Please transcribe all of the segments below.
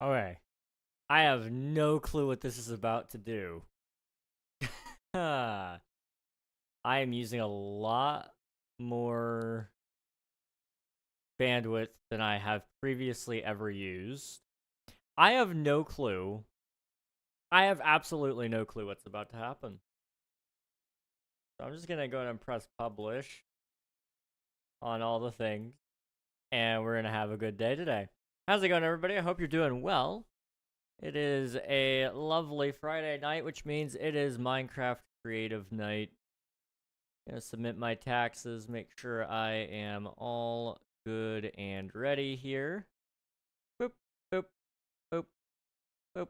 Okay. I have no clue what this is about to do. I am using a lot more bandwidth than I have previously ever used. I have no clue. I have absolutely no clue what's about to happen. So I'm just gonna go ahead and press publish on all the things, and we're gonna have a good day today. How's it going, everybody? I hope you're doing well. It is a lovely Friday night, which means it is Minecraft Creative Night. Gonna submit my taxes, make sure I am all good and ready here. Boop, boop, boop, boop.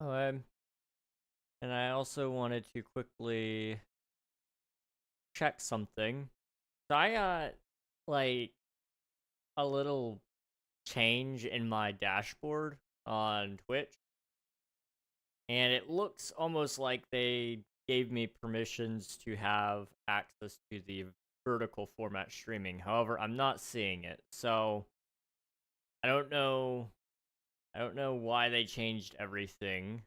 Okay. And I also wanted to quickly check something. So I got, like, a little change in my dashboard on Twitch. And it looks almost like they gave me permissions to have access to the vertical format streaming. However, I'm not seeing it. So I don't know why they changed everything.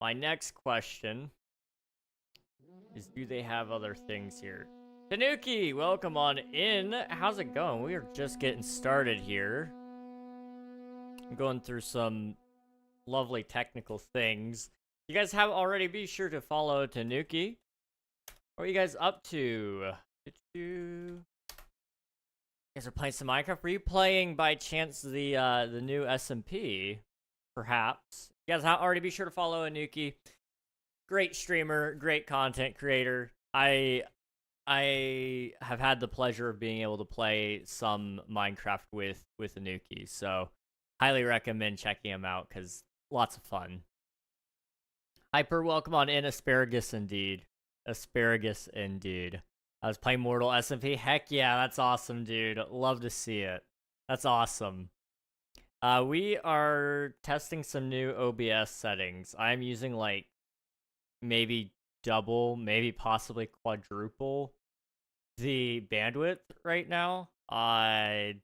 My next question is, do they have other things here? Tanuki, welcome on in. How's it going? We are just getting started here. I'm going through some lovely technical things. You guys have already, be sure to follow Tanuki. What are you guys up to? You guys are playing some Minecraft? Were you playing by chance the new SMP? Perhaps. You guys have already, be sure to follow Tanuki. Great streamer, great content creator. I have had the pleasure of being able to play some Minecraft with Tanuki, so highly recommend checking him out because lots of fun. Hyper, welcome on in. Asparagus indeed. Asparagus indeed. I was playing Mortal SMP. Heck yeah, that's awesome, dude. Love to see it. That's awesome. We are testing some new OBS settings. I'm using like maybe double, maybe possibly quadruple the bandwidth right now. And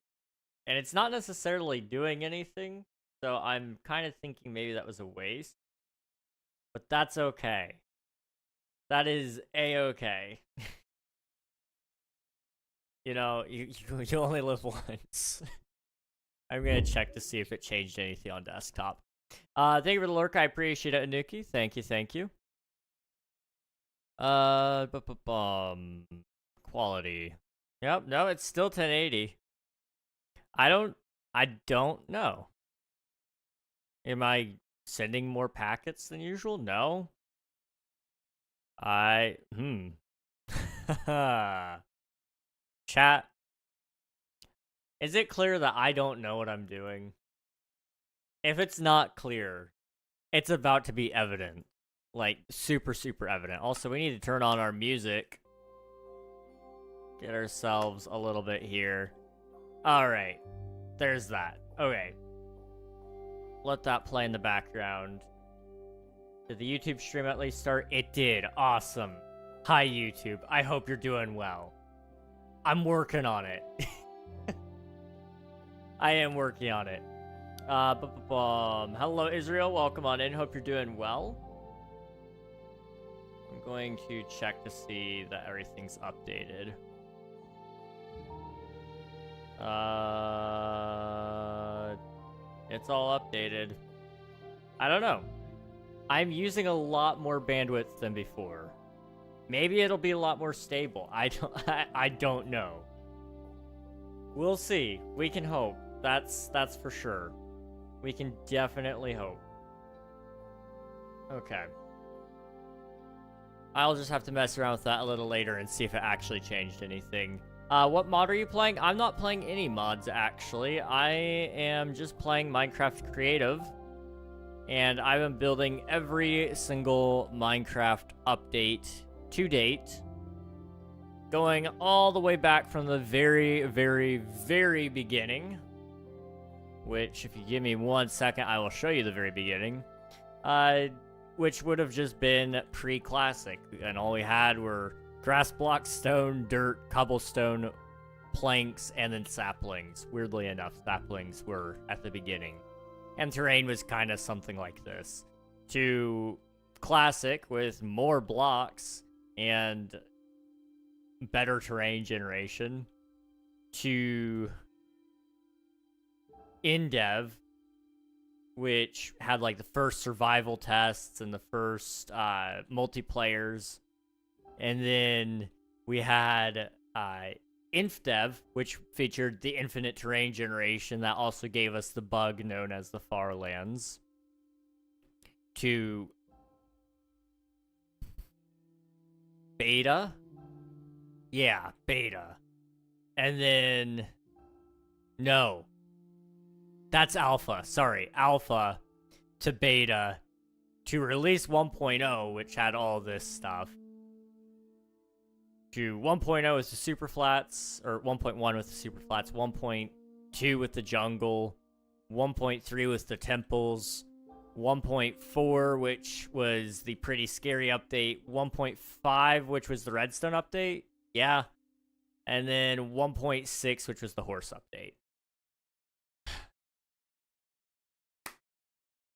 it's not necessarily doing anything, so I'm kind of thinking maybe that was a waste. But that's okay. That is a-okay. You know, you only live once. I'm gonna check to see if it changed anything on desktop. Thank you for the lurk. I appreciate it, Anuki. Thank you. Quality. Yep, no, it's still 1080. I don't know. Am I sending more packets than usual? No. Chat. Is it clear that I don't know what I'm doing? If it's not clear, it's about to be evident. Like, super evident. Also, we need to turn on our music. Get ourselves a little bit here. Alright. There's that. Okay. Let that play in the background. Did the YouTube stream at least start? It did. Awesome. Hi, YouTube. I hope you're doing well. I'm working on it. I am working on it. Hello, Israel. Welcome on in. Hope you're doing well. I'm going to check to see that everything's updated. It's all updated. I don't know. I'm using a lot more bandwidth than before. Maybe it'll be a lot more stable. I don't know. We'll see. We can hope. That's for sure. We can definitely hope. Okay. I'll just have to mess around with that a little later and see if it actually changed anything. What mod are you playing? I'm not playing any mods, actually. I am just playing Minecraft Creative. And I've been building every single Minecraft update to date. Going all the way back from the very beginning. Which, if you give me 1 second, I will show you the very beginning. Which would have just been pre-classic. And all we had were grass blocks, stone, dirt, cobblestone, planks and then saplings. Weirdly enough, saplings were at the beginning. And terrain was kind of something like this. To classic with more blocks and better terrain generation. To in-dev, which had like the first survival tests and the first multiplayers. And then we had InfDev, which featured the infinite terrain generation that also gave us the bug known as the Farlands. To beta? Yeah, beta. And then... No. That's alpha. Sorry, alpha to beta to release 1.0, which had all this stuff. To 1.0 with the super flats, or 1.1 with the super flats, 1.2 with the jungle, 1.3 with the temples, 1.4, which was the pretty scary update, 1.5, which was the redstone update, yeah, and then 1.6, which was the horse update.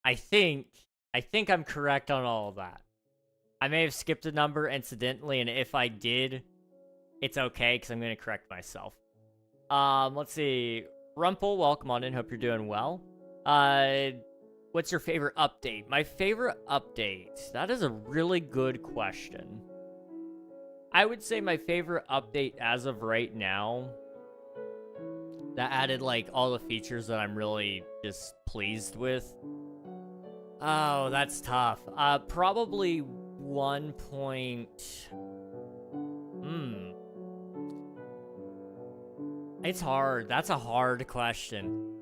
I think I'm correct on all of that. I may have skipped a number incidentally, and if I did, it's okay, because I'm going to correct myself. Let's see. Rumpel, welcome on in. Hope you're doing well. What's your favorite update? My favorite update? That is a really good question. I would say my favorite update as of right now, that added, like, all the features that I'm really just pleased with. Oh, that's tough. Probably 1 point... It's hard. That's a hard question.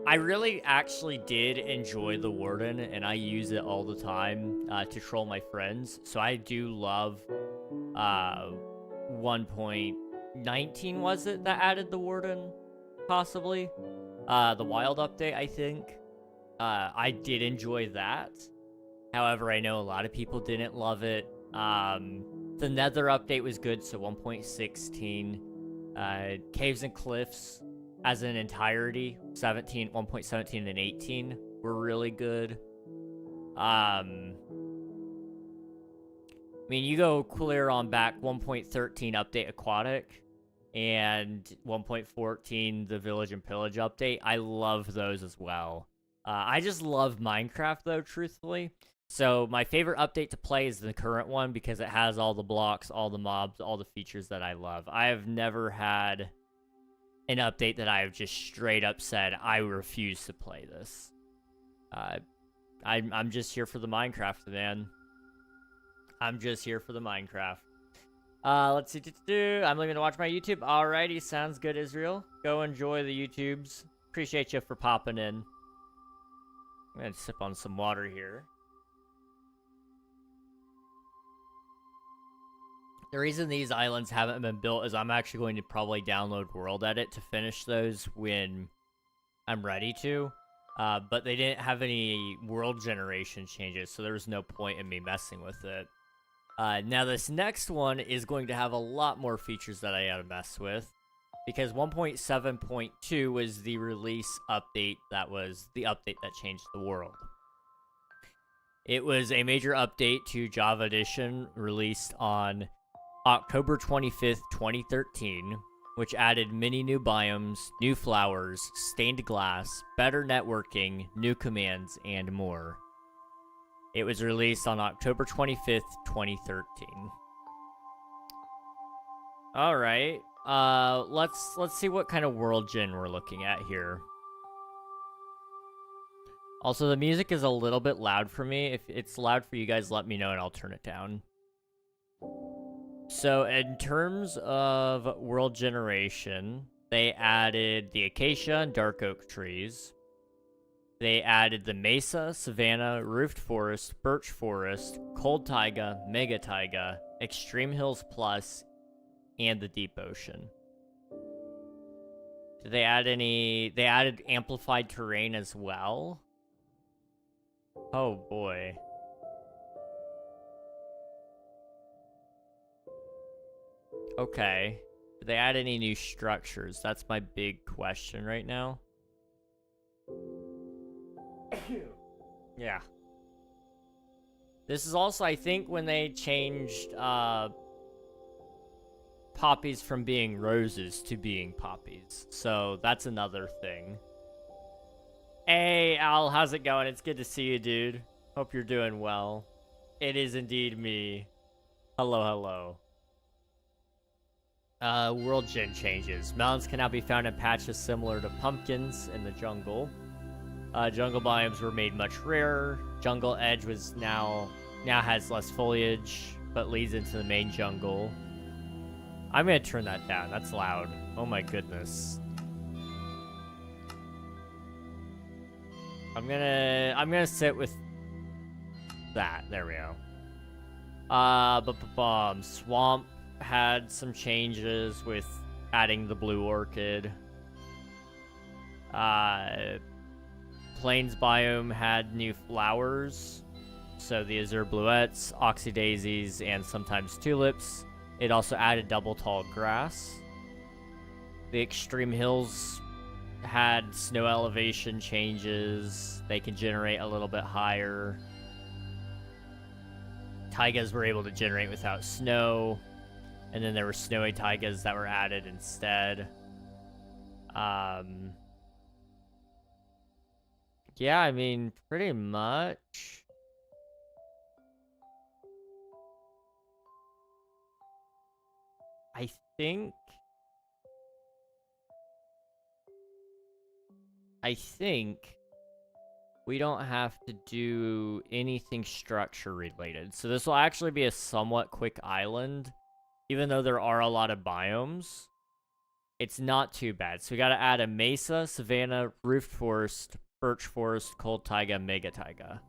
I really actually did enjoy the Warden, and I use it all the time to troll my friends. So I do love 1.19, was it, that added the Warden? Possibly. The Wild update, I think. I did enjoy that. However, I know a lot of people didn't love it. The Nether update was good, so 1.16. Caves and Cliffs as an entirety, 1.17 and 18 were really good. I mean, you go clear on back 1.13 update Aquatic and 1.14 the Village and Pillage update. I love those as well. I just love Minecraft, though, truthfully. So my favorite update to play is the current one because it has all the blocks, all the mobs, all the features that I love. I have never had an update that I have just straight up said, I refuse to play this. I'm just here for the Minecraft, man. I'm just here for the Minecraft. Let's see. I'm leaving to watch my YouTube. Alrighty, sounds good, Israel. Go enjoy the YouTubes. Appreciate you for popping in. I'm gonna sip on some water here. The reason these islands haven't been built is I'm actually going to probably download World Edit to finish those when I'm ready to. But they didn't have any world generation changes, so there was no point in me messing with it. Now this next one is going to have a lot more features that I gotta mess with, because 1.7.2 was the release update that was the update that changed the world. It was a major update to Java Edition released on October 25th, 2013, which added many new biomes, new flowers, stained glass, better networking, new commands, and more. It was released on October 25th, 2013. Alright, let's see what kind of world gen we're looking at here. Also, the music is a little bit loud for me. If it's loud for you guys, let me know and I'll turn it down. So, in terms of world generation, they added the acacia and dark oak trees. They added the mesa, savanna, roofed forest, birch forest, cold taiga, mega taiga, extreme hills plus, and the deep ocean. Did they add any... They added amplified terrain as well? Oh boy. Okay. Did they add any new structures? That's my big question right now. Yeah. This is also, I think, when they changed poppies from being roses to being poppies. So that's another thing. Hey, Al, how's it going? It's good to see you, dude. Hope you're doing well. It is indeed me. Hello, hello. World gen changes. Melons can now be found in patches similar to pumpkins in the jungle. Jungle biomes were made much rarer. Jungle edge was now has less foliage, but leads into the main jungle. I'm gonna turn that down. That's loud. Oh my goodness. I'm gonna sit with that. There we go. Swamp had some changes with adding the blue orchid. Plains biome had new flowers. So the azure bluets, oxydaisies, and sometimes tulips. It also added double tall grass. The extreme hills had snow elevation changes. They can generate a little bit higher. Taigas were able to generate without snow. And then there were snowy taigas that were added instead. Yeah, I mean, pretty much. I think we don't have to do anything structure related. So this will actually be a somewhat quick island. Even though there are a lot of biomes, it's not too bad. So we got to add a mesa, savanna, roofed forest, birch forest, cold taiga, mega taiga.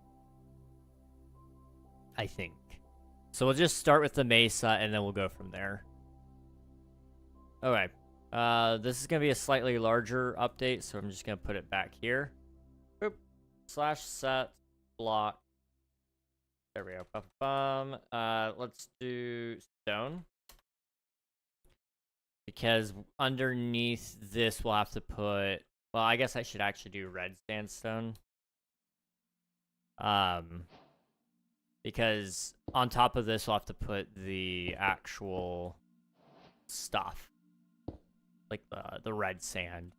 I think. So we'll just start with the mesa and then we'll go from there. Okay. This is going to be a slightly larger update, so I'm just going to put it back here. Boop. /set block. There we go. Let's do stone. Because underneath this, we'll have to put... Well, I guess I should actually do red sandstone. Because on top of this, we'll have to put the actual stuff. Like the red sand.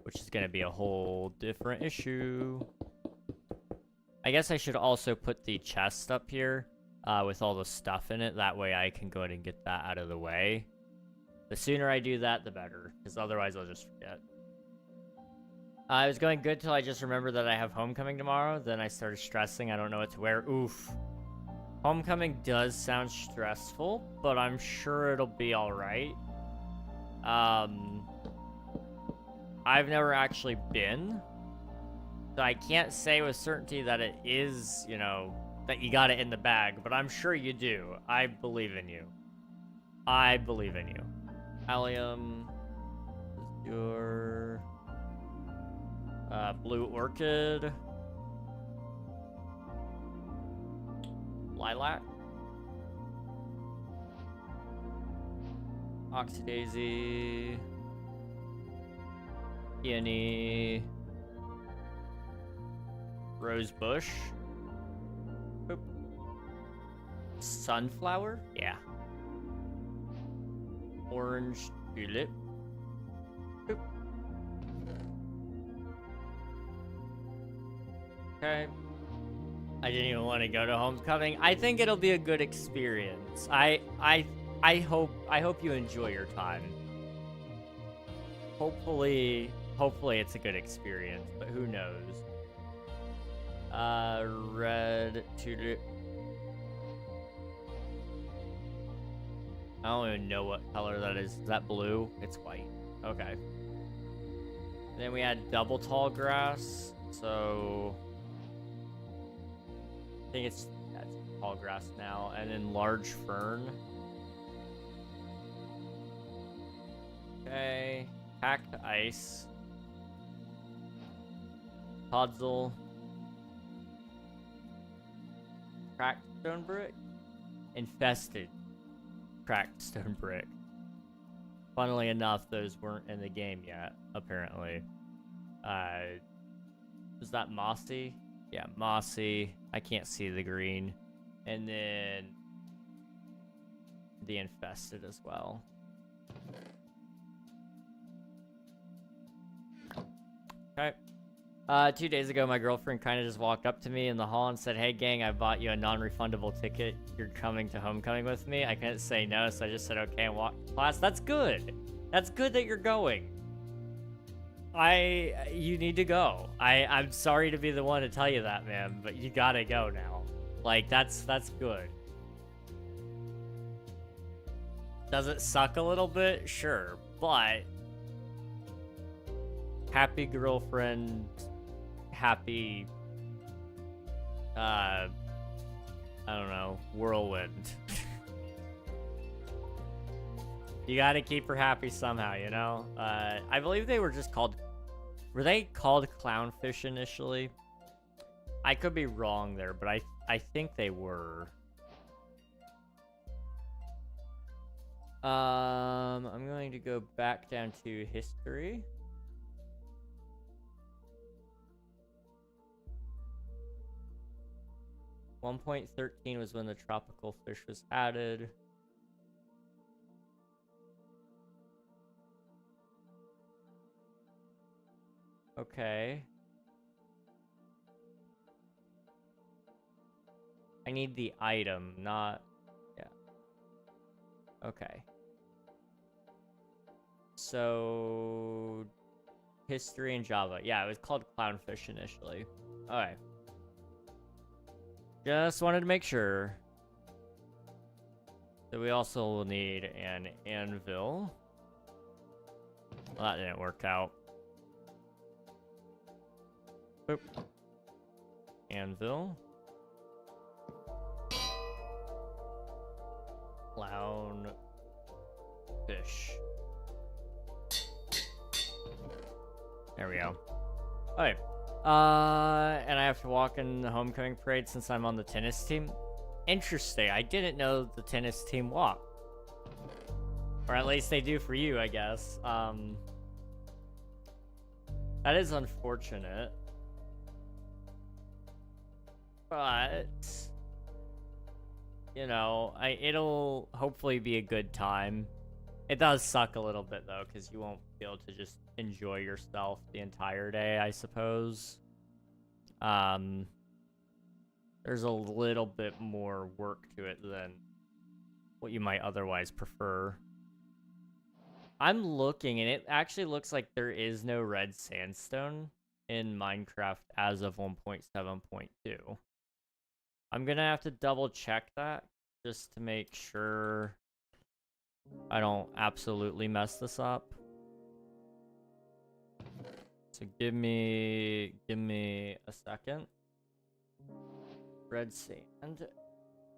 Which is going to be a whole different issue. I guess I should also put the chest up here. With all the stuff in it. That way I can go ahead and get that out of the way. The sooner I do that, the better. Because otherwise I'll just forget. I was going good till I just remembered that I have homecoming tomorrow. Then I started stressing. I don't know what to wear. Oof. Homecoming does sound stressful, but I'm sure it'll be alright. I've never actually been. So I can't say with certainty that it is, you know, that you got it in the bag. But I'm sure you do. I believe in you. I believe in you. Allium. Your... blue orchid. Lilac. Oxydaisy. Peony. Rose bush. Boop. Sunflower? Yeah. Orange tulip. Boop. Okay. I didn't even want to go to homecoming. I think it'll be a good experience. I hope you enjoy your time. Hopefully it's a good experience, but who knows? Red tulip. I don't even know what color that is. Is that blue? It's white. Okay. Then we had double tall grass. So I think it's tall grass now. And then large fern. Okay. Hacked ice. Podzol. Cracked stone brick. Infested cracked stone brick. Funnily enough, those weren't in the game yet, apparently. Is that mossy? Yeah, mossy. I can't see the green. And then the infested as well. Okay. 2 days ago, my girlfriend kind of just walked up to me in the hall and said, "Hey, gang, I bought you a non-refundable ticket. You're coming to homecoming with me." I couldn't say no, so I just said okay and walked to class. That's good. That's good that you're going. You need to go. I'm sorry to be the one to tell you that, man, but you gotta go now. Like, that's good. Does it suck a little bit? Sure, but happy girlfriend, happy, I don't know, whirlwind. You gotta keep her happy somehow, you know? I believe they were just called... Were they called clownfish initially? I could be wrong there, but I think they were. I'm going to go back down to history. .13 was when the tropical fish was added. Okay. I need the item, not... Yeah. Okay. So... History and Java. Yeah, it was called clownfish initially. Alright. Just wanted to make sure. So we also will need an anvil. Well, that didn't work out. Boop. Anvil. Clown fish. There we go. Okay. And I have to walk in the homecoming parade since I'm on the tennis team. Interesting. I didn't know the tennis team walk. Or at least they do for you, I guess. That is unfortunate. But... You know, it'll hopefully be a good time. It does suck a little bit, though, because you won't be able to just enjoy yourself the entire day, I suppose. There's a little bit more work to it than what you might otherwise prefer. I'm looking, and it actually looks like there is no red sandstone in Minecraft as of 1.7.2. I'm gonna have to double check that just to make sure I don't absolutely mess this up. So give me a second. Red sand,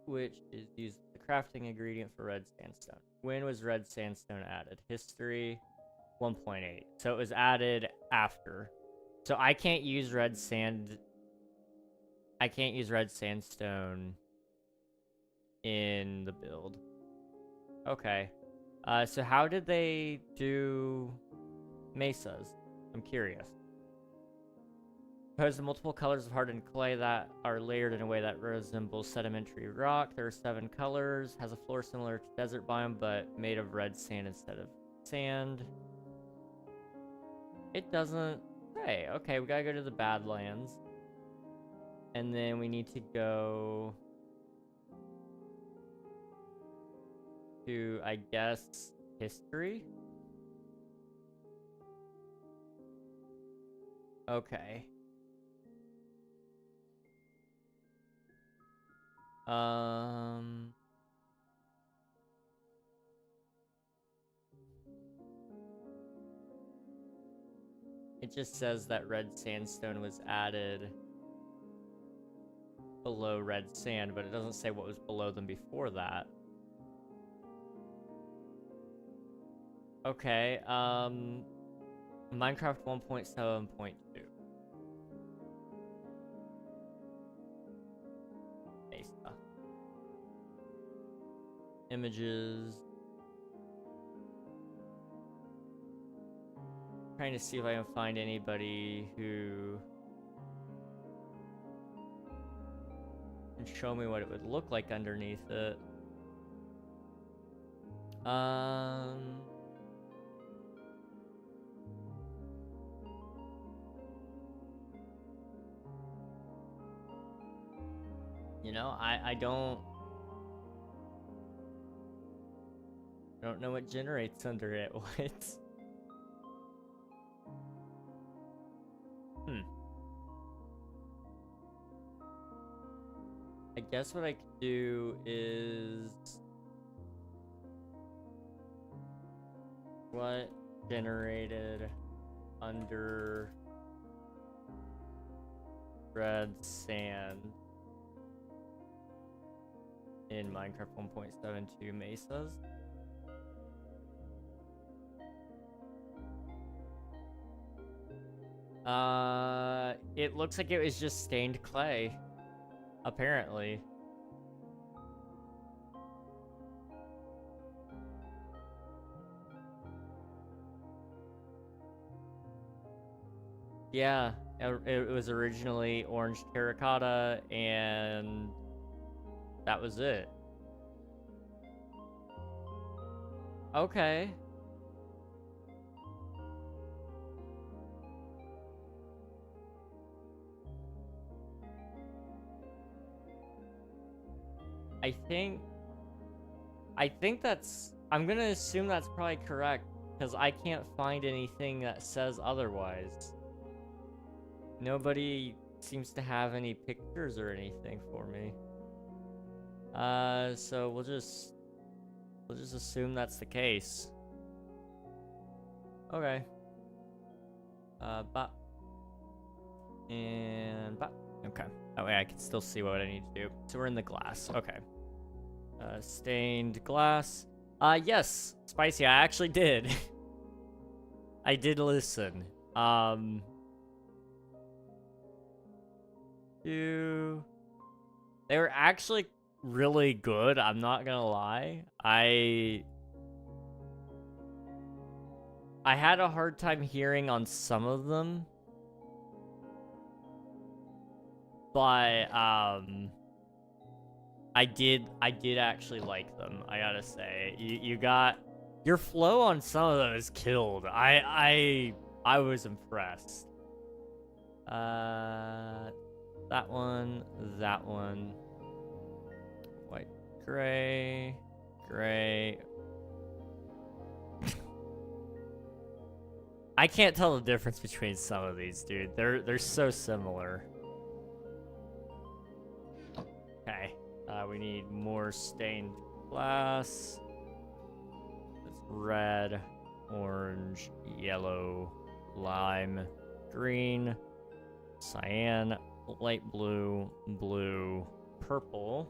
which is used the crafting ingredient for red sandstone. When was red sandstone added? History 1.8. So it was added after. So I can't use red sand. I can't use red sandstone in the build. Okay. So how did they do mesas? I'm curious. Composed of multiple colors of hardened clay that are layered in a way that resembles sedimentary rock. There are 7 colors. Has a floor similar to desert biome, but made of red sand instead of sand. It doesn't say. Okay, we gotta go to the Badlands. And then we need to go to, I guess, history? Okay. It just says that red sandstone was added below red sand, but it doesn't say what was below them before that. Okay, Minecraft 1.7.2. Mesa. Images. Trying to see if I can find anybody who can show me what it would look like underneath it. You know, I don't know what generates under it. What? I guess what I could do is what generated under red sand in Minecraft 1.72 mesas. It looks like it was just stained clay, apparently. Yeah, it was originally orange terracotta, and that was it. Okay. I think that's... I'm gonna assume that's probably correct, because I can't find anything that says otherwise. Nobody seems to have any pictures or anything for me. So we'll just assume that's the case. Okay. Bop. And bop. Okay. That way I can still see what I need to do. So we're in the glass. Okay. Stained glass. Yes, Spicy, I actually did. I did listen. They were actually really good, I'm not gonna lie. I had a hard time hearing on some of them. But, I did actually like them, I gotta say. You got... Your flow on some of those killed. I was impressed. That one. White, gray. I can't tell the difference between some of these, dude. They're so similar. Okay. We need more stained glass. It's red, orange, yellow, lime, green, cyan, light blue, blue, purple.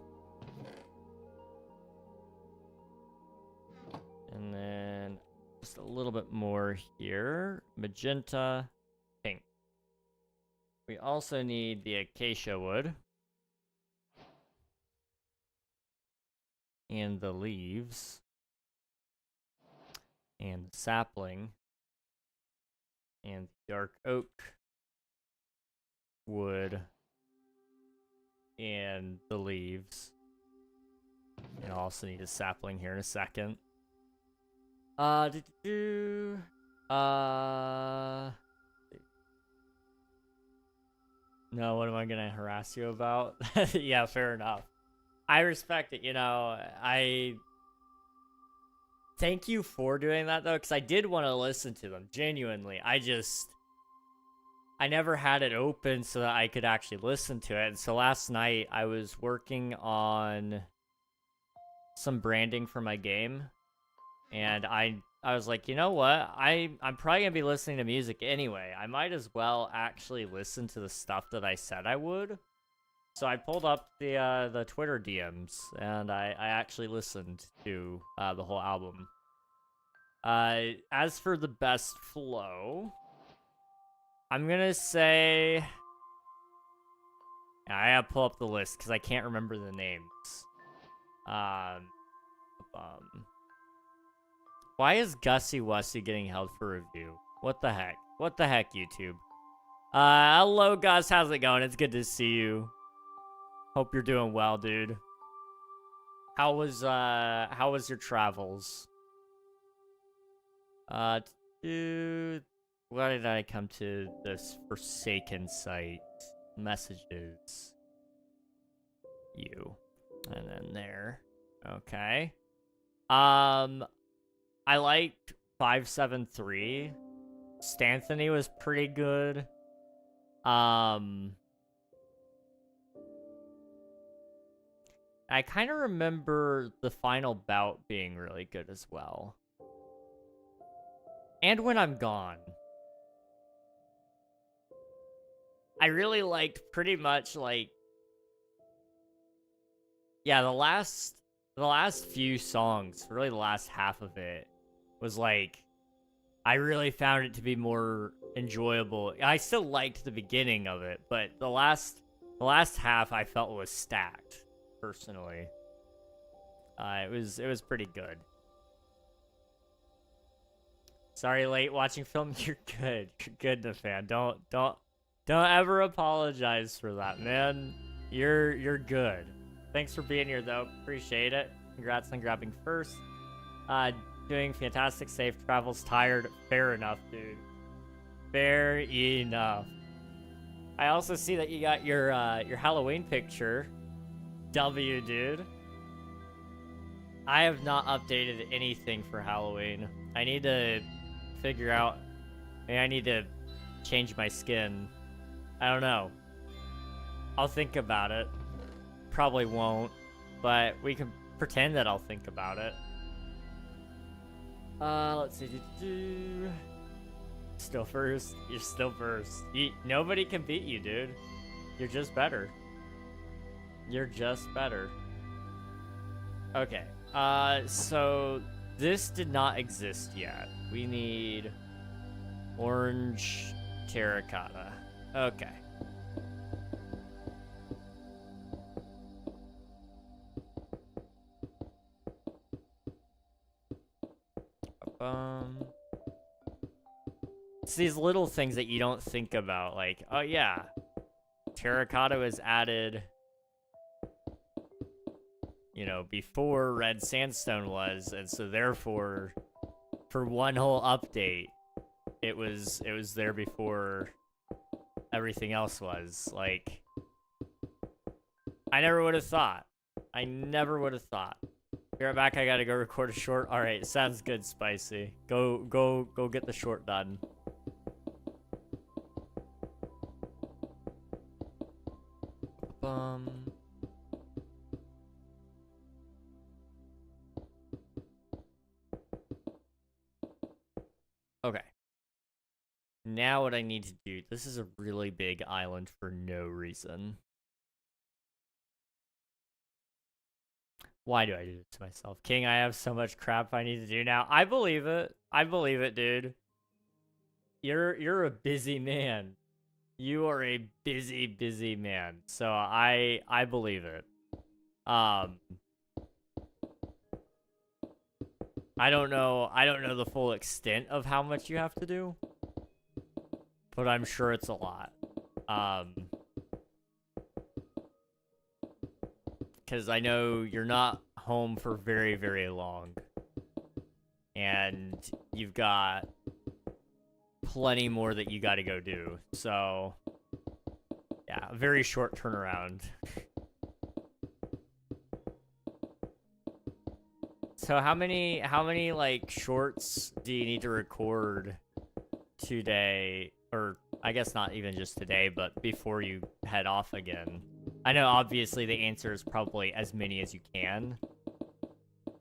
And then just a little bit more here. Magenta, pink. We also need the acacia wood. And the leaves. And the sapling. And dark oak. Wood. And the leaves. And I'll also need a sapling here in a second. No, what am I gonna harass you about? Yeah, fair enough. I respect it, you know. I thank you for doing that, though, because I did want to listen to them, genuinely. I never had it open so that I could actually listen to it. And so last night, I was working on some branding for my game. And I was like, you know what? I'm probably going to be listening to music anyway. I might as well actually listen to the stuff that I said I would. So I pulled up the Twitter DMs, and I actually listened to the whole album. As for the best flow, I'm gonna say... I gotta pull up the list, because I can't remember the names. Why is Gussie Wussy getting held for review? What the heck? What the heck, YouTube? Hello, Gus. How's it going? It's good to see you. Hope you're doing well, dude. How was your travels? Dude, why did I come to this forsaken site? Messages. You. And then there. Okay. I liked 573. Stanthony was pretty good. I kind of remember the final bout being really good as well. And When I'm Gone. I really liked pretty much, like... Yeah, the last few songs, really the last half of it, was like... I really found it to be more enjoyable. I still liked the beginning of it, but the last half I felt was stacked, personally. It was pretty good. Sorry, late watching film. You're good. You're good, Nafan. Don't ever apologize for that, man. You're good. Thanks for being here, though. Appreciate it. Congrats on grabbing first. Doing fantastic. Safe travels. Tired. Fair enough, dude. Fair enough. I also see that you got your Halloween picture. W, dude. I have not updated anything for Halloween. I need to figure out... Maybe I need to change my skin. I don't know. I'll think about it. Probably won't. But we can pretend that I'll think about it. Let's see. Still first. You're still first. Nobody can beat you, dude. You're just better. You're just better. Okay. So this did not exist yet. We need orange terracotta. Okay. It's these little things that you don't think about, like, oh yeah, terracotta was added, you know, before red sandstone was, and so therefore, for one whole update, it was there before everything else was. Like, I never would have thought. I never would have thought. Be right back. I gotta go record a short. All right, sounds good, Spicy. Go get the short done. Okay. Now what I need to do, this is a really big island for no reason. Why do I do this to myself? King, I have so much crap I need to do now. I believe it. I believe it, dude. You're a busy man. You are a busy man. So I believe it. I don't know the full extent of how much you have to do, but I'm sure it's a lot. Because I know you're not home for very, very long. And you've got plenty more that you gotta go do. So, yeah, a very short turnaround. So how many, like, shorts do you need to record today? Or, I guess not even just today, but before you head off again? I know, obviously, the answer is probably as many as you can.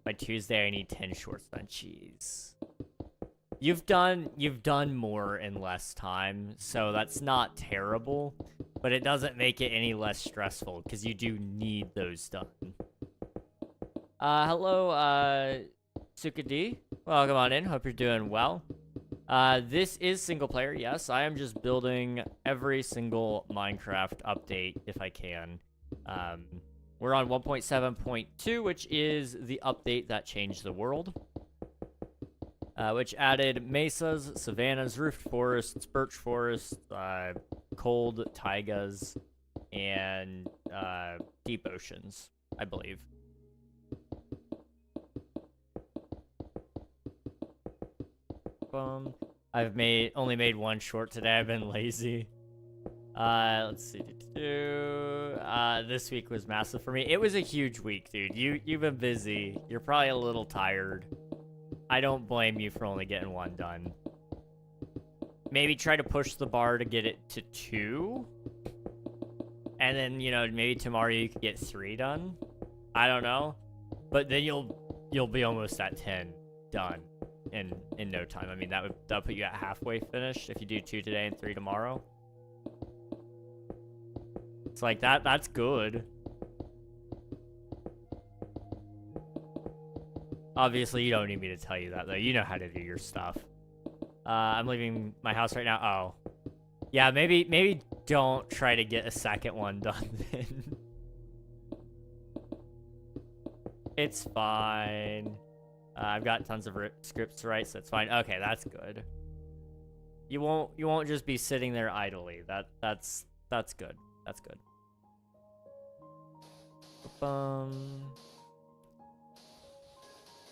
By Tuesday, I need 10 shorts done. Jeez. You've done more in less time, so that's not terrible. But it doesn't make it any less stressful, because you do need those done. Hello, Sukadi. Welcome on in. Hope you're doing well. This is single player, yes. I am just building every single Minecraft update if I can. We're on 1.7.2, which is the update that changed the world. which added mesas, savannas, roofed forests, birch forests, cold taigas, and deep oceans, I believe. I've only made one short today. I've been lazy. Let's see. This week was massive for me. It was a huge week, dude. You've been busy. You're probably a little tired. I don't blame you for only getting one done. Maybe try to push the bar to get it to 2. And then, you know, maybe tomorrow you could get 3 done. I don't know. But then you'll be almost at 10 done in no time. I mean, that'll put you at halfway finished if you do 2 today and 3 tomorrow. It's like that's good. Obviously, you don't need me to tell you that, though. You know how to do your stuff. I'm leaving my house right now. Oh. Yeah, maybe don't try to get a second one done then. It's fine. I've got tons of scripts to write, so it's fine. Okay, that's good. You won't just be sitting there idly. That's good. That's good.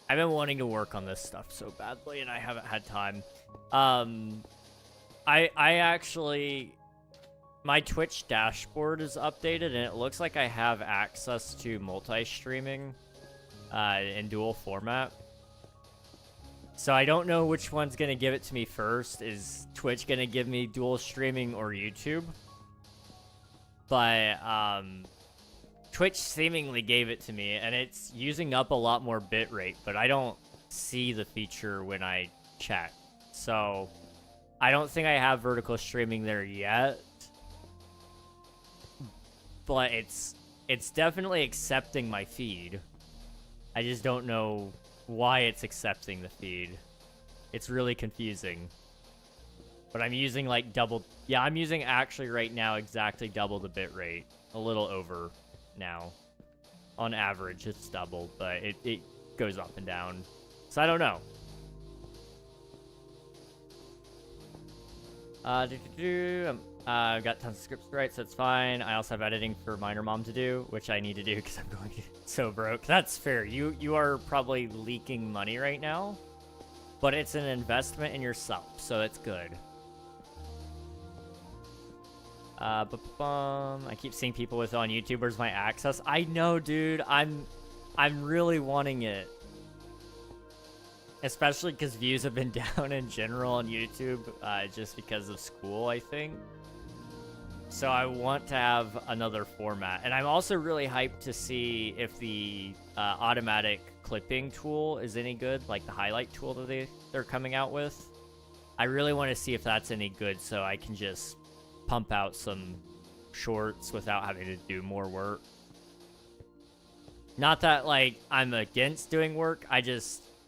I've been wanting to work on this stuff so badly, and I haven't had time. I actually, my Twitch dashboard is updated, and it looks like I have access to multi-streaming in dual format. So I don't know which one's gonna give it to me first. Is Twitch gonna give me dual streaming or YouTube? But Twitch seemingly gave it to me, and it's using up a lot more bitrate, but I don't see the feature when I check. So I don't think I have vertical streaming there yet. But it's definitely accepting my feed. I just don't know why it's accepting the feed. It's really confusing. But I'm using like double... Yeah, I'm using actually right now exactly double the bitrate. A little over now. On average, it's double, but it goes up and down. So I don't know. I've got tons of scripts to write, so it's fine. I also have editing for Minor Mom to do, which I need to do because I'm going so broke. That's fair. You are probably leaking money right now, but it's an investment in yourself, so it's good. I keep seeing people with on YouTube, where's my access? I know, dude. I'm really wanting it. Especially because views have been down in general on YouTube, just because of school, I think. So I want to have another format. And I'm also really hyped to see if the automatic clipping tool is any good, like the highlight tool that they're coming out with. I really want to see if that's any good so I can just pump out some shorts without having to do more work. Not that, like, I'm against doing work,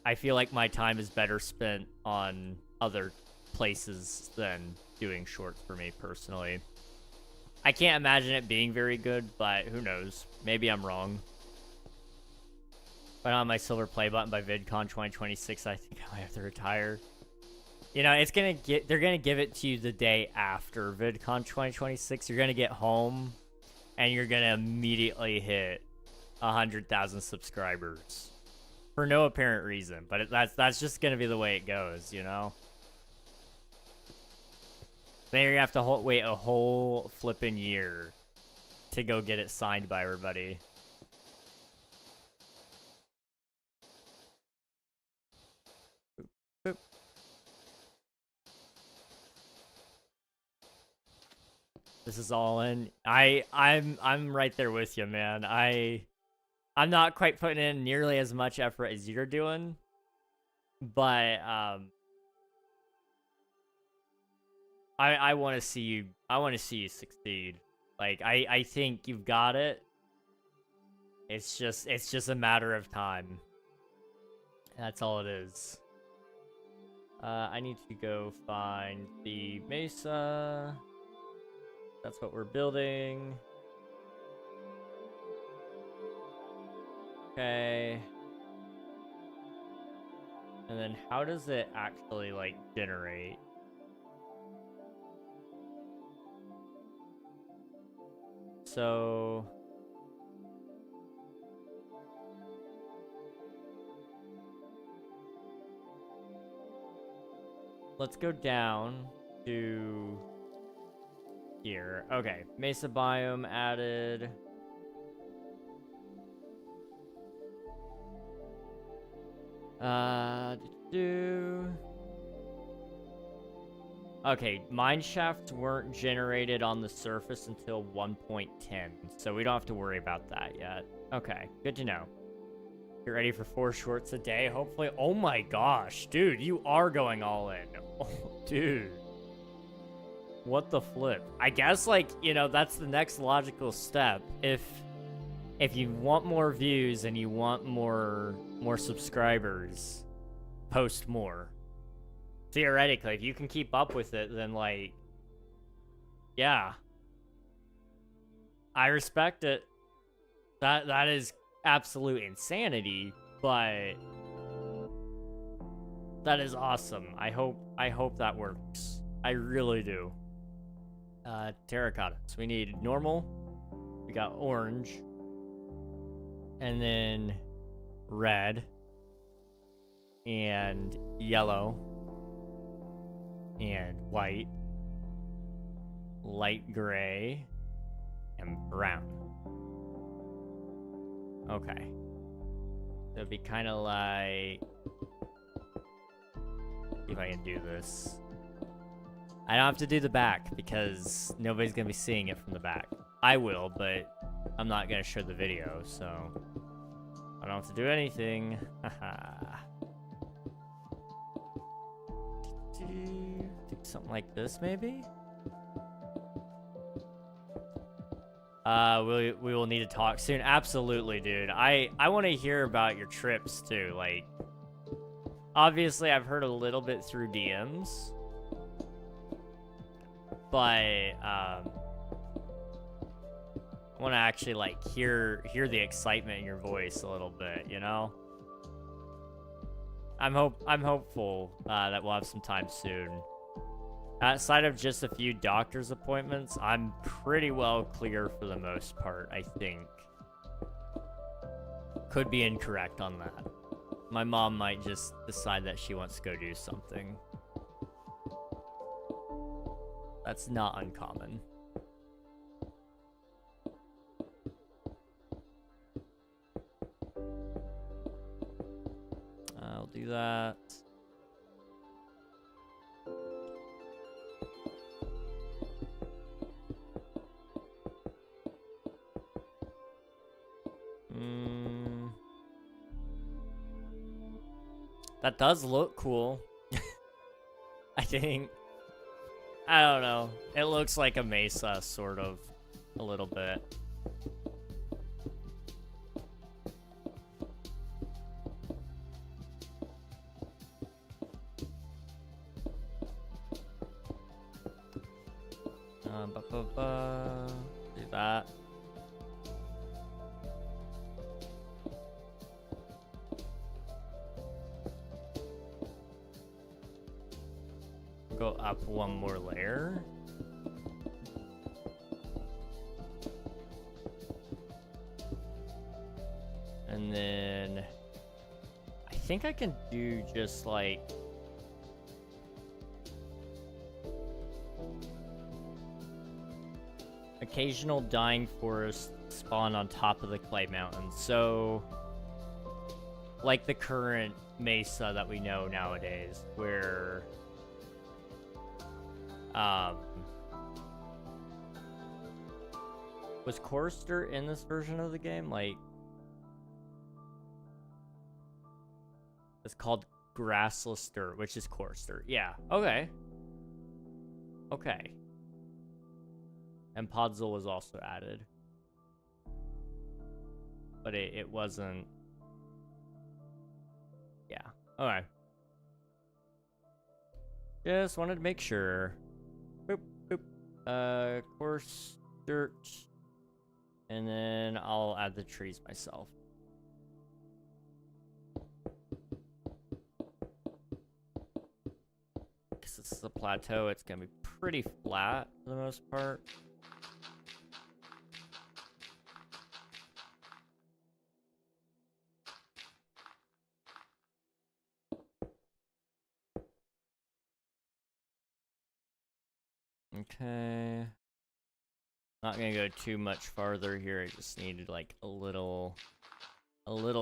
I feel like my time is better spent on other places than doing shorts for me, personally. I can't imagine it being very good, but who knows? Maybe I'm wrong. But on my silver play button by VidCon 2026, I think I might have to retire. You know, they're gonna give it to you the day after VidCon 2026. You're gonna get home, and you're gonna immediately hit 100,000 subscribers. For no apparent reason, but that's just gonna be the way it goes, you know? Then you're gonna have to wait a whole flippin' year to go get it signed by everybody. Boop, boop. This is all in. I'm right there with you, man. I'm not quite putting in nearly as much effort as you're doing, but I want to see you succeed. Like I think you've got it. It's just a matter of time. That's all it is. I need to go find the mesa. That's what we're building. Okay. And then how does it actually, like, generate? So... let's go down to here. Okay, mesa biome added. Okay, mine shafts weren't generated on the surface until 1.10, so we don't have to worry about that yet. Okay, good to know. You're ready for 4 shorts a day, hopefully. Oh my gosh, dude, you are going all in. Oh, dude. What the flip? I guess, like, you know, that's the next logical step. If you want more views and you want more subscribers, post more. Theoretically, if you can keep up with it, then, like, yeah. I respect it. That is absolute insanity, but that is awesome. I hope that works. I really do. Terracotta. So we need normal. We got orange. And then red. And yellow. And white. Light gray. And brown. Okay. So it'd be kind of like... see if I can do this. I don't have to do the back because nobody's going to be seeing it from the back. I will, but I'm not going to show the video, so I don't have to do anything. Something like this, maybe? We will need to talk soon. Absolutely, dude. I want to hear about your trips, too. Like, obviously, I've heard a little bit through DMs. But, I want to actually, like, hear the excitement in your voice a little bit, you know? I'm hopeful, that we'll have some time soon. Outside of just a few doctor's appointments, I'm pretty well clear for the most part, I think. Could be incorrect on that. My mom might just decide that she wants to go do something. That's not uncommon. I'll do that. That does look cool. I think. I don't know. It looks like a mesa, sort of. A little bit. Do that. Go up one more layer. And then I think I can do just like occasional dying forest spawn on top of the clay mountain. So like the current mesa that we know nowadays, where was coarse dirt in this version of the game? Like, it's called grassless dirt, which is coarse dirt. Yeah, okay. Okay. And Podzol was also added. But it wasn't... yeah, okay. Just wanted to make sure. Boop, boop. Coarse dirt. And then I'll add the trees myself. this is a plateau, it's gonna be pretty flat for the most part. Okay. Not gonna go too much farther here. I just needed like a little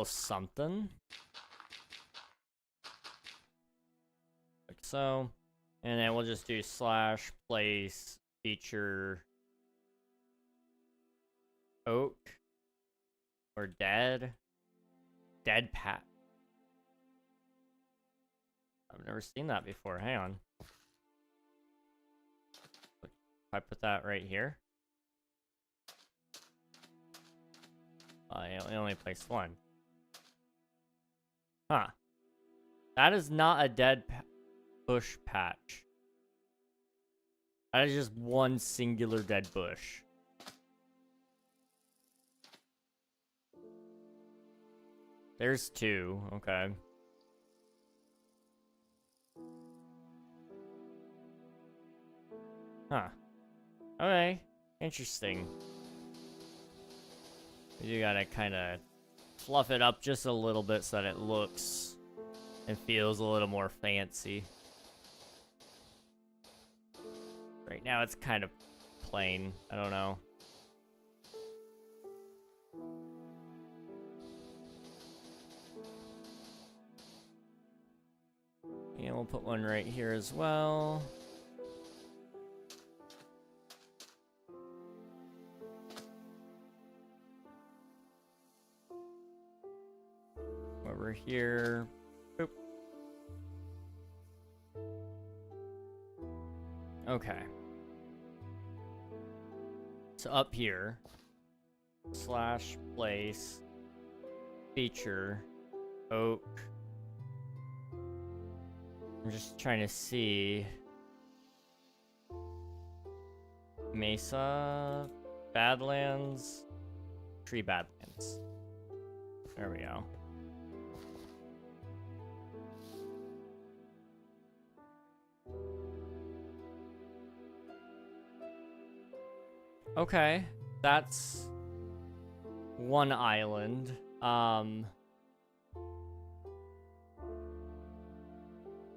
something. Like so. And then we'll just do slash place feature oak or dead pat. I've never seen that before. Hang on. If I put that right here. I only placed one. Huh. That is not a dead bush patch. That is just one singular dead bush. There's two. Okay. Huh. Okay. Interesting. You gotta kind of fluff it up just a little bit so that it looks and feels a little more fancy. Right now it's kind of plain. I don't know. And we'll put one right here as well. Over here. Boop. Okay. So up here, slash place feature oak. I'm just trying to see. Mesa, Badlands, Tree Badlands. There we go. Okay, that's one island.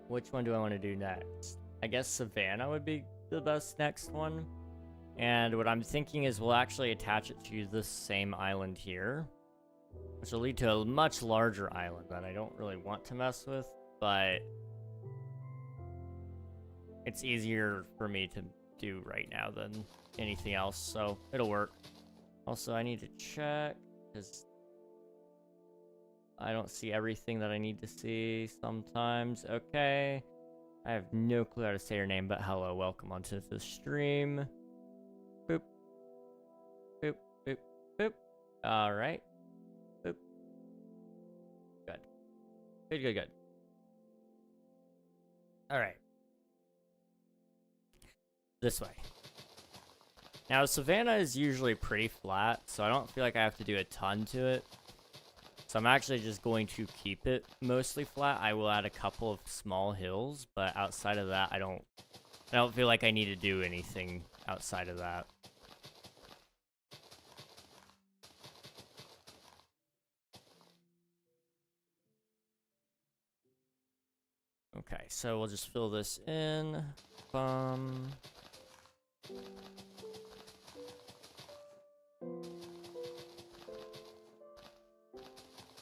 Which one do I want to do next? I guess Savannah would be the best next one. And what I'm thinking is we'll actually attach it to this same island here, which will lead to a much larger island that I don't really want to mess with, but it's easier for me to do right now than anything else, so it'll work. Also, I need to check, because I don't see everything that I need to see sometimes. Okay. I have no clue how to say your name, but hello, welcome onto the stream. Boop. Boop, boop, boop. Alright. Boop. Good. Good, good, good. Alright. This way. Now, Savannah is usually pretty flat, so I don't feel like I have to do a ton to it. So I'm actually just going to keep it mostly flat. I will add a couple of small hills, but outside of that, I don't feel like I need to do anything outside of that. Okay, so we'll just fill this in. Bum.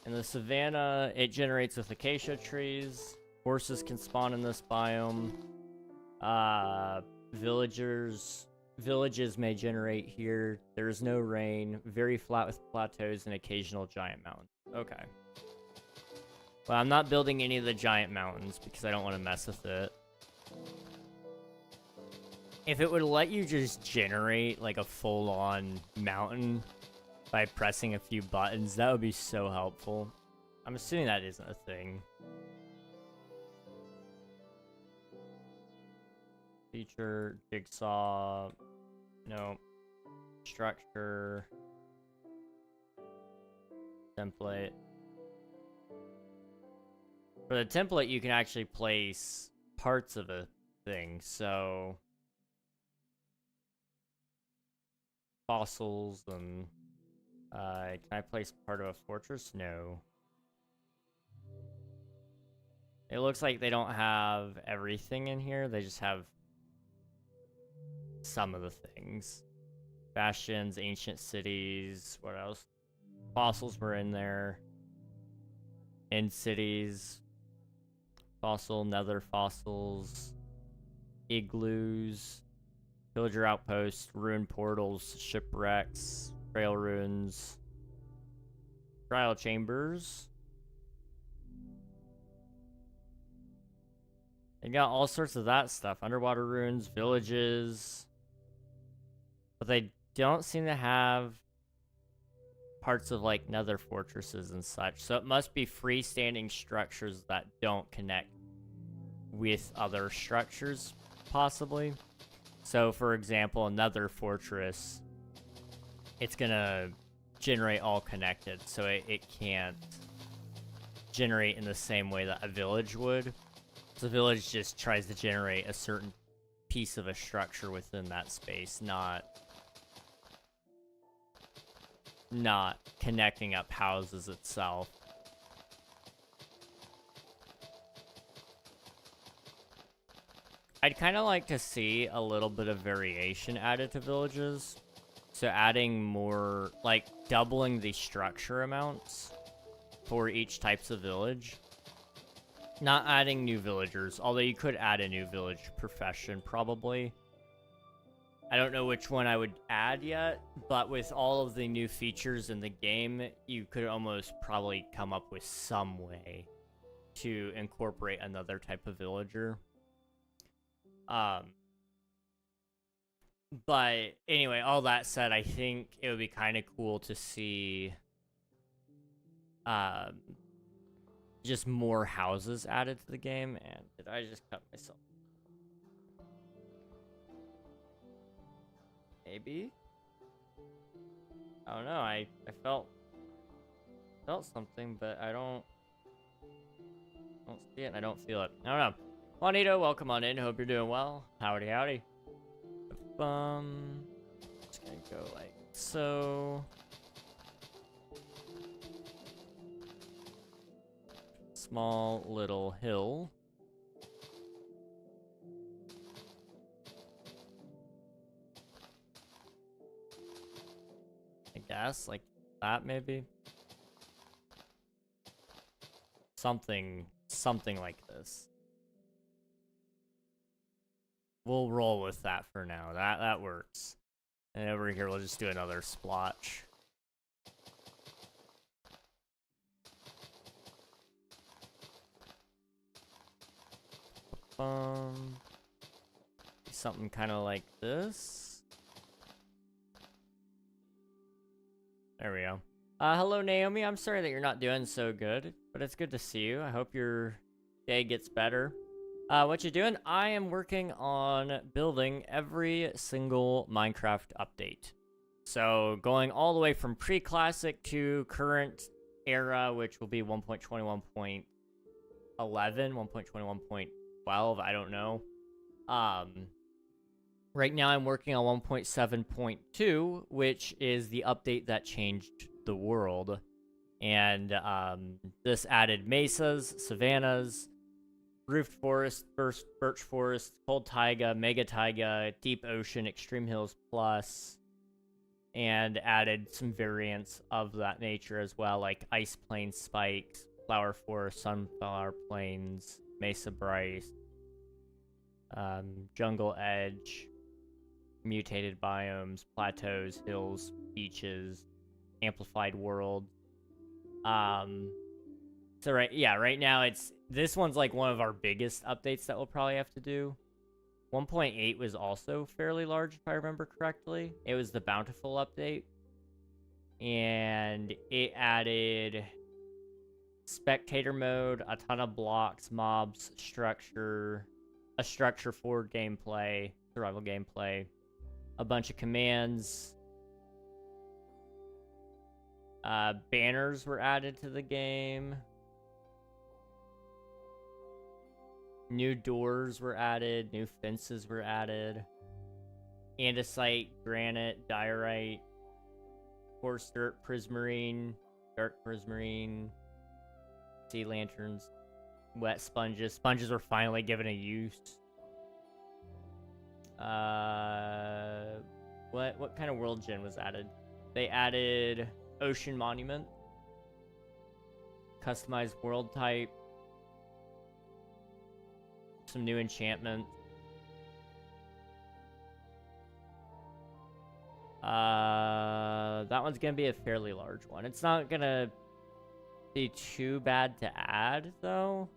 In the savannah, it generates with acacia trees. Horses can spawn in this biome. Villages may generate here. There is no rain. Very flat with plateaus and occasional giant mountains. Okay. Well, I'm not building any of the giant mountains because I don't want to mess with it. If it would let you just generate like a full-on mountain by pressing a few buttons, that would be so helpful. I'm assuming that isn't a thing. Feature, jigsaw, no. Structure, template. For the template, you can actually place parts of a thing. So fossils and can I place part of a fortress? No. It looks like they don't have everything in here. They just have some of the things. Bastions, ancient cities, what else? Fossils were in there. End cities. Fossil, nether fossils. Igloos. Villager outposts, ruined portals, shipwrecks, trail ruins. Trial chambers. They got all sorts of that stuff. Underwater ruins, villages. But they don't seem to have parts of like nether fortresses and such. So it must be freestanding structures that don't connect with other structures, possibly. So for example, another fortress, it's gonna generate all connected. So it can't generate in the same way that a village would. The village just tries to generate a certain piece of a structure within that space, not connecting up houses itself. I'd kind of like to see a little bit of variation added to villages. So adding more, like doubling the structure amounts for each types of village. Not adding new villagers, although you could add a new village profession, probably. I don't know which one I would add yet, but with all of the new features in the game, you could almost probably come up with some way to incorporate another type of villager. But anyway, all that said, I think it would be kind of cool to see just more houses added to the game. And did I just cut myself? Maybe? I don't know. I felt something, but I don't see it and I don't feel it. I don't know. Juanito, welcome on in. Hope you're doing well. Howdy, howdy. Just gonna go like so. Small little hill. I guess, like that maybe. Something like this. We'll roll with that for now. That works. And over here, we'll just do another splotch. Something kind of like this. There we go. Hello, Naomi. I'm sorry that you're not doing so good, but it's good to see you. I hope your day gets better. What you doing? I am working on building every single Minecraft update. So going all the way from pre-classic to current era, which will be 1.21.11, 1.21.12, I don't know. Right now I'm working on 1.7.2, which is the update that changed the world. And this added mesas, savannas, roofed forest, birch forest, cold taiga, mega taiga, deep ocean, extreme hills plus, and added some variants of that nature as well, like ice plain spikes, flower forest, sunflower plains, mesa bryce, jungle edge, mutated biomes, plateaus, hills, beaches, amplified world. So right now this one's like one of our biggest updates that we'll probably have to do. 1.8 was also fairly large, if I remember correctly. It was the Bountiful update. And it added spectator mode, a ton of blocks, mobs, structure, a structure forward gameplay, survival gameplay, a bunch of commands. Banners were added to the game. New doors were added. New fences were added. Andesite, granite, diorite, coarse dirt, prismarine, dark prismarine, sea lanterns, wet sponges. Sponges were finally given a use. What kind of world gen was added? They added ocean monument, customized world type, some new enchantments. That one's gonna be a fairly large one. It's not gonna be too bad to add, though.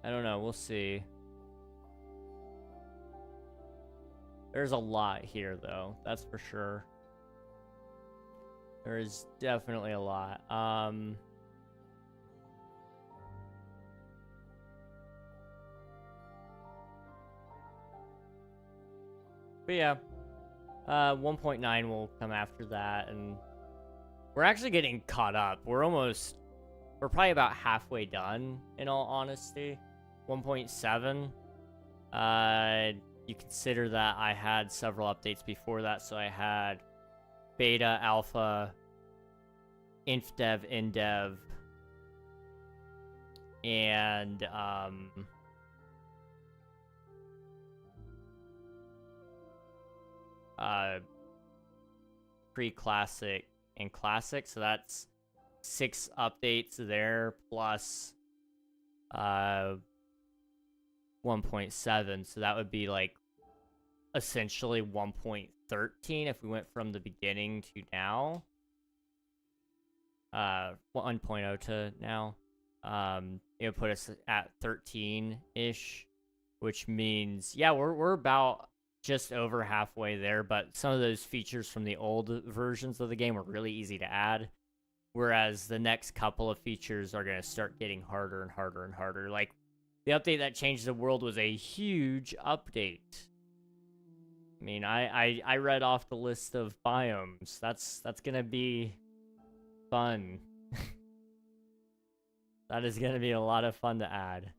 I don't know. We'll see. There's a lot here, though. That's for sure. There is definitely a lot. But yeah, 1.9 will come after that, and we're actually getting caught up. We're probably about halfway done, in all honesty. 1.7, you consider that I had several updates before that, so I had beta, alpha, infdev, indev, and pre-classic and classic, so that's 6 updates there plus 1.7, so that would be like essentially 1.13 if we went from the beginning to now. 1.0 to now. It would put us at 13-ish, which means, yeah, we're about just over halfway there, but some of those features from the old versions of the game were really easy to add, whereas the next couple of features are going to start getting harder and harder and harder. Like, the update that changed the world was a huge update. I mean, I read off the list of biomes. That's gonna be fun. That is gonna be a lot of fun to add.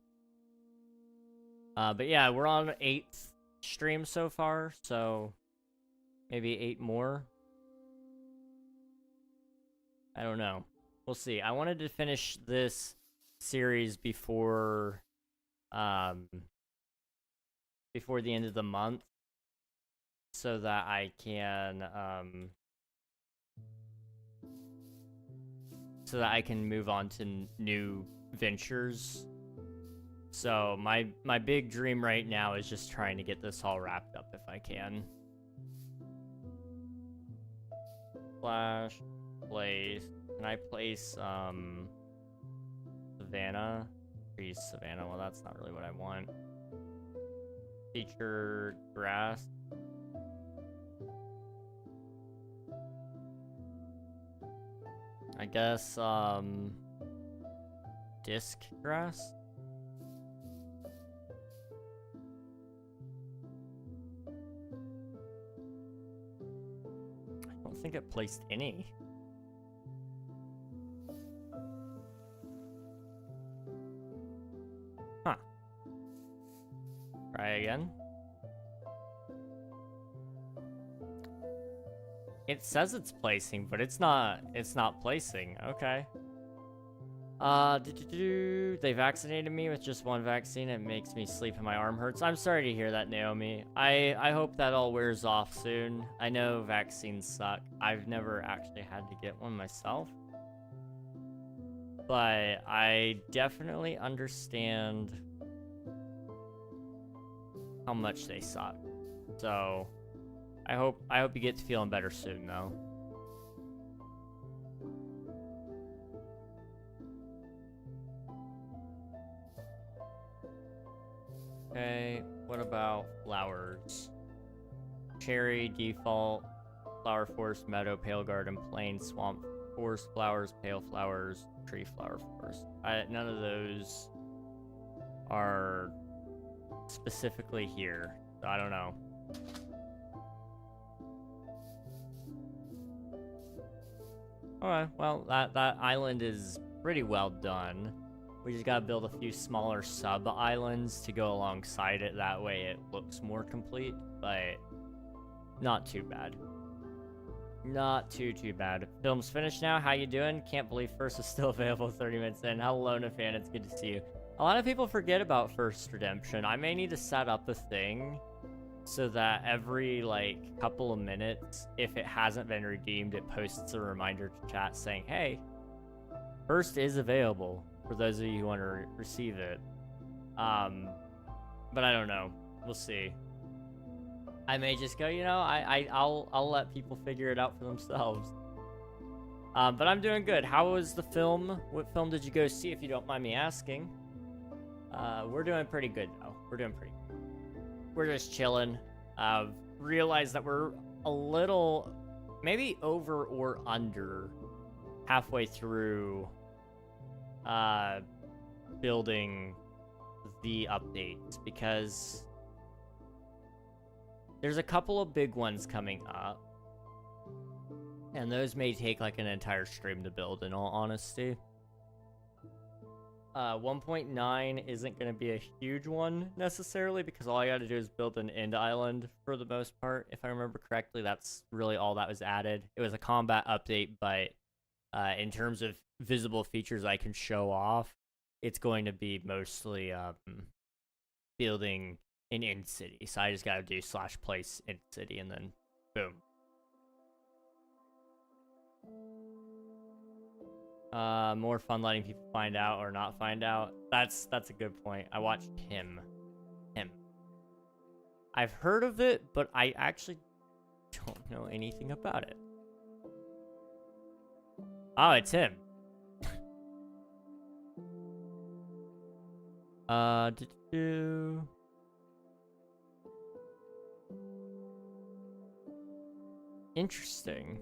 But yeah, we're on 8th stream so far, so maybe 8 more. I don't know. We'll see. I wanted to finish this series before the end of the month, so that I can move on to new ventures. So my big dream right now is just trying to get this all wrapped up if I can. Slash place. Can I place Savannah? Trees Savannah. Well, that's not really what I want. Feature grass. I guess disc grass. I don't think it placed any. Huh. Try again. It says it's placing, but it's not placing. Okay. They vaccinated me with just 1 vaccine. It makes me sleep and my arm hurts. I'm sorry to hear that, Naomi. I hope that all wears off soon. I know vaccines suck. I've never actually had to get one myself, but I definitely understand how much they suck. So I hope you get to feeling better soon, though. Okay, what about flowers? Cherry, default, flower forest, meadow, pale garden, plain, swamp, forest flowers, pale flowers, tree flower forest. None of those are specifically here, so I don't know. Alright, well, that island is pretty well done. We just gotta build a few smaller sub-islands to go alongside it. That way it looks more complete, but not too bad. Not too bad. Film's finished now. How you doing? Can't believe First is still available 30 minutes in. Hello, Nafan. It's good to see you. A lot of people forget about First Redemption. I may need to set up a thing so that every, like, couple of minutes, if it hasn't been redeemed, it posts a reminder to chat saying, hey, First is available for those of you who want to receive it. But I don't know. We'll see. I may just go, you know, I'll let people figure it out for themselves. But I'm doing good. How was the film? What film did you go see, if you don't mind me asking? We're doing pretty good, though. We're doing pretty good. We're just chilling. Realize that we're a little, maybe over or under halfway through building the updates, because there's a couple of big ones coming up, and those may take like an entire stream to build, in all honesty. 1.9 isn't going to be a huge one necessarily, because all I got to do is build an end island for the most part. If I remember correctly, that's really all that was added. It was a combat update, but in terms of visible features I can show off, it's going to be mostly building an end city. So I just got to do /place end city, and then boom. More fun letting people find out or not find out. That's a good point. I watched him. I've heard of it, but I actually don't know anything about it. Oh, it's him. Interesting.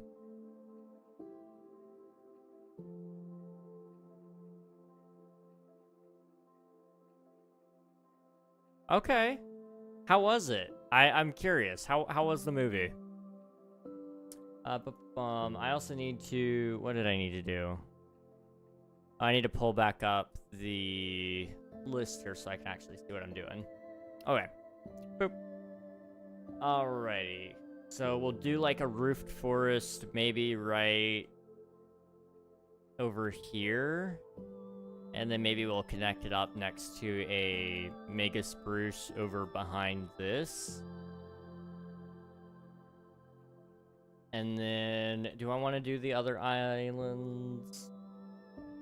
Okay. How was it? I'm curious. How was the movie? I also need to... What did I need to do? I need to pull back up the list here so I can actually see what I'm doing. Okay. Boop. Alrighty. So we'll do like a roofed forest maybe right over here. And then maybe we'll connect it up next to a mega spruce over behind this. And then, do I want to do the other islands?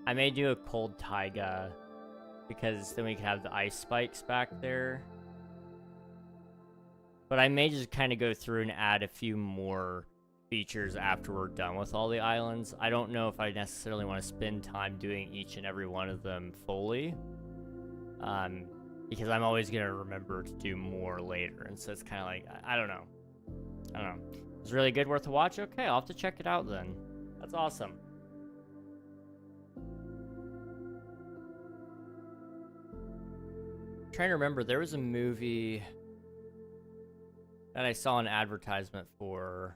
I may do a cold taiga, because then we can have the ice spikes back there. But I may just kind of go through and add a few more features after we're done with all the islands. I don't know if I necessarily want to spend time doing each and every one of them fully. Because I'm always going to remember to do more later. And so it's kind of like, I don't know. It's really good, worth a watch? Okay, I'll have to check it out then. That's awesome. I'm trying to remember, there was a movie that I saw an advertisement for.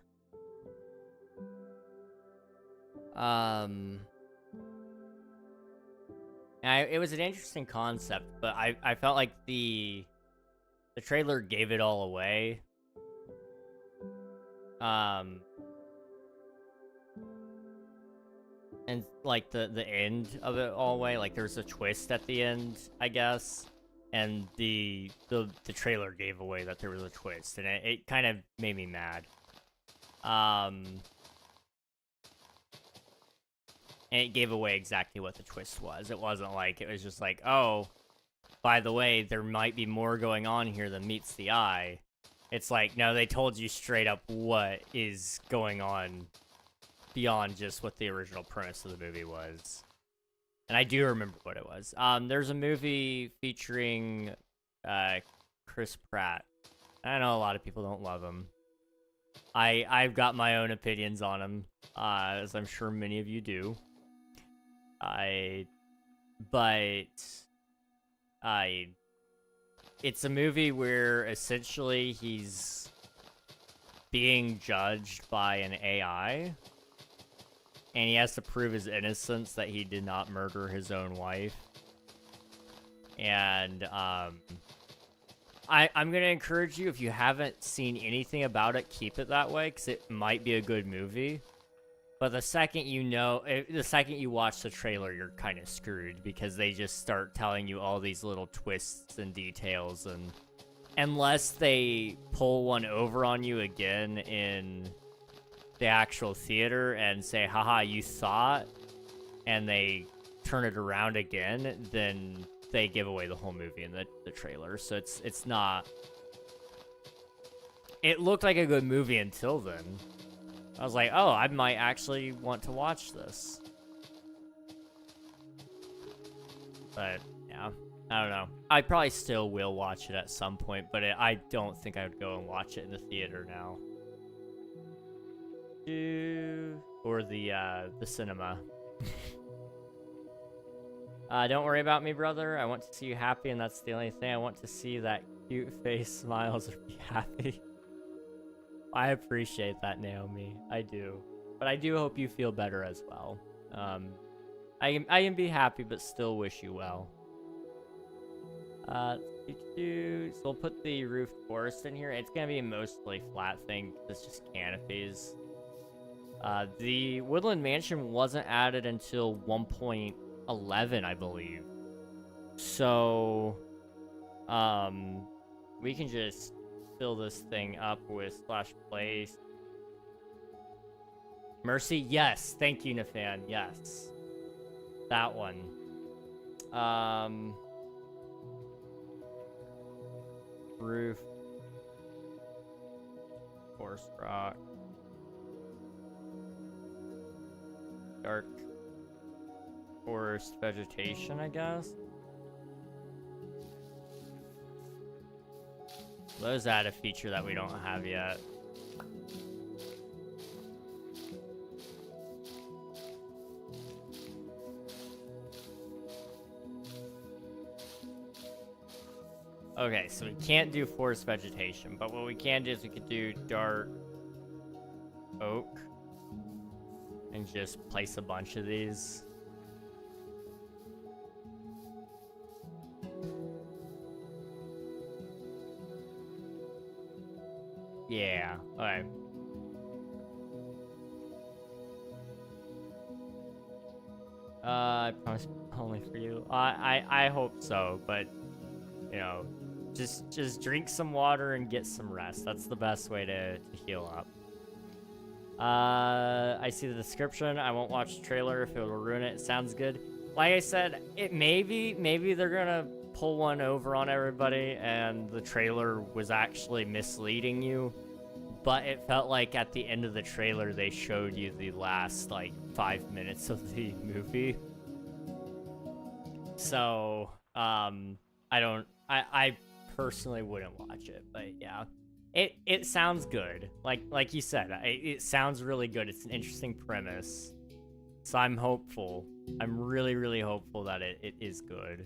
It was an interesting concept, but I felt like the trailer gave it all away. And like the end of it all away, like there's a twist at the end, I guess. And the trailer gave away that there was a twist, and it kind of made me mad. And it gave away exactly what the twist was. It wasn't like, it was just like, oh, by the way, there might be more going on here than meets the eye. It's like, no, they told you straight up what is going on beyond just what the original premise of the movie was. And I do remember what it was. There's a movie featuring Chris Pratt. I know a lot of people don't love him. I've got my own opinions on him, as I'm sure many of you do. It's a movie where essentially he's being judged by an AI, and he has to prove his innocence that he did not murder his own wife. And I'm gonna encourage you, if you haven't seen anything about it, keep it that way, because it might be a good movie. But the second the second you watch the trailer, you're kind of screwed, because they just start telling you all these little twists and details, and unless they pull one over on you again in the actual theater and say, haha, you saw it, and they turn it around again, then they give away the whole movie in the trailer. So it's not... It looked like a good movie until then. I was like, oh, I might actually want to watch this. But, yeah, I don't know. I probably still will watch it at some point, but I don't think I would go and watch it in the theater now. Or the cinema. Don't worry about me, brother. I want to see you happy, and that's the only thing. I want to see that cute face, smiles, or be happy. I appreciate that, Naomi. I do. But I do hope you feel better as well. I can be happy, but still wish you well. So we'll put the roofed forest in here. It's gonna be a mostly flat thing. It's just canopies. The Woodland Mansion wasn't added until 1.11, I believe. So, we can just fill this thing up with /place. Mercy, yes. Thank you, Nafan. Yes. That one. Roof. Forest rock. Dark forest vegetation, I guess. Those add a feature that we don't have yet. Okay, so we can't do forest vegetation, but what we can do is we could do dark oak and just place a bunch of these. Yeah, alright. I promise only for you. I hope so, but you know, just drink some water and get some rest. That's the best way to heal up. I see the description. I won't watch the trailer if it will ruin it. It sounds good. Like I said, it maybe they're gonna pull one over on everybody and the trailer was actually misleading you. But it felt like at the end of the trailer they showed you the last like 5 minutes of the movie. So I personally wouldn't watch it, but yeah. It sounds good. Like you said, it sounds really good. It's an interesting premise. So I'm hopeful. I'm really, really hopeful that it is good.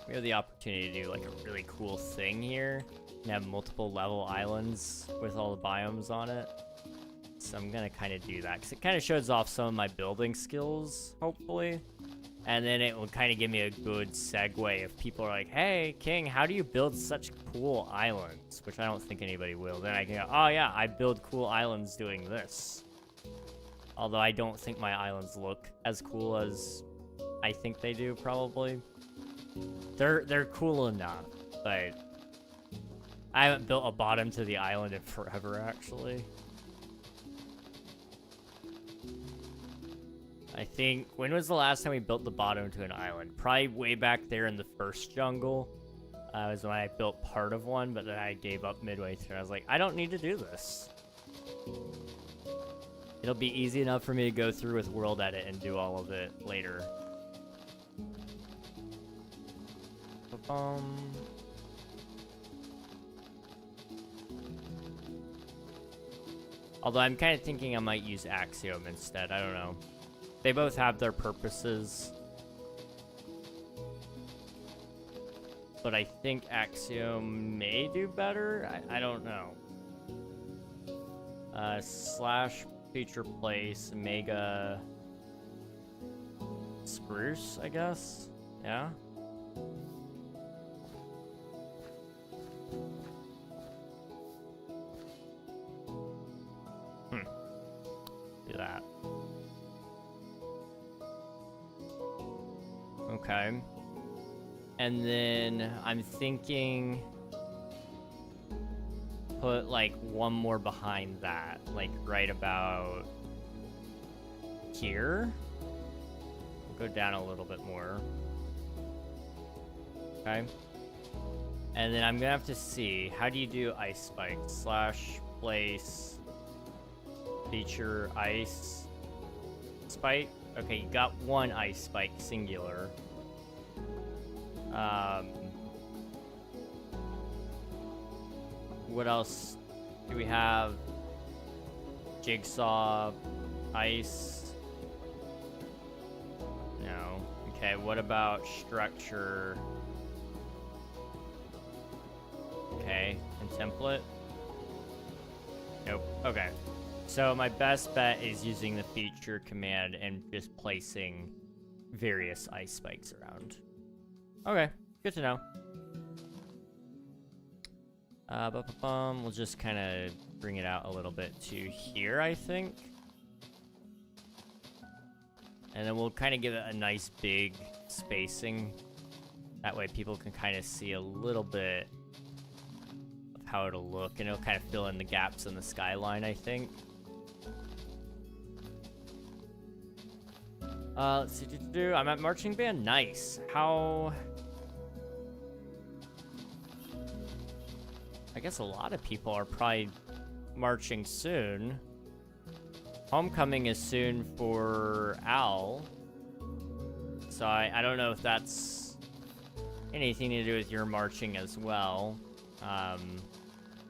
We have the opportunity to do like a really cool thing here and have multiple level islands with all the biomes on it. So I'm gonna kind of do that because it kind of shows off some of my building skills, hopefully. And then it will kind of give me a good segue if people are like, hey, King, how do you build such cool islands? Which I don't think anybody will. Then I can go, oh yeah, I build cool islands doing this. Although I don't think my islands look as cool as I think they do, probably. They're cool enough, but I haven't built a bottom to the island in forever, actually. I think, when was the last time we built the bottom to an island? Probably way back there in the first jungle. Was when I built part of one, but then I gave up midway through. I was like, I don't need to do this. It'll be easy enough for me to go through with World Edit and do all of it later. Although I'm kind of thinking I might use Axiom instead. I don't know. They both have their purposes. But I think Axiom may do better. I don't know. Slash feature place, mega spruce, I guess. Yeah. Do that. Okay. And then I'm thinking put like one more behind that, like right about here. We'll go down a little bit more. Okay. And then I'm gonna have to see, how do you do ice spikes? Slash place feature ice spike. Okay, you got one ice spike singular. What else do we have? Jigsaw, ice. No. Okay, what about structure? Okay, and template? Nope. Okay. So my best bet is using the feature command and just placing various ice spikes around. Okay, good to know. We'll just kind of bring it out a little bit to here, I think. And then we'll kind of give it a nice big spacing. That way people can kind of see a little bit of how it'll look, and it'll kind of fill in the gaps in the skyline, I think. Let's see. I'm at marching band. Nice. How... I guess a lot of people are probably marching soon. Homecoming is soon for Al. So I don't know if that's anything to do with your marching as well.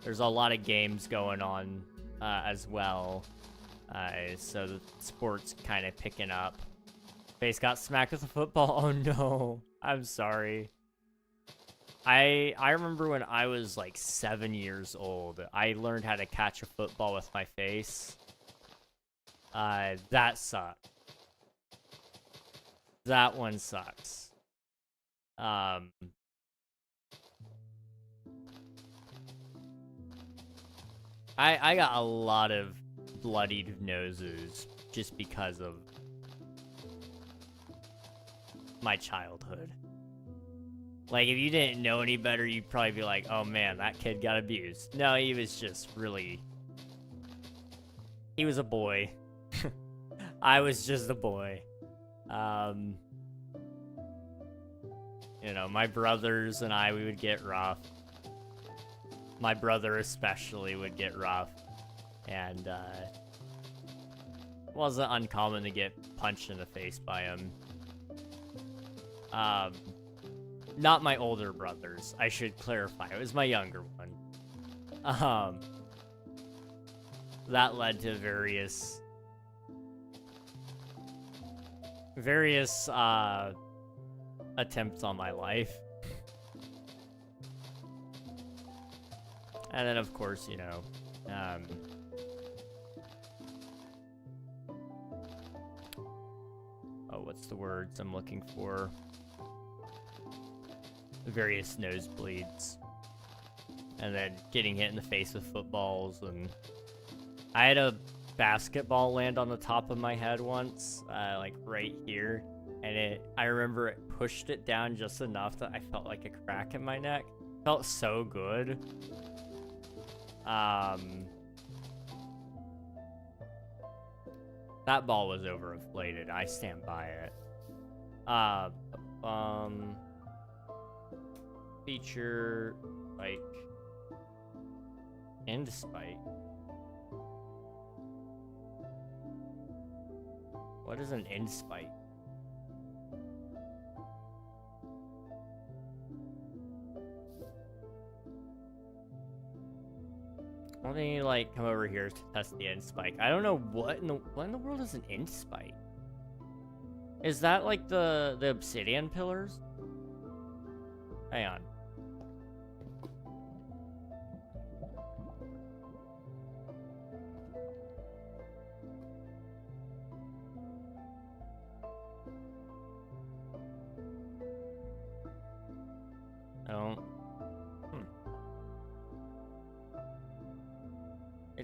There's a lot of games going on as well. So the sport's kind of picking up. Face got smacked with a football. Oh no. I'm sorry. I remember when I was like 7 years old, I learned how to catch a football with my face. That sucked. That one sucks. I got a lot of bloodied noses just because of my childhood. Like, if you didn't know any better, you'd probably be like, oh man, that kid got abused. No, he was just really... He was a boy. I was just a boy. You know, my brothers and I, we would get rough. My brother especially would get rough. And, it wasn't uncommon to get punched in the face by him. Not my older brothers, I should clarify. It was my younger one. That led to various attempts on my life. And then, of course, you know, oh, what's the words I'm looking for? Various nosebleeds, and then getting hit in the face with footballs, and I had a basketball land on the top of my head once, like right here, and I remember it pushed it down just enough that I felt like a crack in my neck. Felt so good. That ball was overinflated. I stand by it. Feature, like, end spike. What is an end spike? Why don't you, like, come over here to test the end spike? I don't know what in the world is an end spike? Is that like the obsidian pillars? Hang on.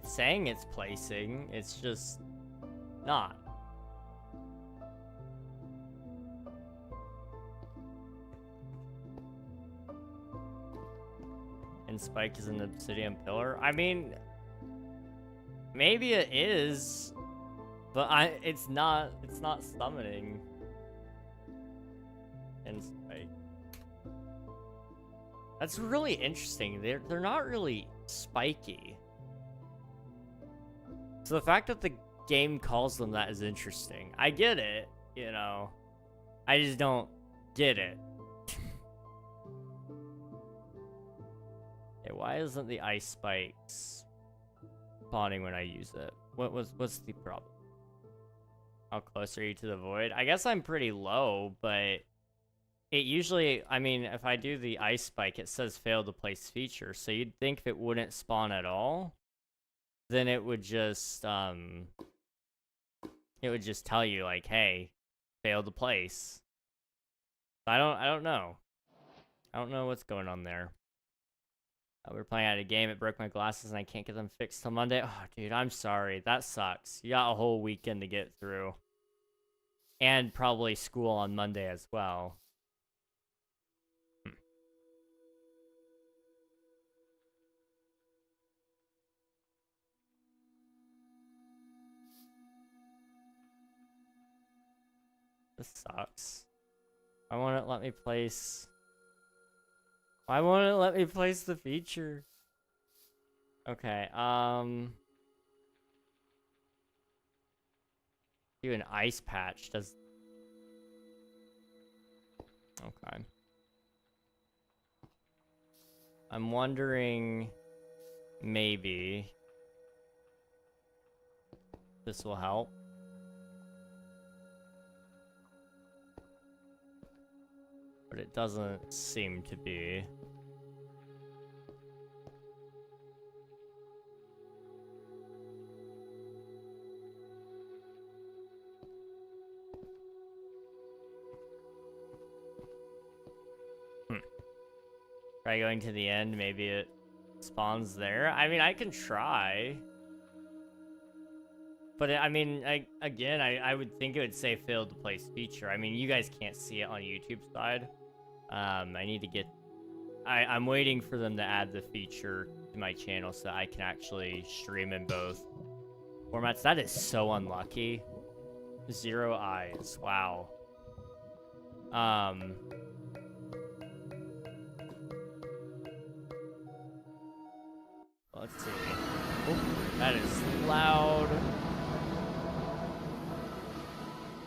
It's saying it's placing, it's just not. And Spike is an obsidian pillar. I mean, maybe it is, but it's not summoning. And Spike. That's really interesting. They're not really spiky. So the fact that the game calls them that is interesting. I get it, you know. I just don't get it. Okay, why isn't the ice spikes spawning when I use it? What's the problem? How close are you to the void? I guess I'm pretty low, but it usually, I mean, if I do the ice spike, it says failed to place feature. So you'd think if it wouldn't spawn at all, then it would just tell you like, hey, failed to place. I don't know. I don't know what's going on there. We're playing at a game. It broke my glasses and I can't get them fixed till Monday. Oh, dude, I'm sorry. That sucks. You got a whole weekend to get through. And probably school on Monday as well. This sucks. Why won't it let me place... Why won't it let me place the feature? Okay, do an ice patch, does... Okay. I'm wondering... Maybe... this will help. But it doesn't seem to be. Try going to the end, maybe it spawns there. I mean, I can try. But I mean, I would think it would say failed to place feature. I mean, you guys can't see it on YouTube side. I need to get... I'm waiting for them to add the feature to my channel so that I can actually stream in both formats. That is so unlucky. 0 eyes. Wow. Let's see. Oop, that is loud.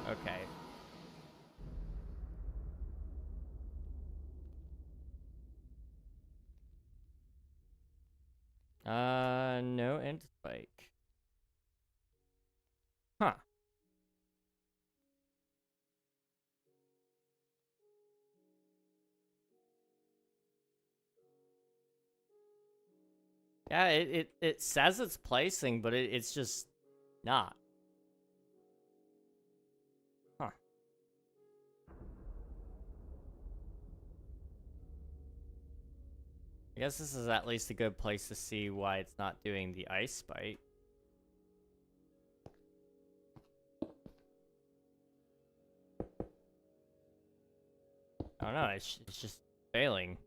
Okay. No end spike. Huh. Yeah, it says it's placing, but it's just not. Huh. I guess this is at least a good place to see why it's not doing the ice spike. I don't know, it's just failing.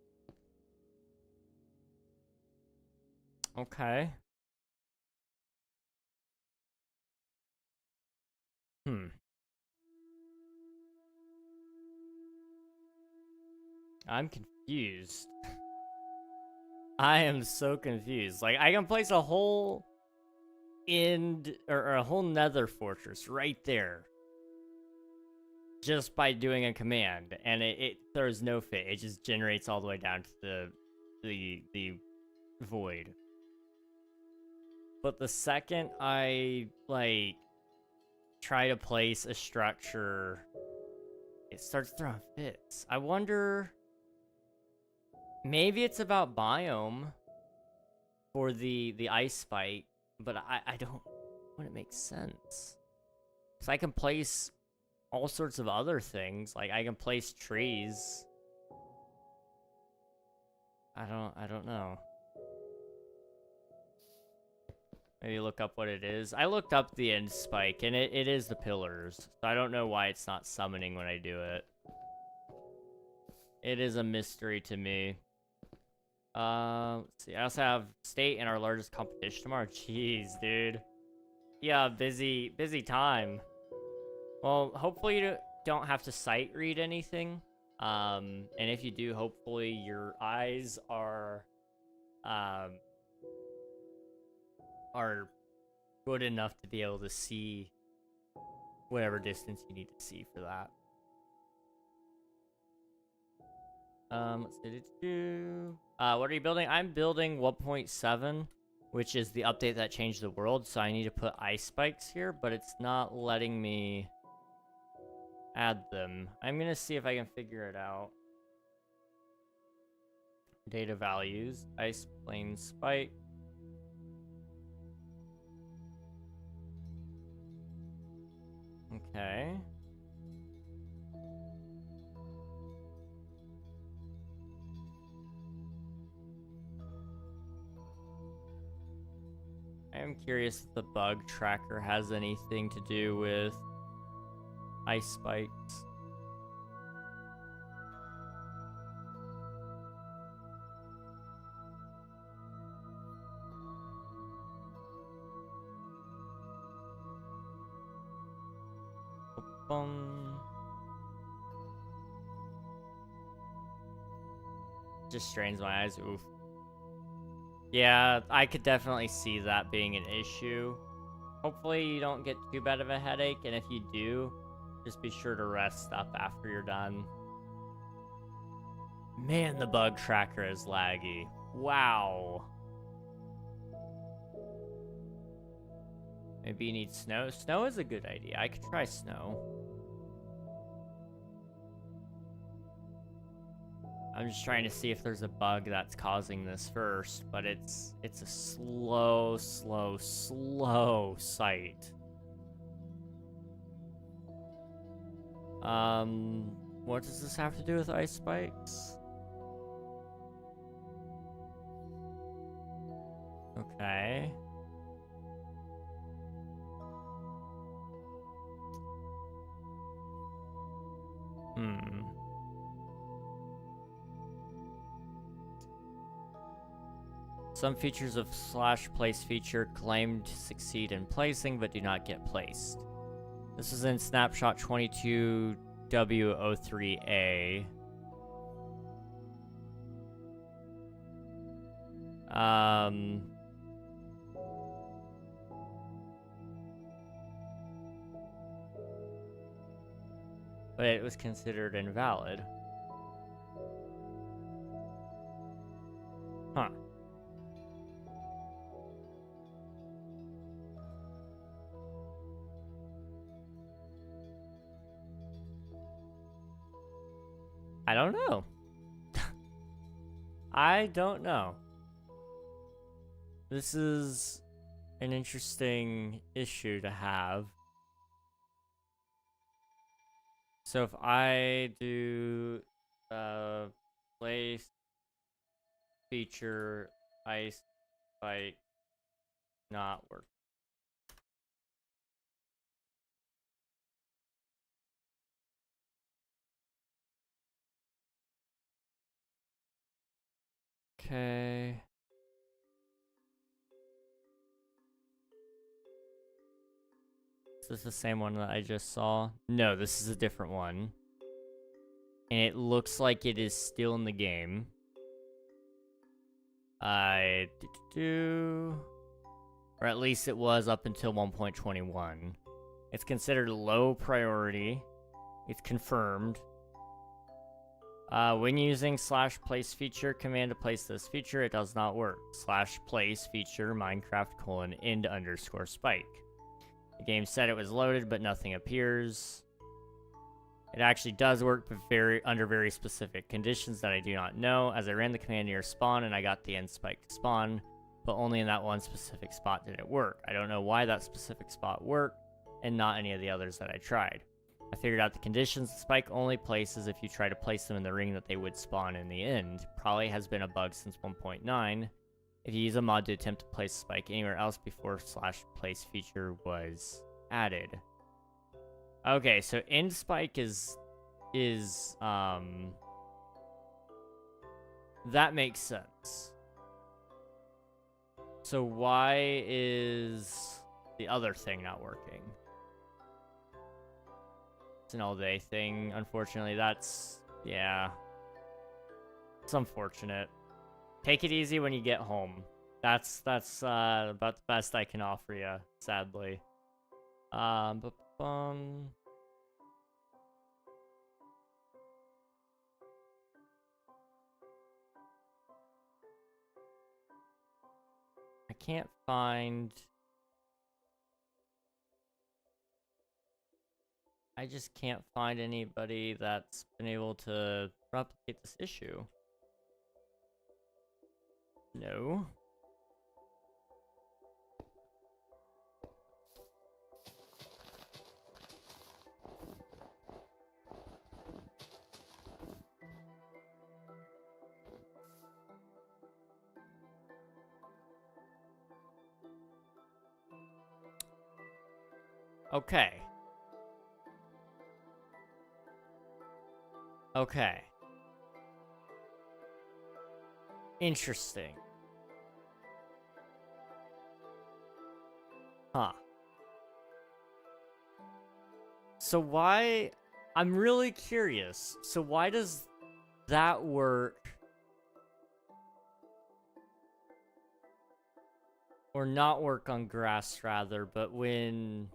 Okay. I'm confused. I am so confused. Like, I can place a whole end, or a whole nether fortress right there. Just by doing a command, and it throws no fit. It just generates all the way down to the void. But the second I, like, try to place a structure, it starts throwing fits. I wonder... Maybe it's about biome for the ice spike, but I don't... Wouldn't make sense. Because I can place all sorts of other things. Like, I can place trees. I don't know. Maybe look up what it is. I looked up the end spike, and it is the pillars. So I don't know why it's not summoning when I do it. It is a mystery to me. Let's see. I also have state and our largest competition tomorrow. Jeez, dude. Yeah, busy time. Well, hopefully you don't have to sight read anything. And if you do, hopefully your eyes are good enough to be able to see whatever distance you need to see for that. Let's see. What are you building? I'm building 1.7, which is the update that changed the world. So I need to put ice spikes here, but it's not letting me add them. I'm gonna see if I can figure it out. Data values, ice plane spike. Okay. I am curious if the bug tracker has anything to do with ice spikes. Just strains my eyes. Oof. Yeah, I could definitely see that being an issue. Hopefully you don't get too bad of a headache, and if you do, just be sure to rest up after you're done. Man, the bug tracker is laggy. Wow. Maybe you need snow. Snow is a good idea. I could try snow. I'm just trying to see if there's a bug that's causing this first, but it's a slow sight. What does this have to do with ice spikes? Okay. Some features of /place feature claim to succeed in placing, but do not get placed. This is in snapshot 22W03A. But it was considered invalid. Huh. I don't know. I don't know. This is an interesting issue to have. So if I do place feature ice spike not work. Okay. Is this the same one that I just saw? No, this is a different one. And it looks like it is still in the game. Or at least it was up until 1.21. It's considered low priority. It's confirmed. When using /place feature command to place this feature, it does not work. /place feature Minecraft : end _ spike. The game said it was loaded, but nothing appears. It actually does work, but under very specific conditions that I do not know, as I ran the command near spawn and I got the end spike to spawn, but only in that one specific spot did it work. I don't know why that specific spot worked, and not any of the others that I tried. I figured out the conditions. The spike only places if you try to place them in the ring that they would spawn in the end. Probably has been a bug since 1.9. if you use a mod to attempt to place a spike anywhere else before /place feature was added. Okay, so end spike is that makes sense. So why is the other thing not working? It's an all-day thing, unfortunately. That's, yeah. It's unfortunate. Take it easy when you get home. That's about the best I can offer you, sadly. I can't find... I just can't find anybody that's been able to replicate this issue. No. Okay. Okay. Interesting. Huh. So why... I'm really curious. So why does that work? Or not work on grass, rather, but when...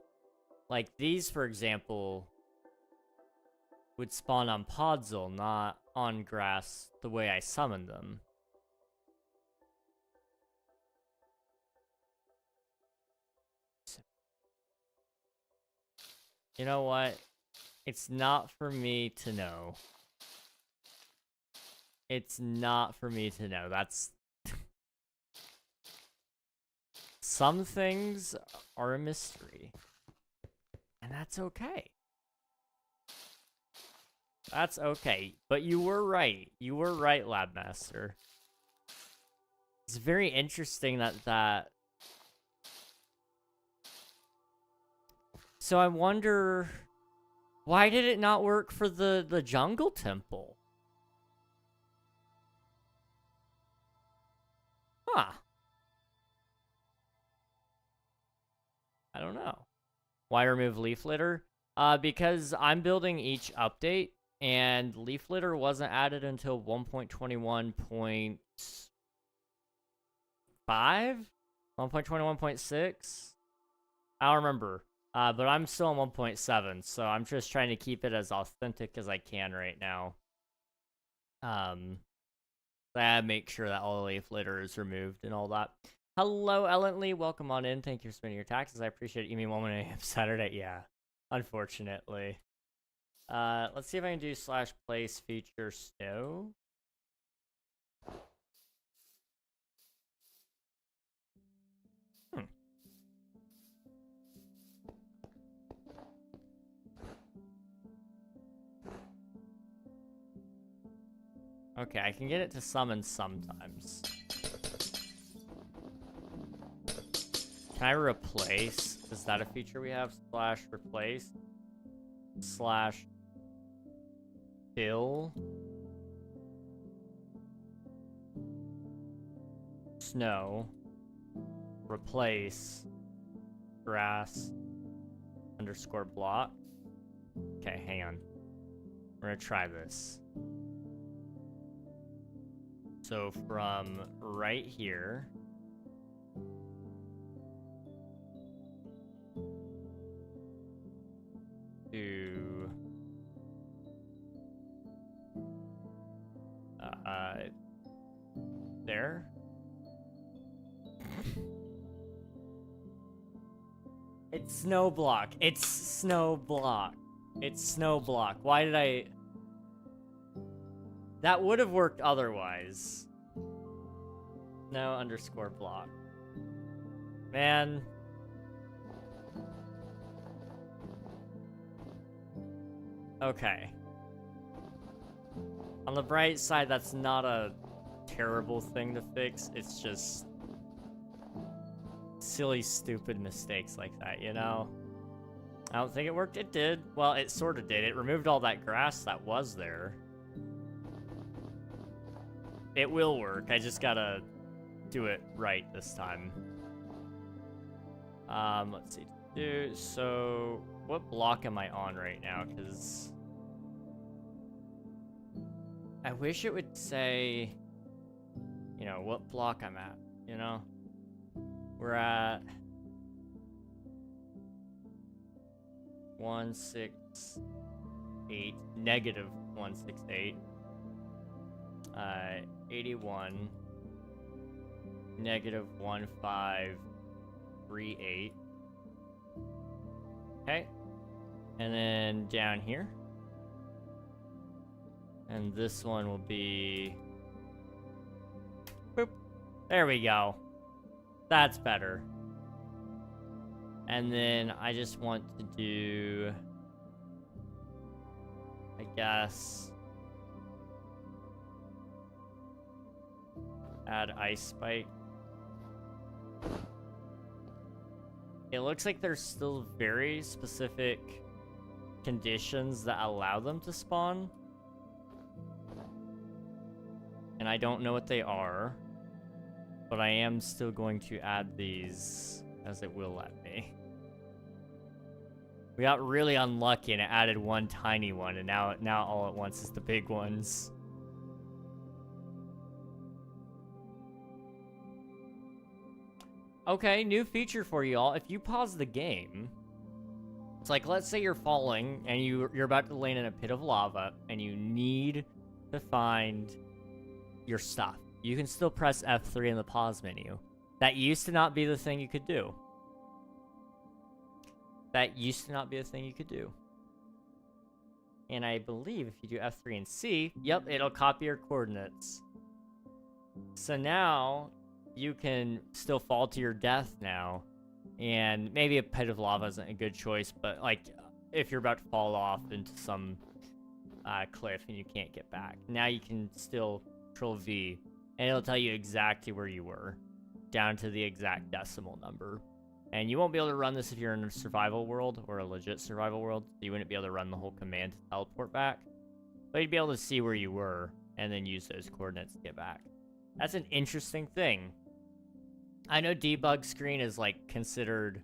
Like, these, for example, would spawn on Podzol, not on grass the way I summoned them. You know what? It's not for me to know. It's not for me to know. That's... Some things are a mystery. And that's okay. That's okay. But you were right. You were right, Labmaster. It's very interesting that... So I wonder... Why did it not work for the jungle temple? Huh. I don't know. Why remove leaf litter? Because I'm building each update, and leaf litter wasn't added until 1.21.5? 1.21.6? I don't remember. But I'm still on 1.7, so I'm just trying to keep it as authentic as I can right now. Make sure that all the leaf litter is removed and all that. Hello, Ellently. Welcome on in. Thank you for spending your taxes. I appreciate it. You mean 1 a.m. Saturday? Yeah, unfortunately. Let's see if I can do /place feature snow. Okay, I can get it to summon sometimes. Can I replace? Is that a feature we have? /replace /fill snow replace grass _block. Okay, hang on. We're gonna try this. So from right here to there. It's snow block. It's snow block. It's snow block. Why did I... That would have worked otherwise. No _block. Man. Okay. On the bright side, that's not a terrible thing to fix. It's just silly, stupid mistakes like that, you know? I don't think it worked. It did. Well, it sort of did. It removed all that grass that was there. It will work. I just gotta do it right this time. Let's see. So, what block am I on right now? Because I wish it would say, you know, what block I'm at, you know? We're at 168, negative 168, 81, negative 1538. Okay, and then down here, and this one will be, boop, there we go. That's better. And then I just want to do, I guess, add ice spike. It looks like there's still very specific conditions that allow them to spawn. And I don't know what they are, but I am still going to add these as it will let me. We got really unlucky and it added one tiny one, and now all at once is the big ones. Okay, new feature for you all. If you pause the game, it's like, let's say you're falling and you're about to land in a pit of lava and you need to find your stuff. You can still press F3 in the pause menu. That used to not be the thing you could do. That used to not be a thing you could do. And I believe if you do F3 and C, yep, it'll copy your coordinates. So now you can still fall to your death now. And maybe a pit of lava isn't a good choice, but like if you're about to fall off into some cliff and you can't get back, now you can still Control V and it'll tell you exactly where you were, down to the exact decimal number. And you won't be able to run this if you're in a survival world or a legit survival world. You wouldn't be able to run the whole command to teleport back. But you'd be able to see where you were and then use those coordinates to get back. That's an interesting thing. I know debug screen is like considered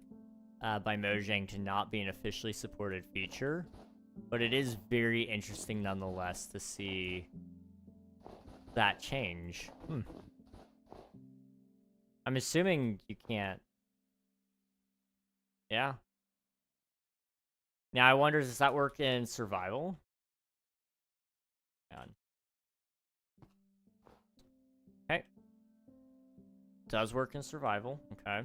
by Mojang to not be an officially supported feature, but it is very interesting nonetheless to see that change. I'm assuming you can't. Yeah. Now I wonder, does that work in survival? Okay. Does work in survival. Okay.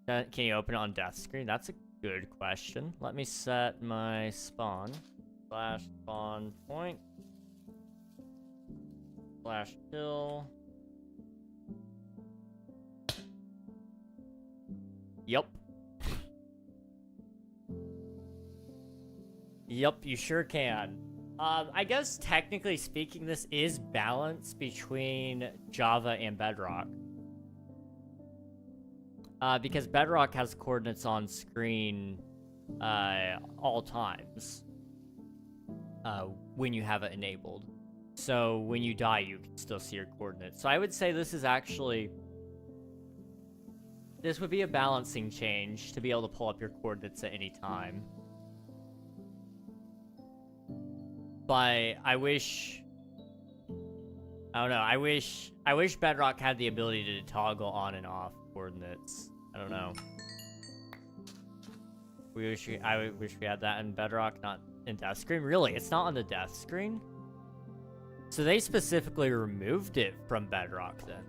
Can you open it on death screen? That's a good question. Let me set my spawn. /spawn point. /kill. Yep. Yep, you sure can. I guess technically speaking, this is balanced between Java and Bedrock. Because Bedrock has coordinates on screen all times when you have it enabled. So when you die, you can still see your coordinates. So I would say this is actually... This would be a balancing change to be able to pull up your coordinates at any time. But I wish... I don't know, I wish Bedrock had the ability to toggle on and off coordinates. I don't know. I wish we had that in Bedrock, not in Death Screen. Really, it's not on the Death Screen? So they specifically removed it from Bedrock then.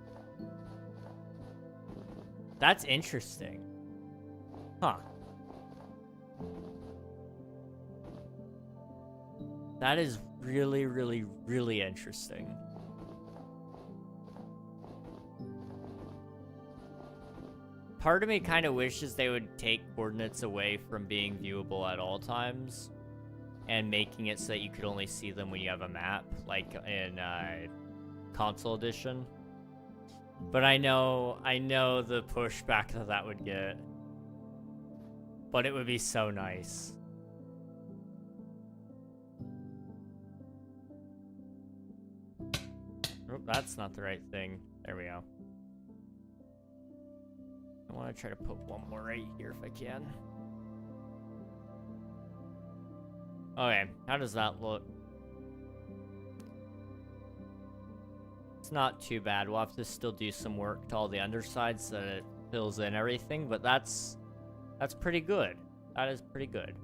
That's interesting. Huh. That is really, really, really interesting. Part of me kind of wishes they would take coordinates away from being viewable at all times and making it so that you could only see them when you have a map, like in console edition. But I know the pushback that would get. But it would be so nice. Oh, that's not the right thing. There we go. I want to try to put one more right here if I can. Okay, how does that look? It's not too bad. We'll have to still do some work to all the undersides so that it fills in everything, but that's pretty good. That is pretty good.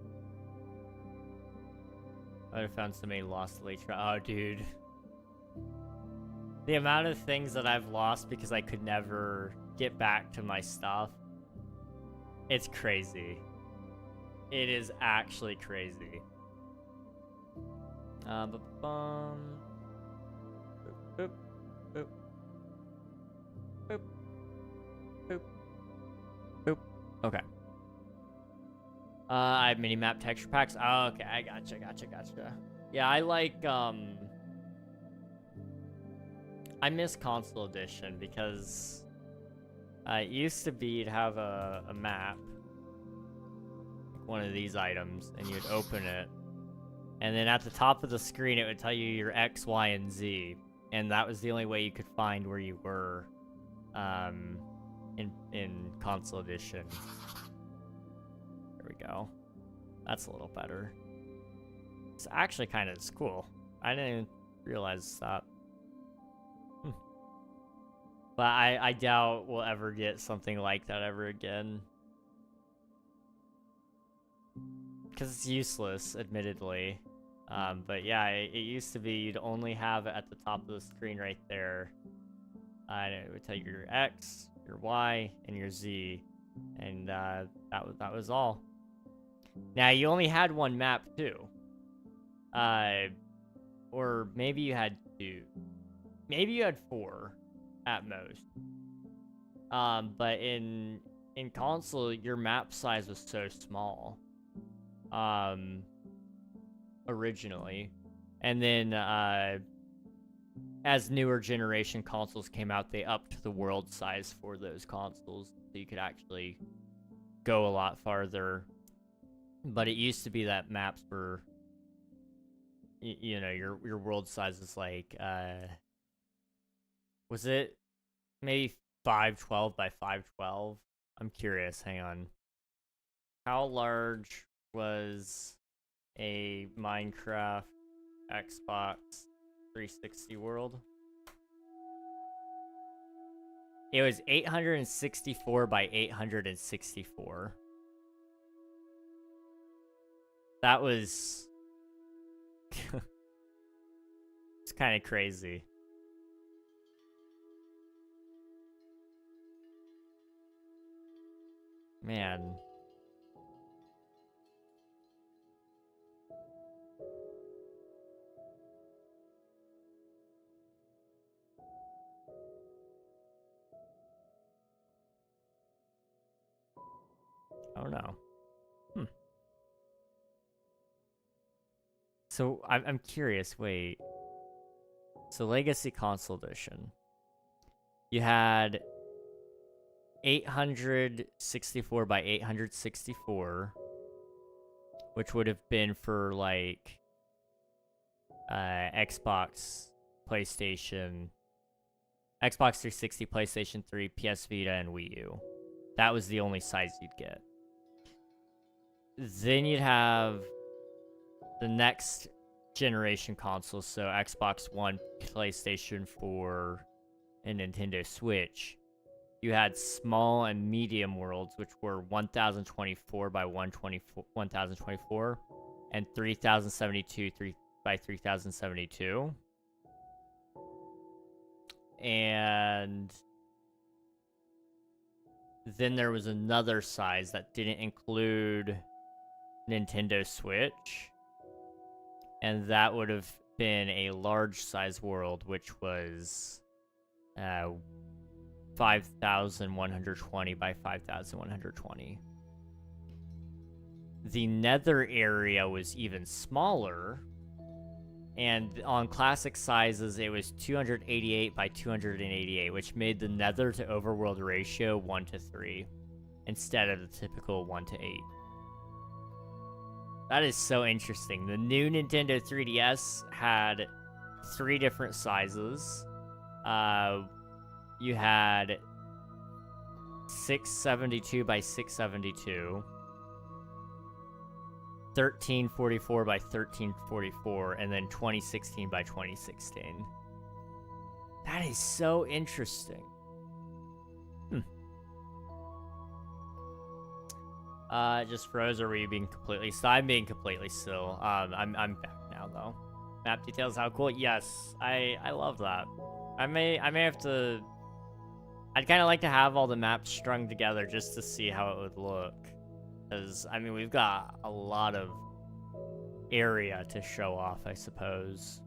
I have found somebody lost the oh, dude. The amount of things that I've lost because I could never get back to my stuff. It's crazy. It is actually crazy. Boop, boop, boop, boop, boop, boop. Okay. I have mini-map texture packs. Oh, okay, I gotcha. Yeah, I like, I miss console edition because it used to be you'd have a map, like one of these items, and you'd open it, and then at the top of the screen it would tell you your X, Y, and Z, and that was the only way you could find where you were in console edition. There we go. That's a little better. It's actually kind of cool. I didn't even realize that. But I doubt we'll ever get something like that ever again. Because it's useless, admittedly. But yeah, it used to be you'd only have it at the top of the screen right there. And it would tell you your X, your Y, and your Z. And that was all. Now, you only had one map, too. Or maybe you had two. Maybe you had four. At most. But in console, your map size was so small. Originally. And then, as newer generation consoles came out, they upped the world size for those consoles. So you could actually go a lot farther. But it used to be that maps were, you know, your world size is like, was it maybe 512 by 512? I'm curious. Hang on. How large was a Minecraft Xbox 360 world? It was 864 by 864. That was... It's kind of crazy. Man. Oh no. So I'm curious. Wait. So Legacy Console Edition. You had 864 by 864, which would have been for like Xbox, PlayStation, Xbox 360, PlayStation 3, PS Vita, and Wii U. That was the only size you'd get. Then you'd have the next generation consoles, so Xbox One, PlayStation 4, and Nintendo Switch. You had small and medium worlds, which were 1024 by 1024, and 3072 by 3072. And then there was another size that didn't include Nintendo Switch, and that would have been a large size world, which was 5120 by 5120. The nether area was even smaller, And on classic sizes, it was 288 by 288, which made the nether to overworld ratio 1:3 instead of the typical 1:8. That is so interesting. The new Nintendo 3DS had 3 different sizes. You had 672 by 672, 1344 by 1344, and then 2016 by 2016. That is so interesting. Just froze, or were you being completely still? I'm being completely still. I'm back now though. Map details, how cool? Yes, I love that. I may have to. I'd kind of like to have all the maps strung together just to see how it would look, because I mean we've got a lot of area to show off, I suppose.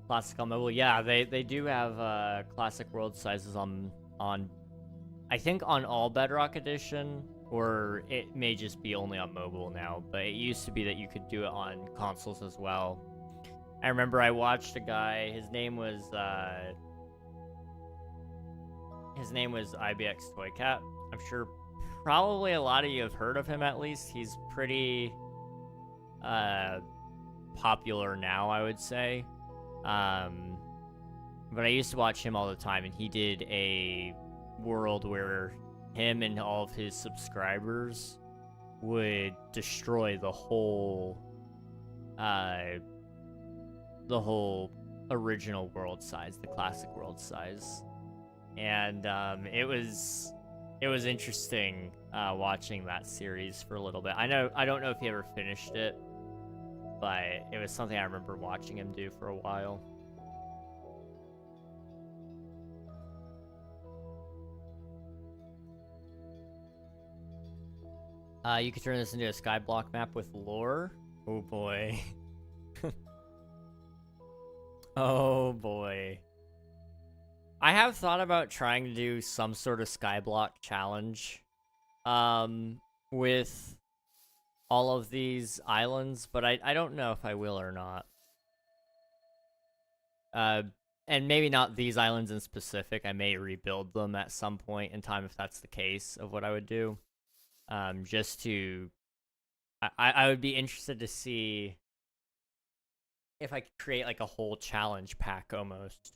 Classic on mobile, yeah, they do have classic world sizes on I think on all Bedrock Edition, or it may just be only on mobile now, but it used to be that you could do it on consoles as well. I remember I watched a guy, his name was IBX Toycat. I'm sure probably a lot of you have heard of him at least. He's pretty popular now, I would say. But I used to watch him all the time, and he did a world where him and all of his subscribers would destroy the whole original world size, the classic world size. And it was interesting watching that series for a little bit. I don't know if he ever finished it, but it was something I remember watching him do for a while. You could turn this into a skyblock map with lore. Oh boy. Oh boy. I have thought about trying to do some sort of skyblock challenge with all of these islands, but I don't know if I will or not. And maybe not these islands in specific. I may rebuild them at some point in time if that's the case of what I would do. Just to... I would be interested to see if I could create like a whole challenge pack almost.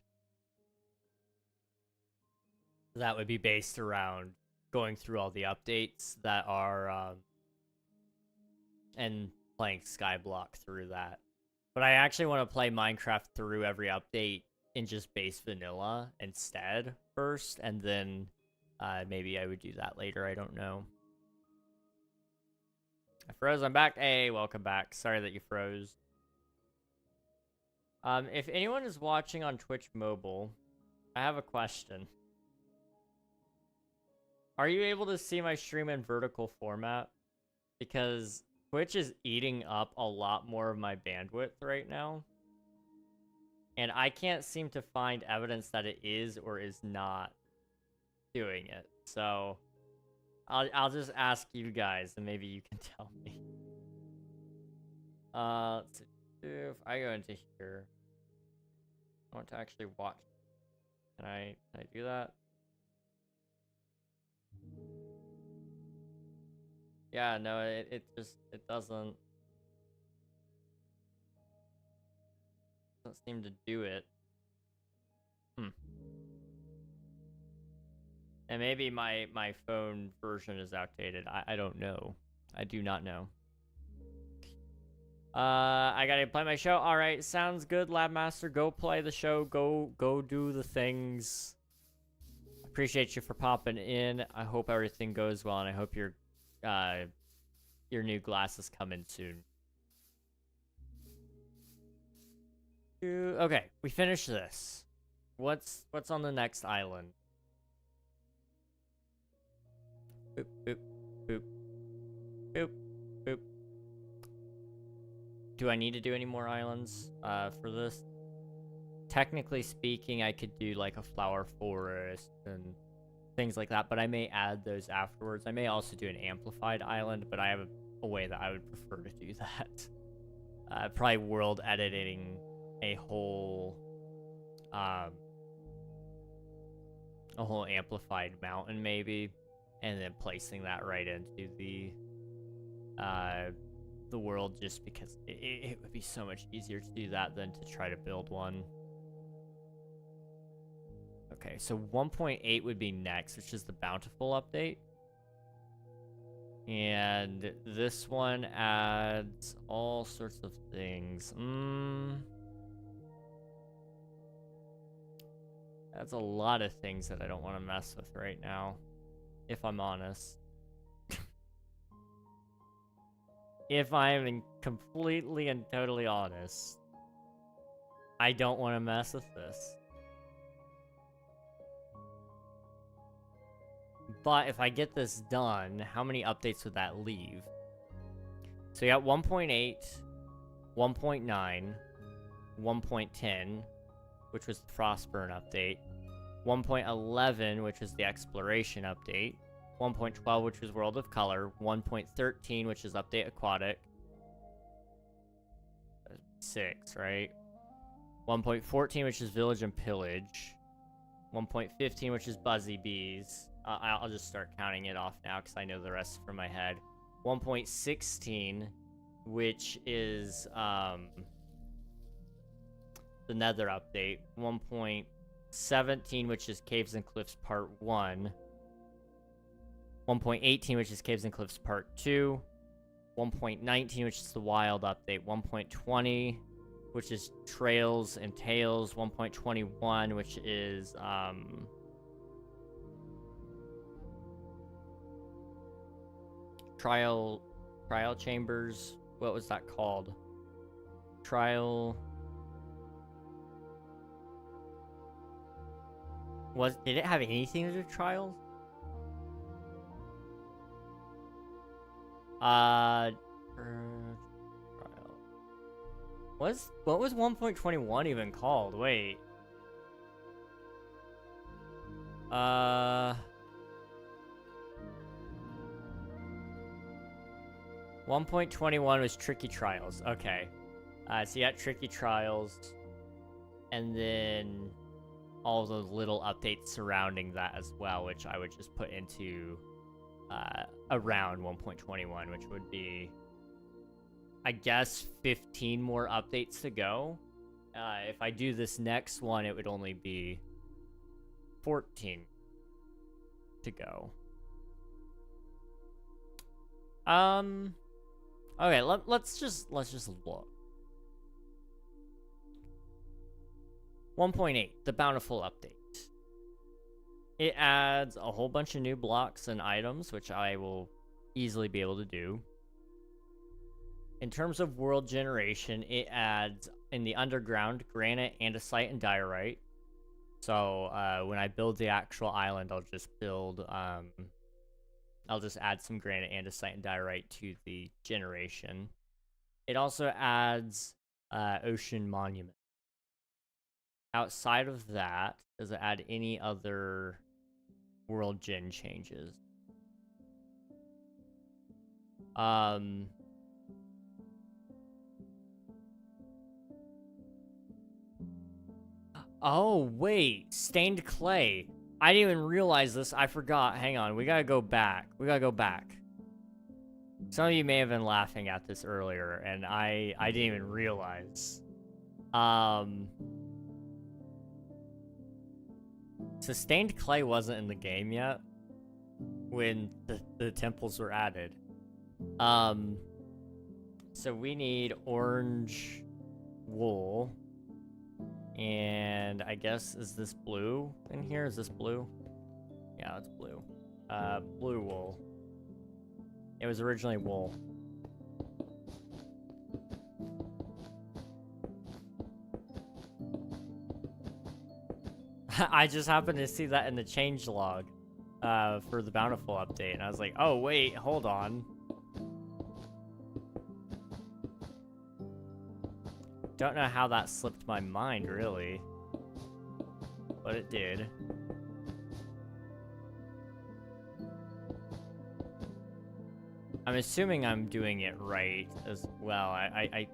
That would be based around going through all the updates that are and playing Skyblock through that. But I actually want to play Minecraft through every update in just base vanilla instead first, and then maybe I would do that later. I don't know. I froze. I'm back. Hey, welcome back. Sorry that you froze. If anyone is watching on Twitch Mobile, I have a question. Are you able to see my stream in vertical format? Because Twitch is eating up a lot more of my bandwidth right now. And I can't seem to find evidence that it is or is not doing it. So I'll just ask you guys and maybe you can tell me. Let's see. If I go into here, I want to actually watch. Can I do that? Yeah, no, it doesn't seem to do it. And maybe my phone version is outdated. I don't know. I do not know. I gotta play my show. All right, sounds good, Lab Master. Go play the show. Go do the things. Appreciate you for popping in. I hope everything goes well, and I hope your new glasses come in soon. Okay, we finished this. What's on the next island? Boop, boop, boop. Boop, boop. Do I need to do any more islands for this? Technically speaking, I could do like a flower forest and things like that, but I may add those afterwards. I may also do an amplified island, but I have a way that I would prefer to do that. Probably world editing a whole amplified mountain maybe, and then placing that right into the world, just because it would be so much easier to do that than to try to build one. Okay, so 1.8 would be next, which is the Bountiful update. And this one adds all sorts of things. That's a lot of things that I don't want to mess with right now, if I'm honest. If I'm completely and totally honest, I don't want to mess with this. But if I get this done, how many updates would that leave? So you got 1.8, 1.9, 1.10, which was the Frostburn update, 1.11, which was the Exploration update, 1.12, which was World of Color, 1.13, which is Update Aquatic. 6, right? 1.14, which is Village and Pillage. 1.15, which is Buzzy Bees. I'll just start counting it off now because I know the rest from my head. 1.16, which is the Nether update. 1.17, which is Caves and Cliffs Part 1. 1.18, which is Caves and Cliffs Part 2. 1.19, which is the Wild update. 1.20, which is Trails and Tales. 1.21, which is Trial Chambers. What was that called? Did it have anything to do with Trials? Trial. What was 1.21 even called? Wait. 1.21 was Tricky Trials. Okay. So you got Tricky Trials, and then all the little updates surrounding that as well, which I would just put into around 1.21, which would be, I guess, 15 more updates to go. If I do this next one, it would only be 14 to go. Okay, let's just look. 1.8, the Bountiful update. It adds a whole bunch of new blocks and items, which I will easily be able to do. In terms of world generation, it adds in the underground granite, andesite, and diorite. So when I build the actual island, I'll just build I'll just add some granite, andesite, and diorite to the generation. It also adds ocean monument. Outside of that, does it add any other world gen changes? Oh, wait. Stained clay. I didn't even realize this. I forgot. Hang on. We gotta go back. Some of you may have been laughing at this earlier, and I didn't even realize. So stained clay wasn't in the game yet when the temples were added. So we need orange wool. And I guess, is this blue in here? Is this blue? Yeah, it's blue. Blue wool. It was originally wool. I just happened to see that in the changelog for the Bountiful update, and I was like, oh wait, hold on. Don't know how that slipped my mind, really. But it did. I'm assuming I'm doing it right as well. I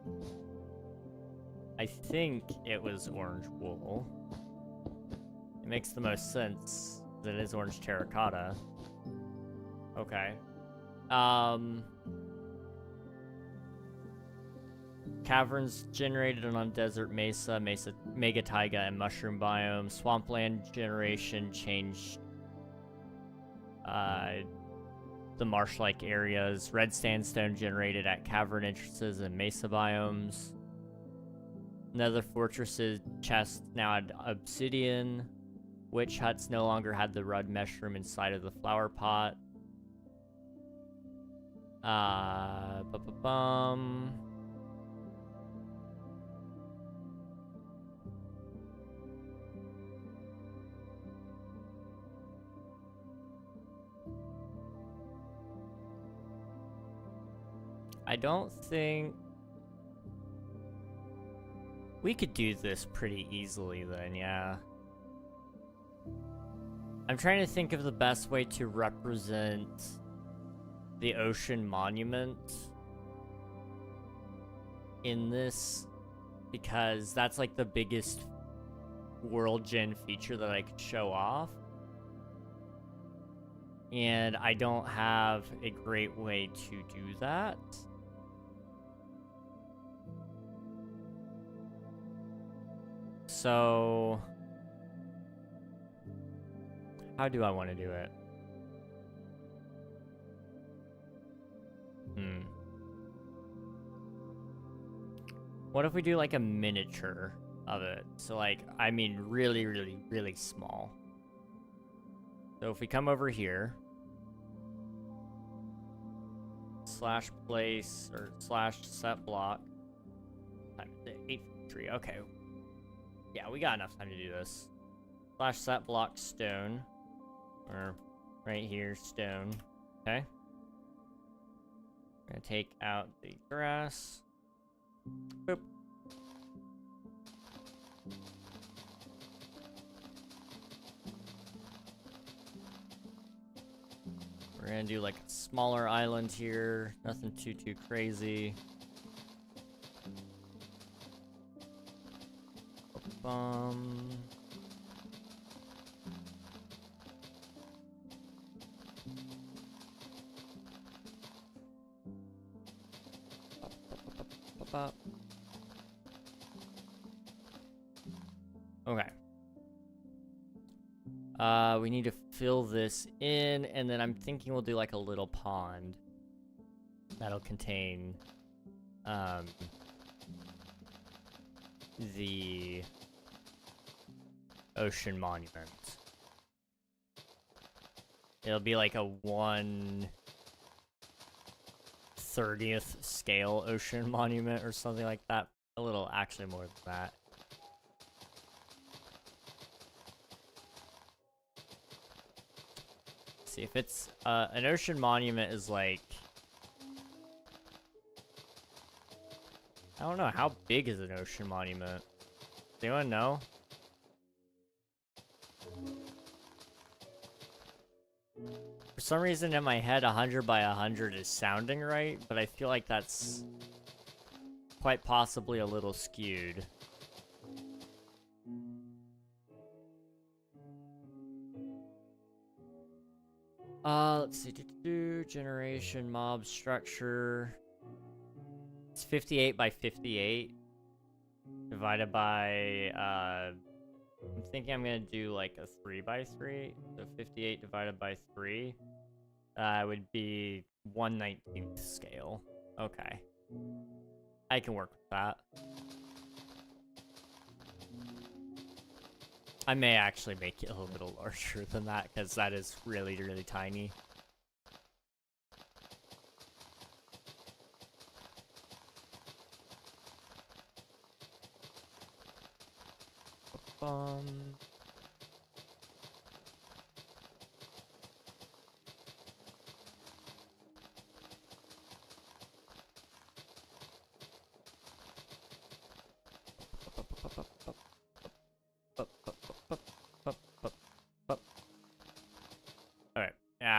think it was orange wool. It makes the most sense that it is orange terracotta. Okay. Caverns generated on desert mesa, mega taiga, and mushroom biome. Swampland generation changed the marsh-like areas. Red sandstone generated at cavern entrances and mesa biomes. Nether fortresses chests now had obsidian. Witch huts no longer had the red mushroom inside of the flower pot. I don't think we could do this pretty easily then, yeah. I'm trying to think of the best way to represent the ocean monument in this, because that's like the biggest world gen feature that I could show off. And I don't have a great way to do that. So, how do I want to do it? What if we do like a miniature of it? So like, I mean really, really, really small. So if we come over here, slash place or slash set block, times 853, okay. Yeah, we got enough time to do this. Slash set block stone, or right here, stone, okay. We're gonna take out the grass. Boop. We're gonna do like a smaller island here, nothing too crazy. Okay. We need to fill this in, and then I'm thinking we'll do like a little pond that'll contain the ocean monument. It'll be like a 1/30th scale ocean monument or something like that. A little, actually more than that. See if it's an ocean monument is like, I don't know, how big is an ocean monument? Does anyone know? For some reason in my head 100 by 100 is sounding right, but I feel like that's quite possibly a little skewed. Let's see, generation mob structure. It's 58 by 58 divided by, I'm thinking I'm gonna do like a 3 by 3. So 58 divided by 3 would be 1/19th scale. Okay. I can work with that. I may actually make it a little larger than that, because that is really, really tiny.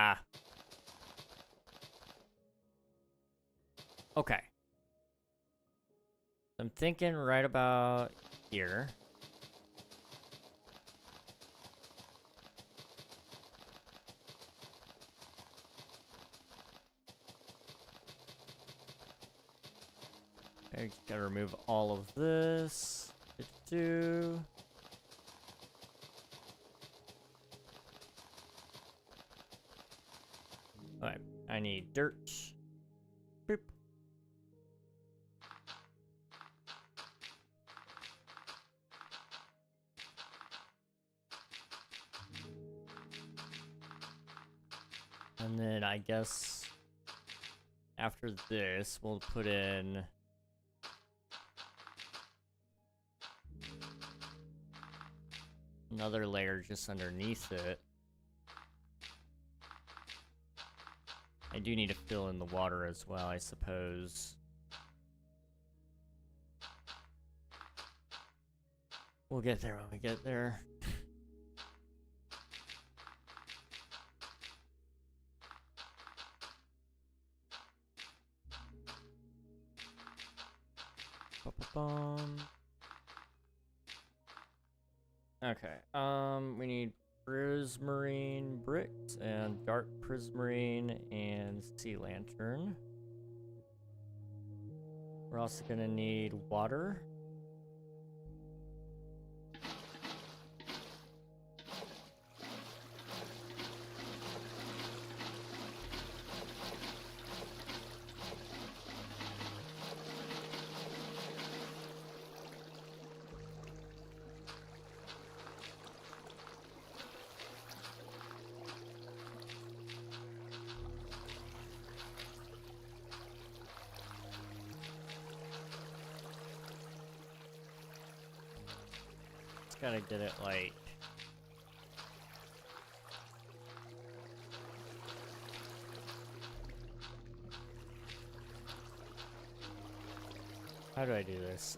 Alright, thinking right about here. I gotta remove all of this. Alright, I need dirt. Boop. And then I guess after this, we'll put in another layer just underneath it. I do need to fill in the water as well, I suppose. We'll get there when we get there. Okay, we need prismarine bricks and dark prismarine and sea lantern. We're also gonna need water. Gotta get it like how do I do this?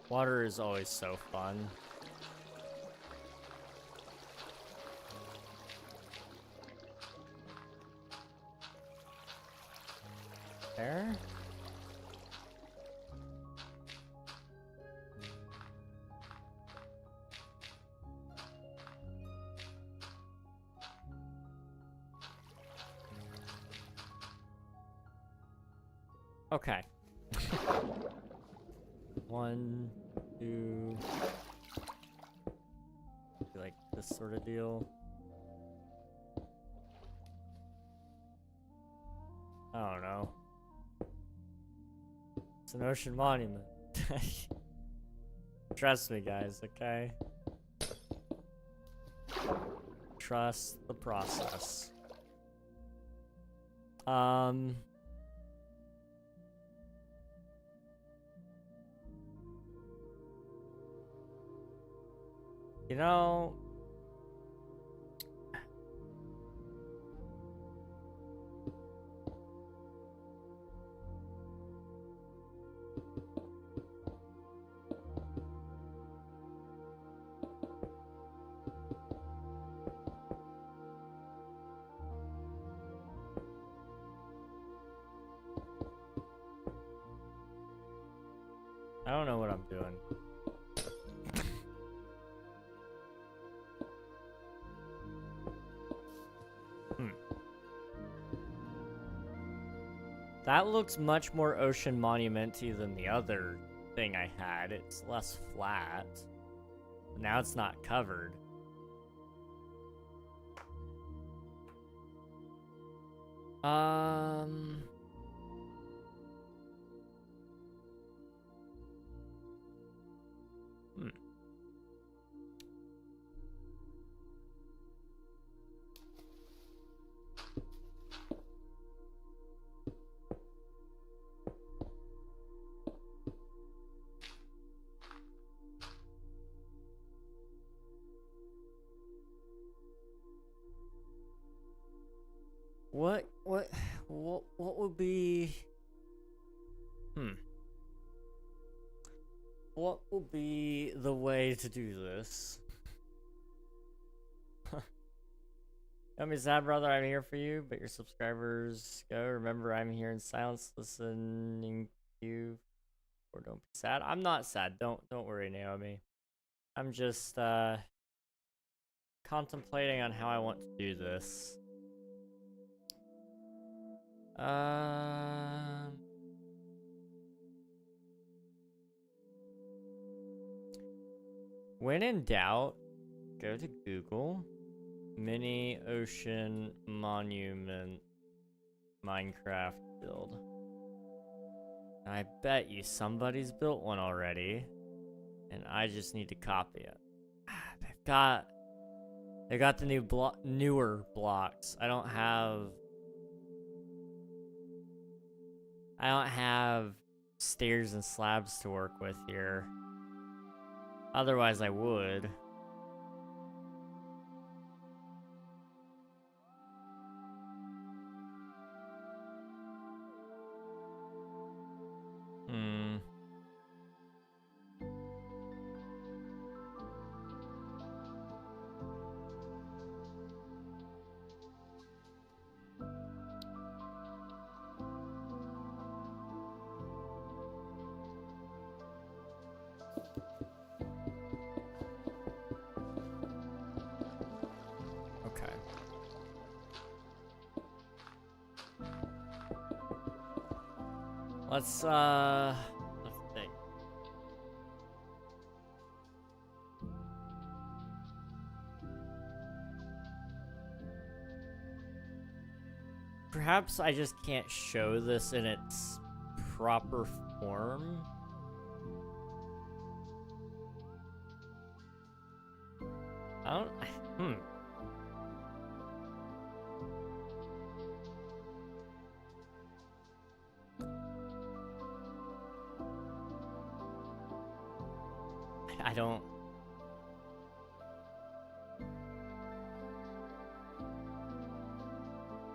Water is always so fun. There. Okay. 1, 2. Like this sort of deal. I don't know. It's an ocean monument. Trust me, guys, okay? Trust the process. You know, I don't know what I'm doing. That looks much more ocean monument-y than the other thing I had. It's less flat. Now it's not covered. What would be... What will be the way to do this? Don't be sad, brother. I'm here for you, but your subscribers go. Remember, I'm here in silence, listening to you. Or don't be sad. I'm not sad. Don't worry, Naomi. I'm just contemplating on how I want to do this. When in doubt, go to Google. Mini Ocean Monument Minecraft build. I bet you somebody's built one already, and I just need to copy it. They got the newer blocks. I don't have stairs and slabs to work with here. Otherwise, I would. Let's think. Perhaps I just can't show this in its proper form.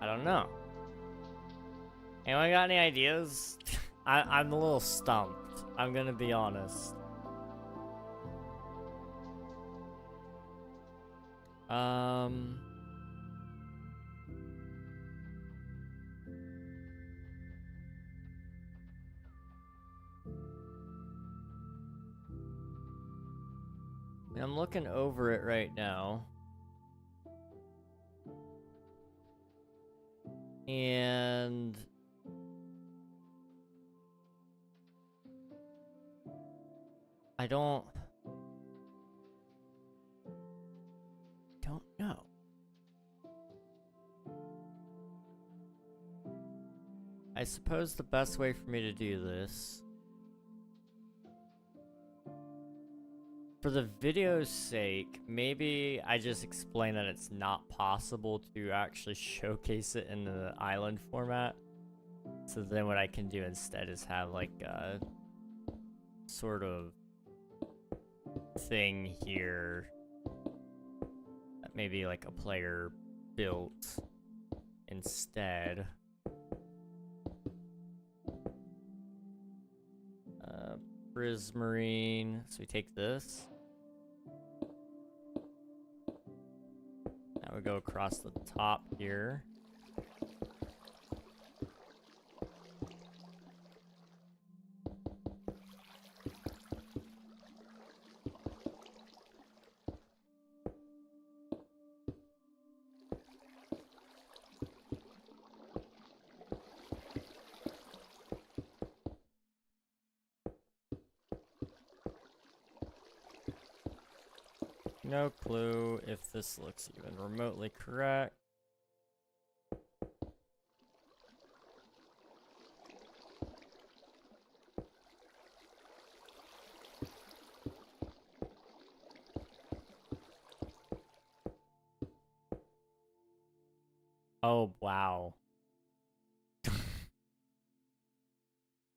I don't know. Anyone got any ideas? I'm a little stumped. I'm gonna be honest. I'm looking over it right now. And I don't know. I suppose the best way for me to do this, for the video's sake, maybe I just explain that it's not possible to actually showcase it in the island format. So then what I can do instead is have like a sort of thing here that maybe like a player built instead. Prismarine. So we take this. Now we go across the top here. No clue if this looks even remotely correct. Oh, wow.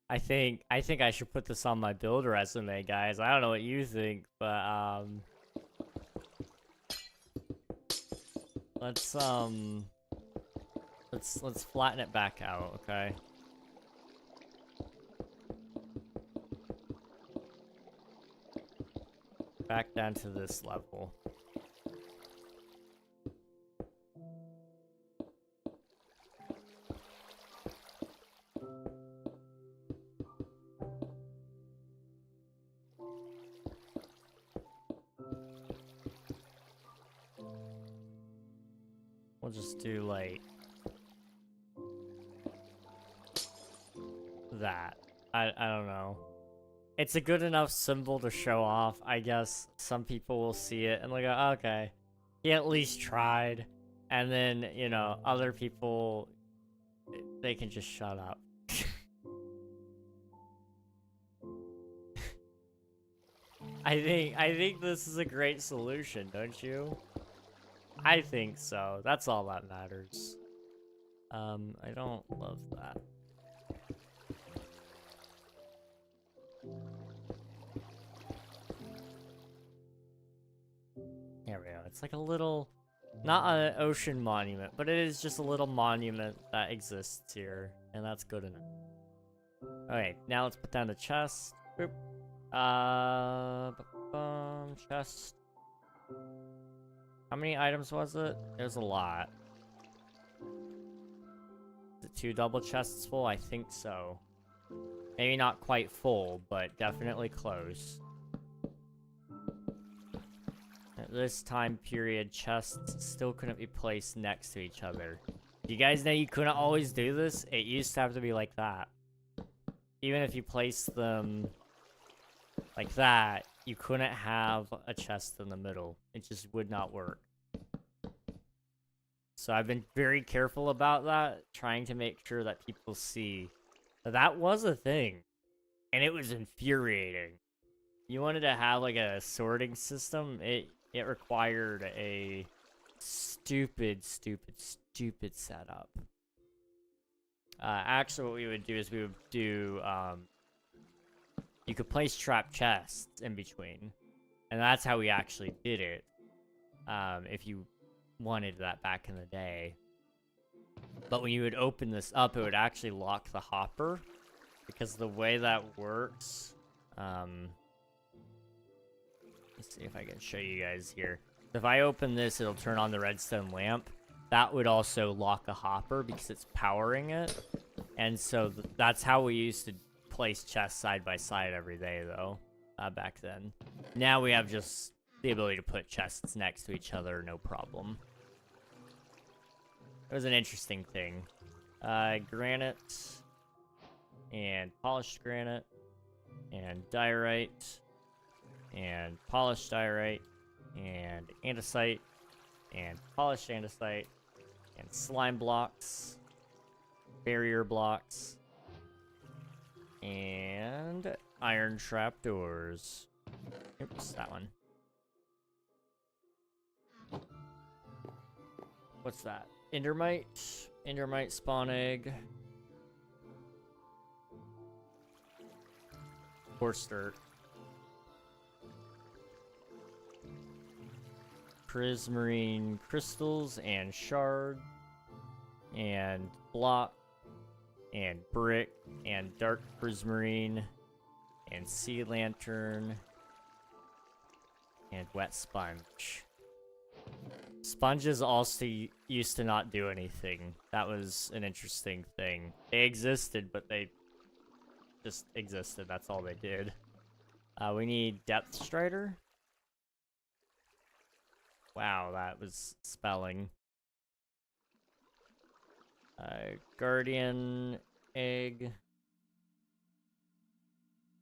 I think I should put this on my build resume, guys. I don't know what you think, but let's flatten it back out, okay? back down to this level. We'll just do like that. I don't know. It's a good enough symbol to show off. I guess some people will see it and they'll go, okay, he at least tried. And then, you know, other people, they can just shut up. I think this is a great solution, don't you? I think so. That's all that matters. I don't love that. There we go. It's like a little, not an ocean monument, but it is just a little monument that exists here, and that's good enough. Okay, now let's put down the chest. Boop. Chest. How many items was it? There's a lot. Is it 2 double chests full? I think so. Maybe not quite full, but definitely close. At this time period, chests still couldn't be placed next to each other. You guys know you couldn't always do this? It used to have to be like that. Even if you placed them like that, you couldn't have a chest in the middle. It just would not work. So I've been very careful about that, trying to make sure that people see that that was a thing. And it was infuriating. You wanted to have like a sorting system, it required a stupid setup. Actually, what we would do is we would do, you could place trap chests in between. And that's how we actually did it. If you wanted that back in the day. But when you would open this up, it would actually lock the hopper. Because the way that works, let's see if I can show you guys here. If I open this, it'll turn on the redstone lamp. That would also lock the hopper because it's powering it. And so that's how we used to place chests side by side every day, though, back then. Now we have just the ability to put chests next to each other, no problem. It was an interesting thing. Granite, and polished granite, and diorite, and polished diorite, and andesite, and polished andesite, and slime blocks, barrier blocks, and iron trapdoors. Oops, that one. What's that? Endermite. Endermite spawn egg. Coarse dirt. Prismarine crystals and shard. And block. And brick. And dark prismarine. And sea lantern. And wet sponge. Sponges also used to not do anything. That was an interesting thing. They existed, but they just existed. That's all they did. We need depth strider. Wow, that was spelling. Guardian egg.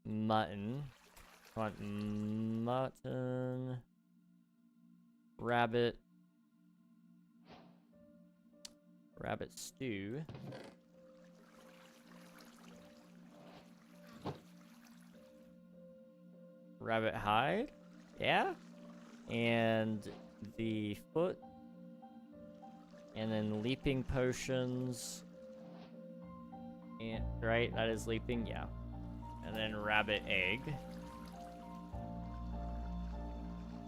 Mutton. Want mutton. Rabbit. Rabbit stew. Rabbit hide. Yeah. And the foot. And then leaping potions. And, right? That is leaping? Yeah. And then rabbit egg.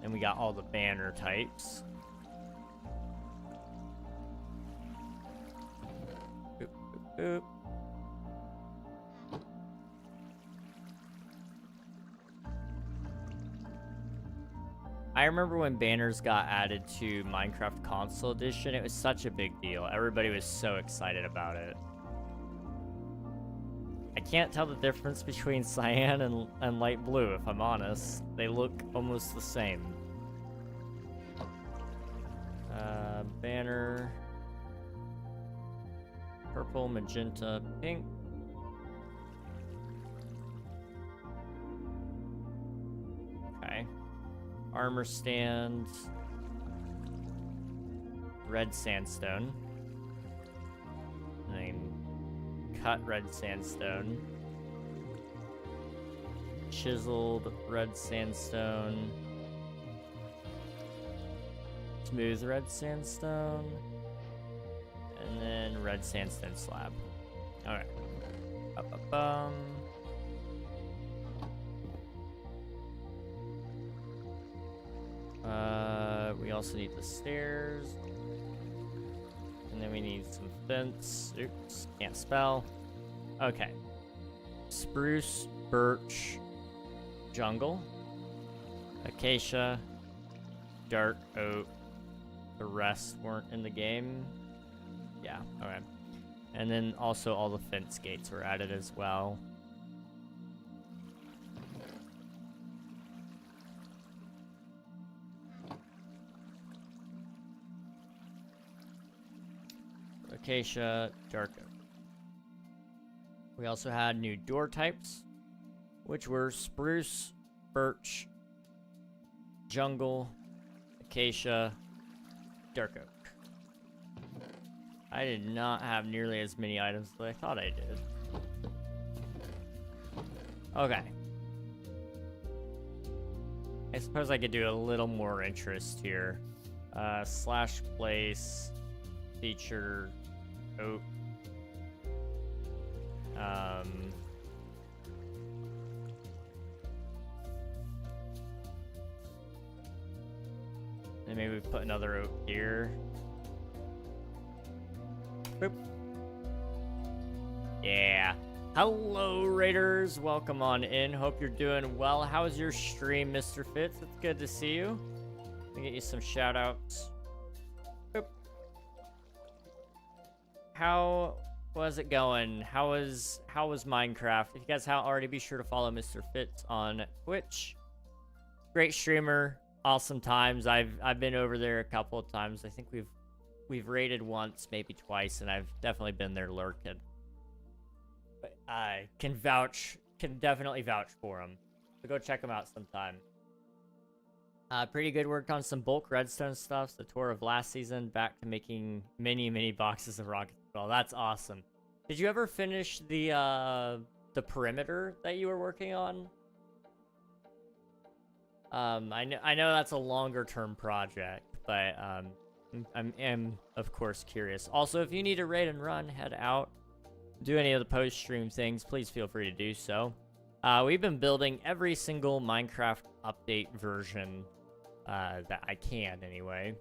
And we got all the banner types. Boop, boop, boop. I remember when banners got added to Minecraft Console Edition, it was such a big deal. Everybody was so excited about it. I can't tell the difference between cyan and light blue, if I'm honest. They look almost the same. Banner. Purple, magenta, pink. Okay. Armor stand. Red sandstone. And then cut red sandstone. Chiseled red sandstone. Smooth red sandstone. And then red sandstone slab. Alright. We also need the stairs. And then we need some fence. Oops, can't spell. Okay. Spruce, birch, jungle, acacia, dark oak. The rest weren't in the game. Yeah, okay. And then also all the fence gates were added as well. Acacia, dark oak. We also had new door types, which were spruce, birch, jungle, acacia, dark oak. I did not have nearly as many items as I thought I did. Okay. I suppose I could do a little more interest here. Slash place, feature, oak. And maybe we put another oak here. Boop. Yeah. Hello, Raiders. Welcome on in. Hope you're doing well. How's your stream, Mr. Fitz? It's good to see you. Let me get you some shout outs. Boop. How was it going? How was Minecraft? If you guys haven't already, be sure to follow Mr. Fitz on Twitch. Great streamer. Awesome times. I've been over there a couple of times. I think we've raided once, maybe twice, and I've definitely been there lurking. But I can definitely vouch for him. So go check him out sometime. Pretty good work on some bulk redstone stuff. The tour of last season, back to making many boxes of rockets. Well, that's awesome. Did you ever finish the perimeter that you were working on? I know that's a longer term project, but I'm of course curious. Also, if you need a raid and run, head out, do any of the post stream things, please feel free to do so. We've been building every single Minecraft update version that I can anyway,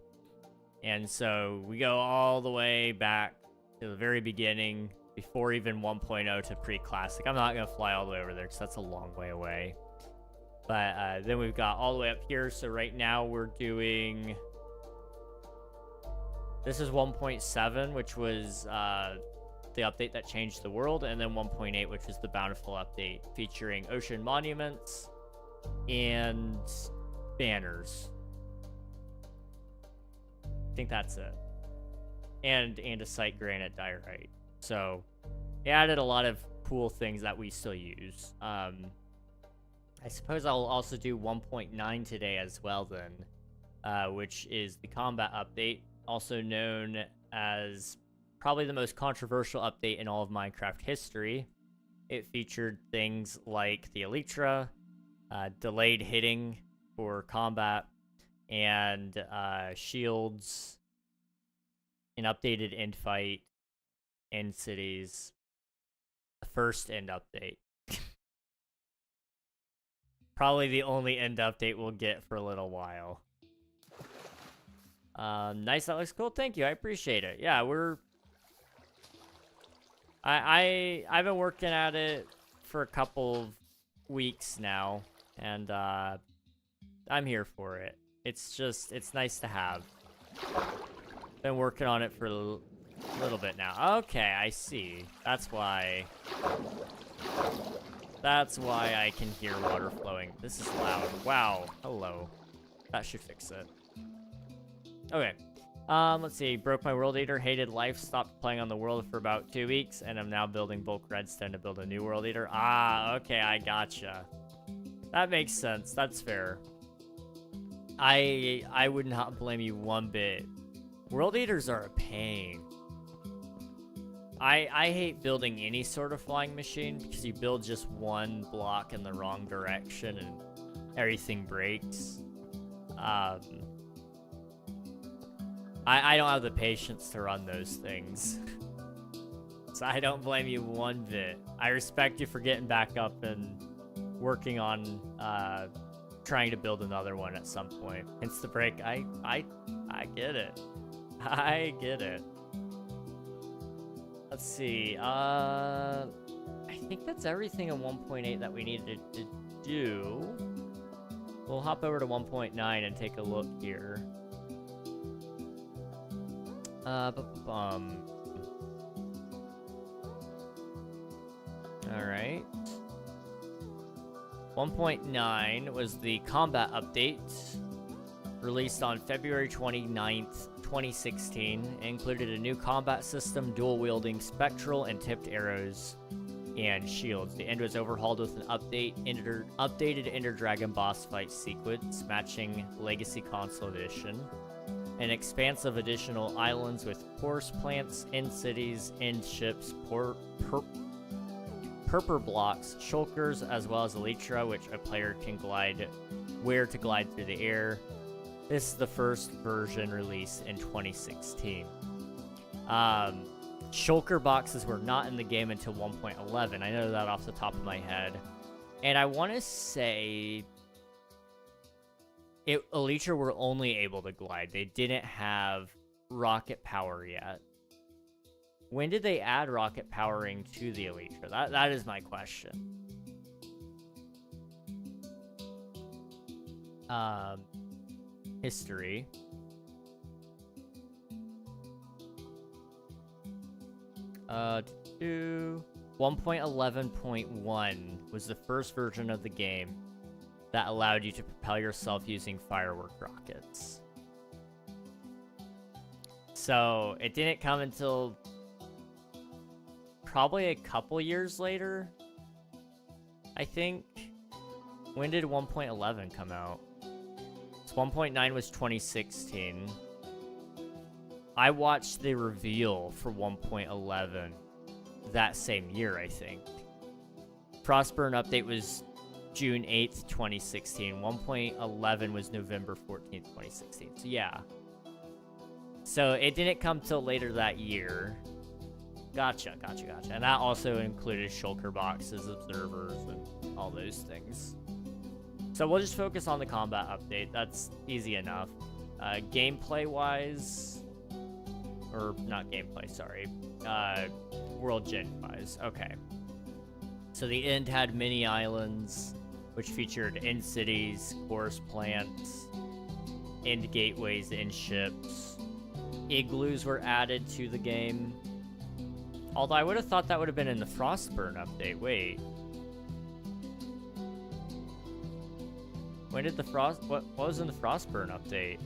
and so we go all the way back to the very beginning, before even 1.0 to pre-classic. I'm not gonna fly all the way over there because that's a long way away. But then we've got all the way up here. So right now we're doing... This is 1.7, which was the update that changed the world. And then 1.8, which was the Bountiful update, featuring ocean monuments and banners. I think that's it. And andesite, granite, diorite. So it added a lot of cool things that we still use. I suppose I'll also do 1.9 today as well then, which is the combat update, also known as probably the most controversial update in all of Minecraft history. It featured things like the Elytra, delayed hitting for combat, and shields, an updated end fight, end cities, the first end update. Probably the only end update we'll get for a little while. Nice, that looks cool. Thank you, I appreciate it. Yeah, I've been working at it for a couple of weeks now, and I'm here for it. It's just, it's nice to have. Been working on it for a little bit now. Okay, I see. That's why I can hear water flowing. This is loud. Wow. Hello. That should fix it. Okay. Let's see. Broke my world eater, hated life, stopped playing on the world for about 2 weeks, and I'm now building bulk redstone to build a new world eater. Ah, okay, I gotcha. That makes sense. That's fair. I would not blame you one bit. World eaters are a pain. I hate building any sort of flying machine because you build just one block in the wrong direction and everything breaks. I don't have the patience to run those things. So I don't blame you one bit. I respect you for getting back up and working on trying to build another one at some point. Hence the break. I get it. I get it. Let's see. I think that's everything in 1.8 that we needed to do. We'll hop over to 1.9 and take a look here. Alright. 1.9 was the combat update, released on February 29th, 2016. It included a new combat system, dual-wielding spectral and tipped arrows and shields. The end was overhauled with an updated Ender Dragon boss fight sequence, matching Legacy Console Edition. An expanse of additional islands with forest plants, end cities, end ships, purple blocks, shulkers, as well as elytra, which a player can wear to glide through the air. This is the first version released in 2016. Shulker boxes were not in the game until 1.11. I know that off the top of my head. And I want to say elytra were only able to glide. They didn't have rocket power yet. When did they add rocket powering to the elytra? That is my question. History. To 1.11.1 was the first version of the game that allowed you to propel yourself using firework rockets. So it didn't come until probably a couple years later, I think. When did 1.11 come out? So 1.9 was 2016. I watched the reveal for 1.11 that same year, I think. Frostburn update was June 8th, 2016. 1.11 was November 14th, 2016. So yeah. So it didn't come till later that year. Gotcha. And that also included shulker boxes, observers, and all those things. So we'll just focus on the combat update. That's easy enough. Gameplay-wise... Or, not gameplay, sorry. World gen-wise. Okay. So the end had mini islands, which featured end cities, forest plants, end gateways, end ships. Igloos were added to the game. Although I would have thought that would have been in the Frostburn update. Wait. When did the what was in the Frostburn update?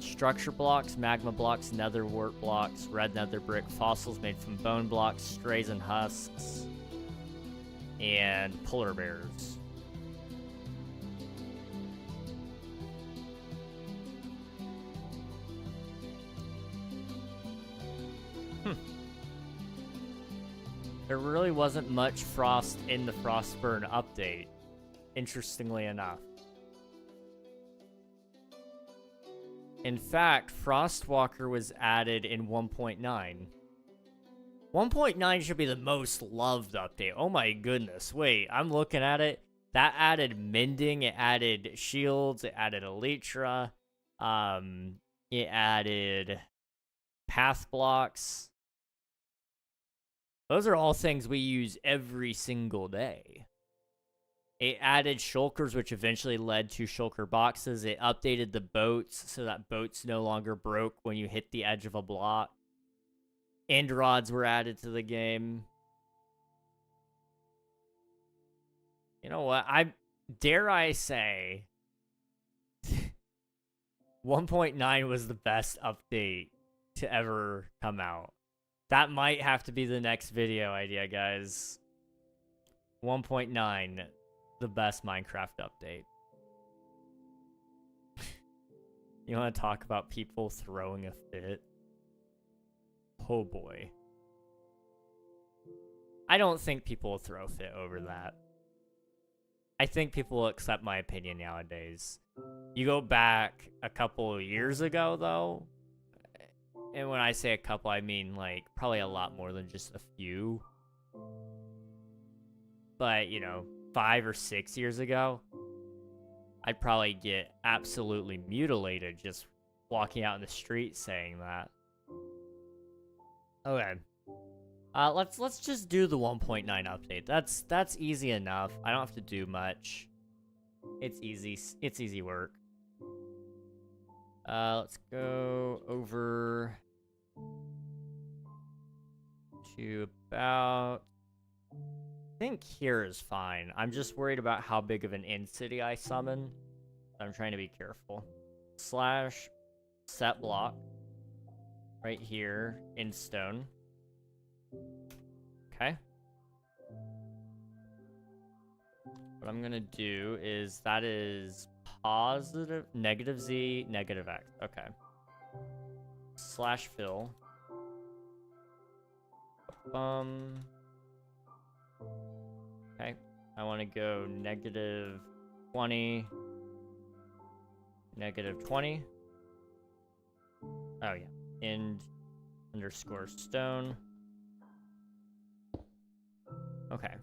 Structure blocks, magma blocks, nether wart blocks, red nether brick, fossils made from bone blocks, strays and husks, and polar bears. There really wasn't much frost in the Frostburn update, interestingly enough. In fact, Frostwalker was added in 1.9. 1.9 should be the most loved update. Oh my goodness. Wait, I'm looking at it. That added mending, it added shields, it added elytra, it added path blocks. Those are all things we use every single day. It added shulkers, which eventually led to shulker boxes. It updated the boats so that boats no longer broke when you hit the edge of a block. End rods were added to the game. You know what? Dare I say 1.9 was the best update to ever come out. That might have to be the next video idea, guys. 1.9, the best Minecraft update. You want to talk about people throwing a fit? Oh boy. I don't think people will throw a fit over that. I think people will accept my opinion nowadays. You go back a couple of years ago, though, and when I say a couple, I mean, like, probably a lot more than just a few. But, you know, 5 or 6 years ago, I'd probably get absolutely mutilated just walking out in the street saying that. Okay. Let's just do the 1.9 update. That's easy enough. I don't have to do much. It's easy work. Let's go over to about, I think here is fine. I'm just worried about how big of an end city I summon. I'm trying to be careful. Slash set block right here in stone. Okay. What I'm gonna do is that is positive, negative Z, negative X. Okay. Slash fill. Okay. I want to go negative 20, negative 20. Oh yeah. End underscore stone. Okay.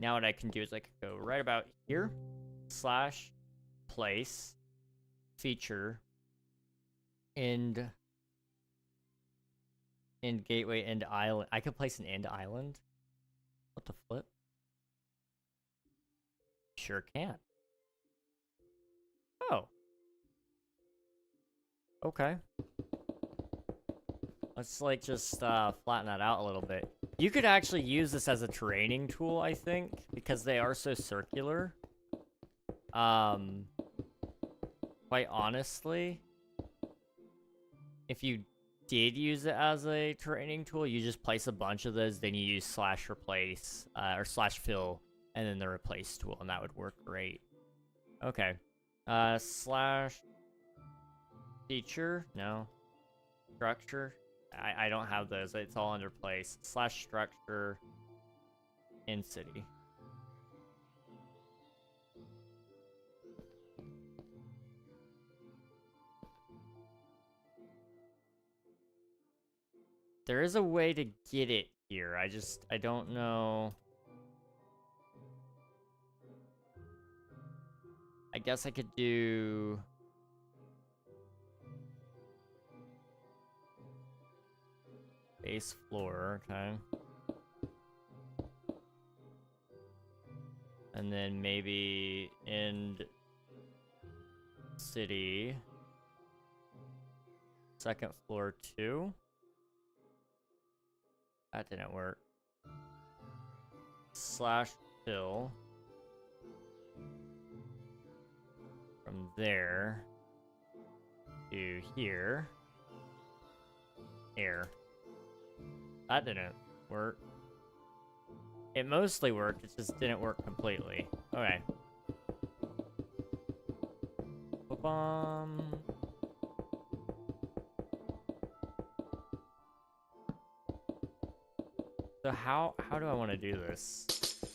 Now what I can do is I can go right about here, slash place, feature, end gateway, end island. I could place an end island. What the flip? Sure can. Oh. Okay. Let's like just flatten that out a little bit. You could actually use this as a training tool, I think, because they are so circular. Quite honestly, if you did use it as a training tool, you just place a bunch of those, then you use slash replace, or slash fill, and then the replace tool, and that would work great. Okay. Slash feature? No. Structure? I don't have those. It's all under place. Slash structure in city. There is a way to get it here. I don't know. I guess I could do... base floor, okay. And then maybe end city. Second floor 2. That didn't work. Slash fill. From there to here. Air. That didn't work. It mostly worked, it just didn't work completely. Okay. So how do I want to do this?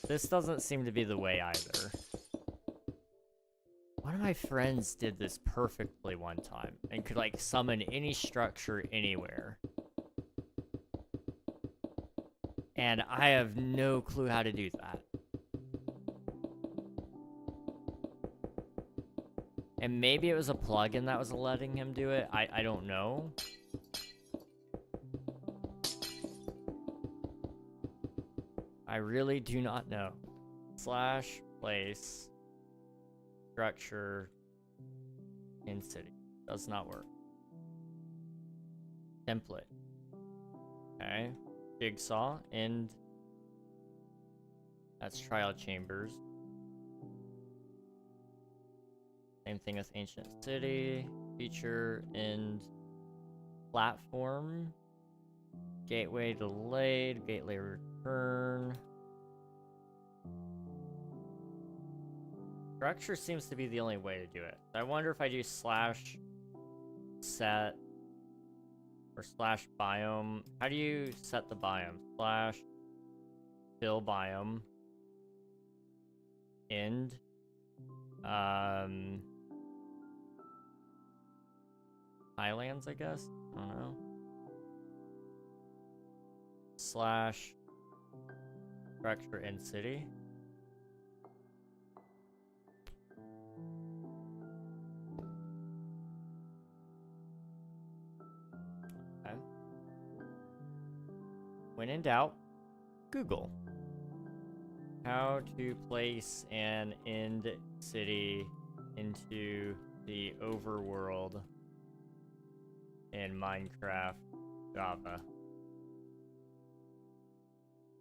This doesn't seem to be the way either. One of my friends did this perfectly one time and could like summon any structure anywhere. And I have no clue how to do that. And maybe it was a plugin that was letting him do it. I don't know. I really do not know. Slash place structure in city. Does not work. Template. Okay. Jigsaw. End. That's trial chambers. Same thing with ancient city. Feature. End. Platform. Gateway delayed. Gateway return. Structure seems to be the only way to do it. I wonder if I do slash set or slash biome. How do you set the biome? Slash fill biome. End. Highlands, I guess? I don't know. Slash structure in city. Okay. When in doubt, Google. How to place an end city into the overworld in Minecraft Java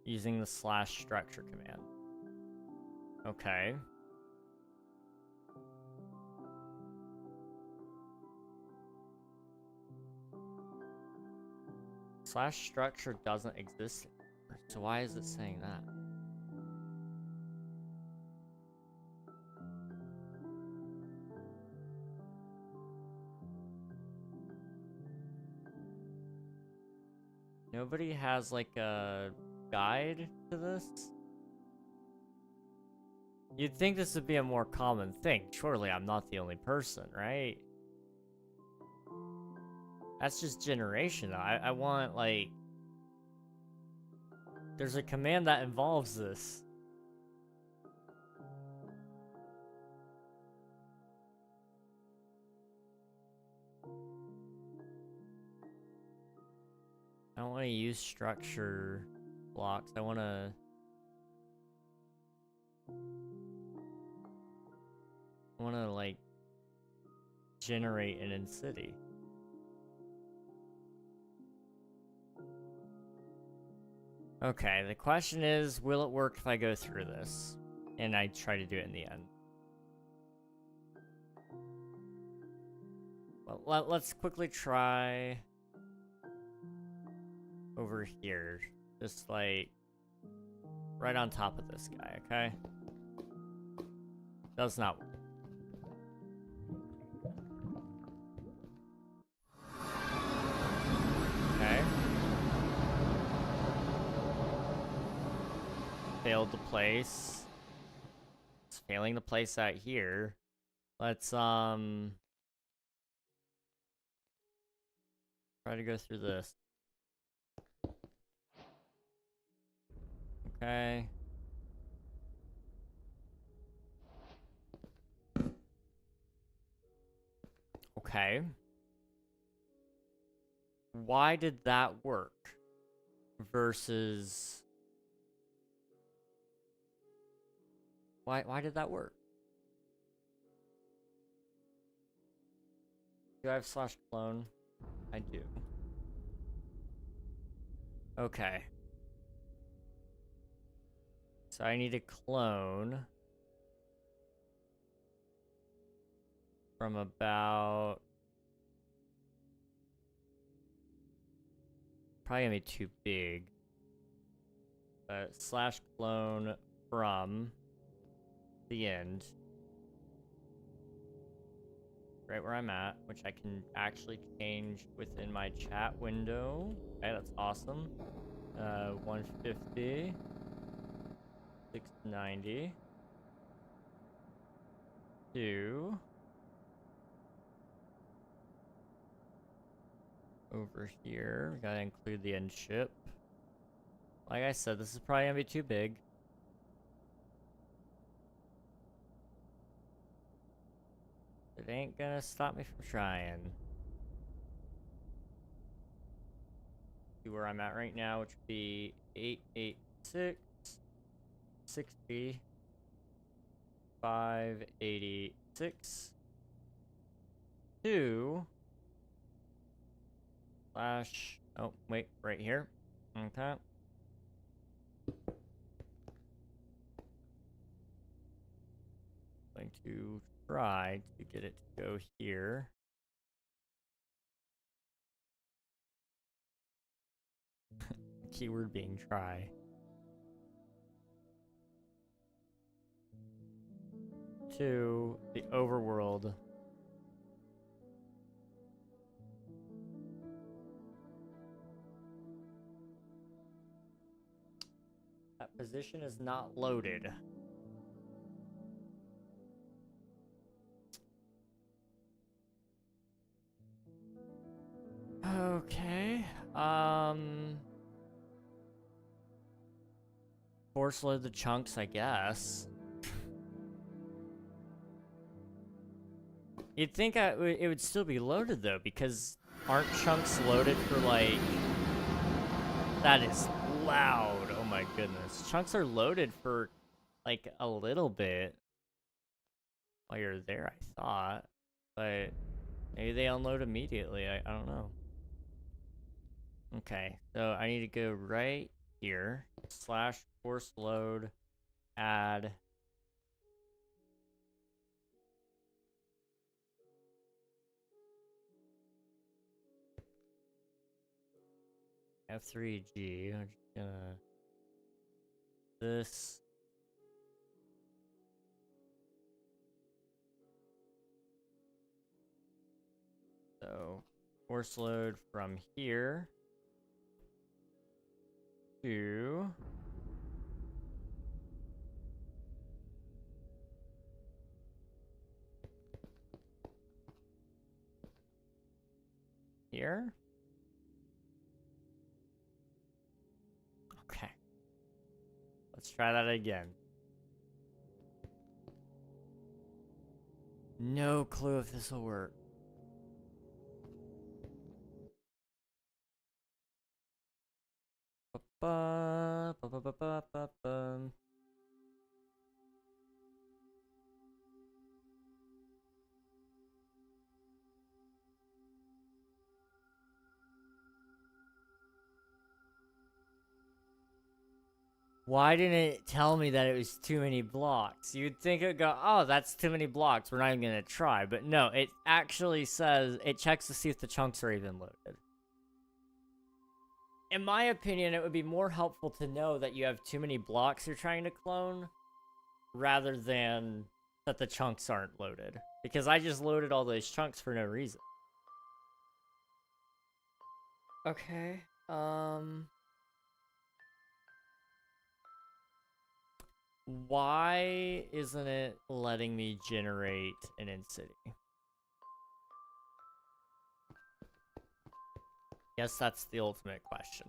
using the slash structure command. Okay. Slash structure doesn't exist anymore, so why is it saying that? Nobody has like a guide to this? You'd think this would be a more common thing. Surely I'm not the only person, right? That's just generation. I want, like... There's a command that involves this. I don't want to use structure blocks. I want to... like, generate an in-city. Okay, the question is, will it work if I go through this? And I try to do it in the end. Well, let's quickly try... over here. Just, like... right on top of this guy, okay? Does not work. Okay. Failed to place. It's failing to place out here. Let's, try to go through this. Okay. Okay. Why did that work? Versus... Why did that work? Do I have slash clone? I do. Okay. So I need to clone from about... probably gonna be too big. But slash clone from the end. Right where I'm at, which I can actually change within my chat window. Okay, that's awesome. 150. 690. 2. Over here, we gotta include the end ship. Like I said, this is probably gonna be too big. It ain't gonna stop me from trying. See where I'm at right now, which would be 886 60 586 2 slash, oh wait, right here. Okay. Going to try to get it to go here. Keyword being try. To the overworld. That position is not loaded. Okay. Force load the chunks, I guess. You'd think it would still be loaded though, because aren't chunks loaded for like... That is loud. Oh my goodness. Chunks are loaded for like a little bit while you're there, I thought. But maybe they unload immediately. I don't know. Okay, so I need to go right here. Slash force load, add. F3G. I'm just gonna... This. So, force load from here to here. Okay. Let's try that again. No clue if this will work. Why didn't it tell me that it was too many blocks? You'd think it would go, oh, that's too many blocks. We're not even going to try. But no, it actually says, it checks to see if the chunks are even loaded. In my opinion, it would be more helpful to know that you have too many blocks you're trying to clone rather than that the chunks aren't loaded. Because I just loaded all those chunks for no reason. Okay, why isn't it letting me generate an in-city? Guess that's the ultimate question.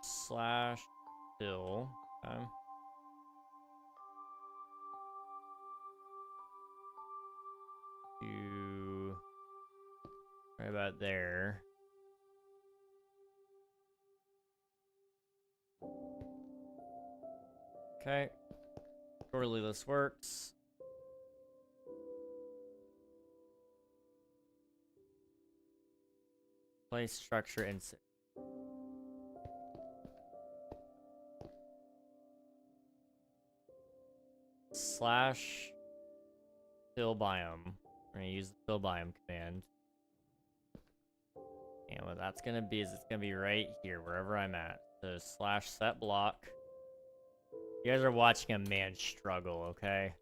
Slash fill. To right about there. Okay. Surely this works. Place structure insert. Slash fill biome. We're gonna use the fill biome command. And what that's gonna be is it's gonna be right here, wherever I'm at. So slash set block. You guys are watching a man struggle, okay?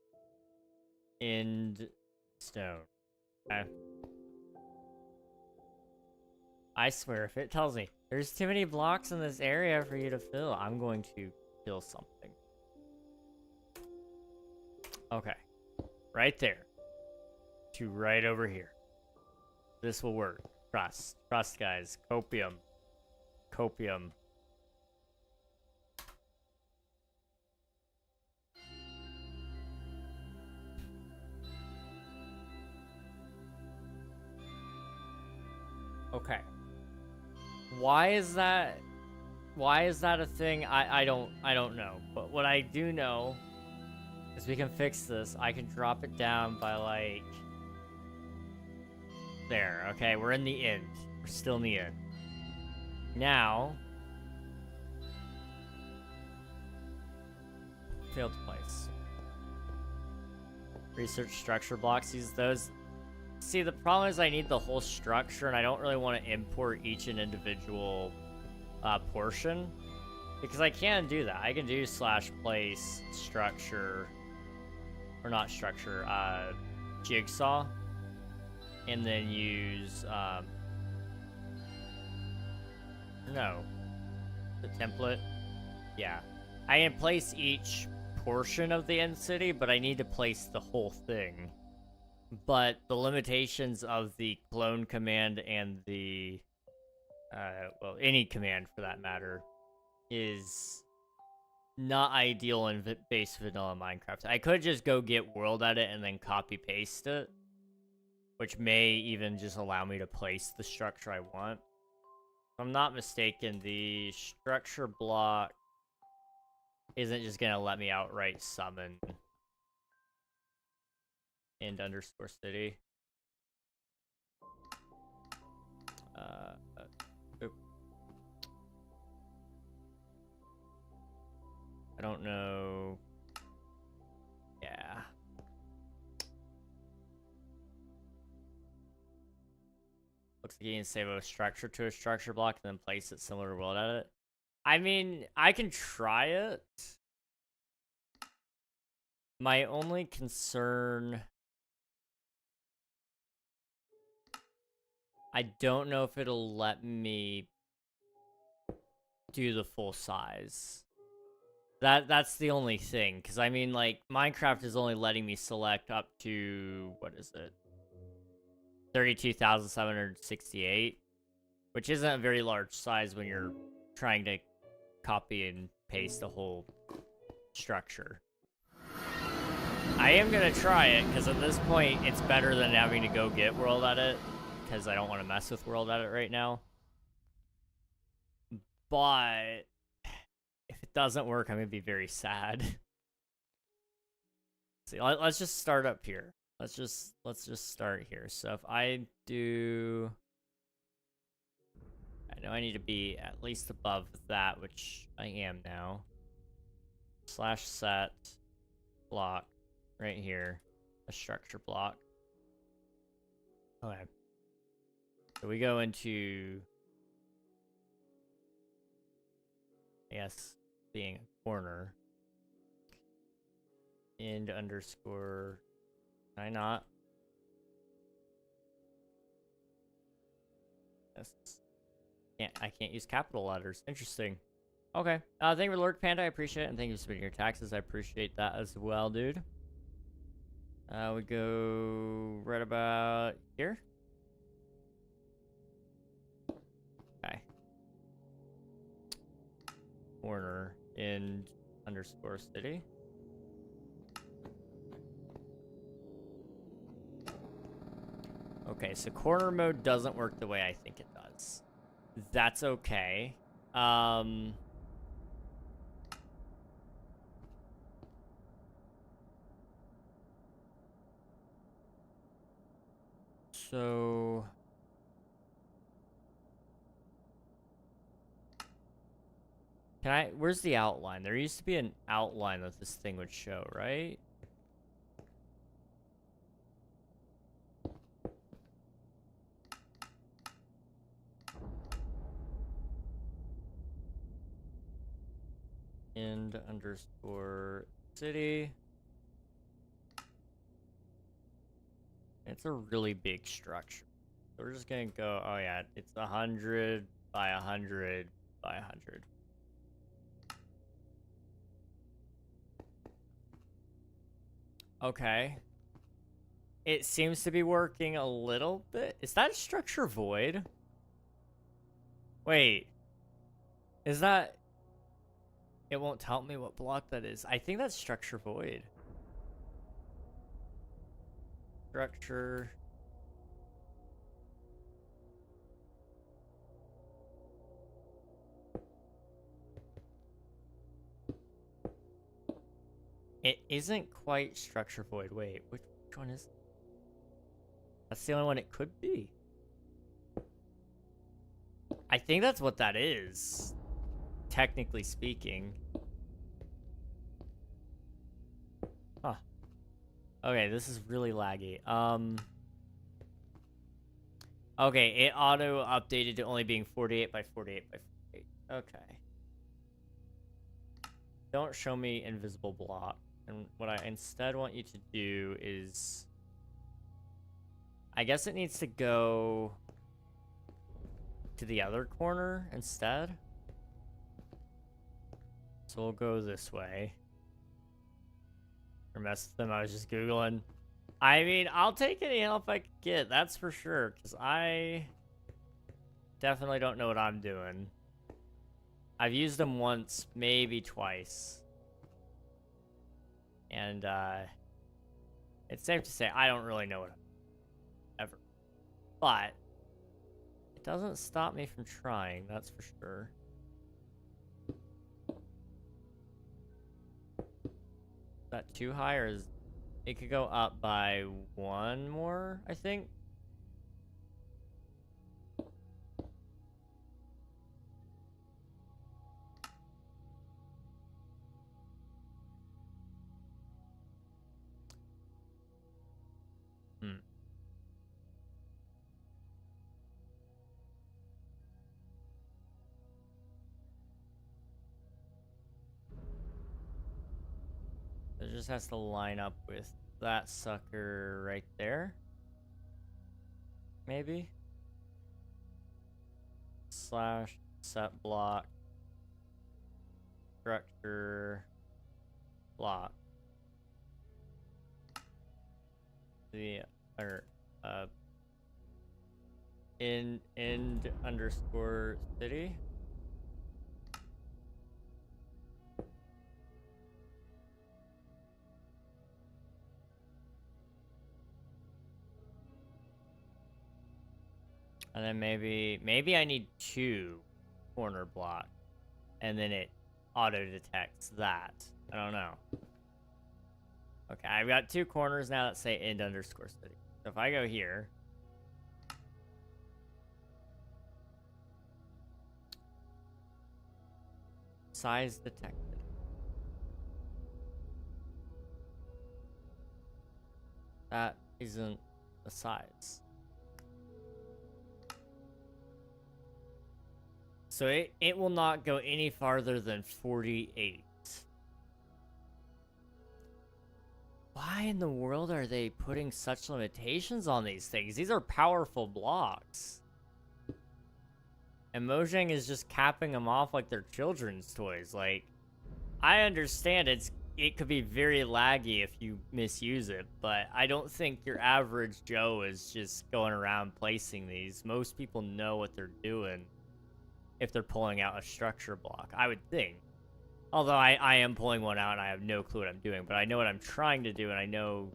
End stone. Okay. I swear, if it tells me there's too many blocks in this area for you to fill, I'm going to kill something. Okay. Right there. To right over here. This will work. Trust. Trust, guys. Copium. Copium. Okay. Why is that a thing? I don't know. But what I do know is we can fix this. I can drop it down by like there. Okay, we're in the end. We're still in the end. Now failed place. Research structure blocks. Use those. See, the problem is I need the whole structure, and I don't really want to import each and individual portion, because I can do that. I can do /place structure, or not structure, jigsaw, and then use no, the template. Yeah, I can place each portion of the end city, but I need to place the whole thing. But the limitations of the clone command and the well, any command for that matter, is not ideal in base vanilla Minecraft. I could just go get world edit and then copy paste it, which may even just allow me to place the structure I want. If I'm not mistaken, the structure block isn't just gonna let me outright summon end underscore city. I don't know. Yeah. Looks like you can save a structure to a structure block and then place it similar to world edit. I mean, I can try it. My only concern, I don't know if it'll let me do the full size. That's the only thing, because I mean, like, Minecraft is only letting me select up to, what is it? 32,768, which isn't a very large size when you're trying to copy and paste the whole structure. I am gonna try it, because at this point, it's better than having to go get world edit, because I don't want to mess with world edit right now. But if it doesn't work, I'm gonna be very sad. See, let's just start up here. Let's just start here. So if I do, I know I need to be at least above that, which I am now. /set block right here, a structure block. Okay. So we go into, I guess, being a corner. End underscore, can I not? Yes. I can't use capital letters. Interesting. Okay. Thank you for Lurk Panda. I appreciate it. And thank you for submitting your taxes. I appreciate that as well, dude. We go right about here. Okay. Corner end underscore city. Okay, so corner mode doesn't work the way I think it does. That's okay. So can I, where's the outline? There used to be an outline that this thing would show, right? End underscore city. It's a really big structure. So we're just gonna go, oh yeah, it's 100 by 100 by 100. Okay. It seems to be working a little bit. Is that structure void? Wait. Is that... It won't tell me what block that is. I think that's structure void. Structure... It isn't quite structure void. Wait, which one is it? That's the only one it could be. I think that's what that is, technically speaking. Huh. Okay, this is really laggy. Okay, it auto updated to only being 48 by 48 by 48. Okay. Don't show me invisible block. And what I instead want you to do is, I guess it needs to go to the other corner instead. So we'll go this way. Or mess with them, I was just Googling. I mean, I'll take any help I can get, that's for sure, because I definitely don't know what I'm doing. I've used them once, maybe twice. And, it's safe to say I don't really know what I'm ever. But it doesn't stop me from trying, that's for sure. Is that too high, or is it could go up by one more, I think? It just has to line up with that sucker right there. Maybe? Slash set block structure block. The end underscore city. And then maybe I need 2 corner block, and then it auto detects that. I don't know. Okay, I've got 2 corners now that say end underscore city. So if I go here, size detected. That isn't the size. So it will not go any farther than 48. Why in the world are they putting such limitations on these things? These are powerful blocks. And Mojang is just capping them off like they're children's toys. Like, I understand it could be very laggy if you misuse it, but I don't think your average Joe is just going around placing these. Most people know what they're doing if they're pulling out a structure block, I would think. Although I am pulling one out and I have no clue what I'm doing, but I know what I'm trying to do, and I know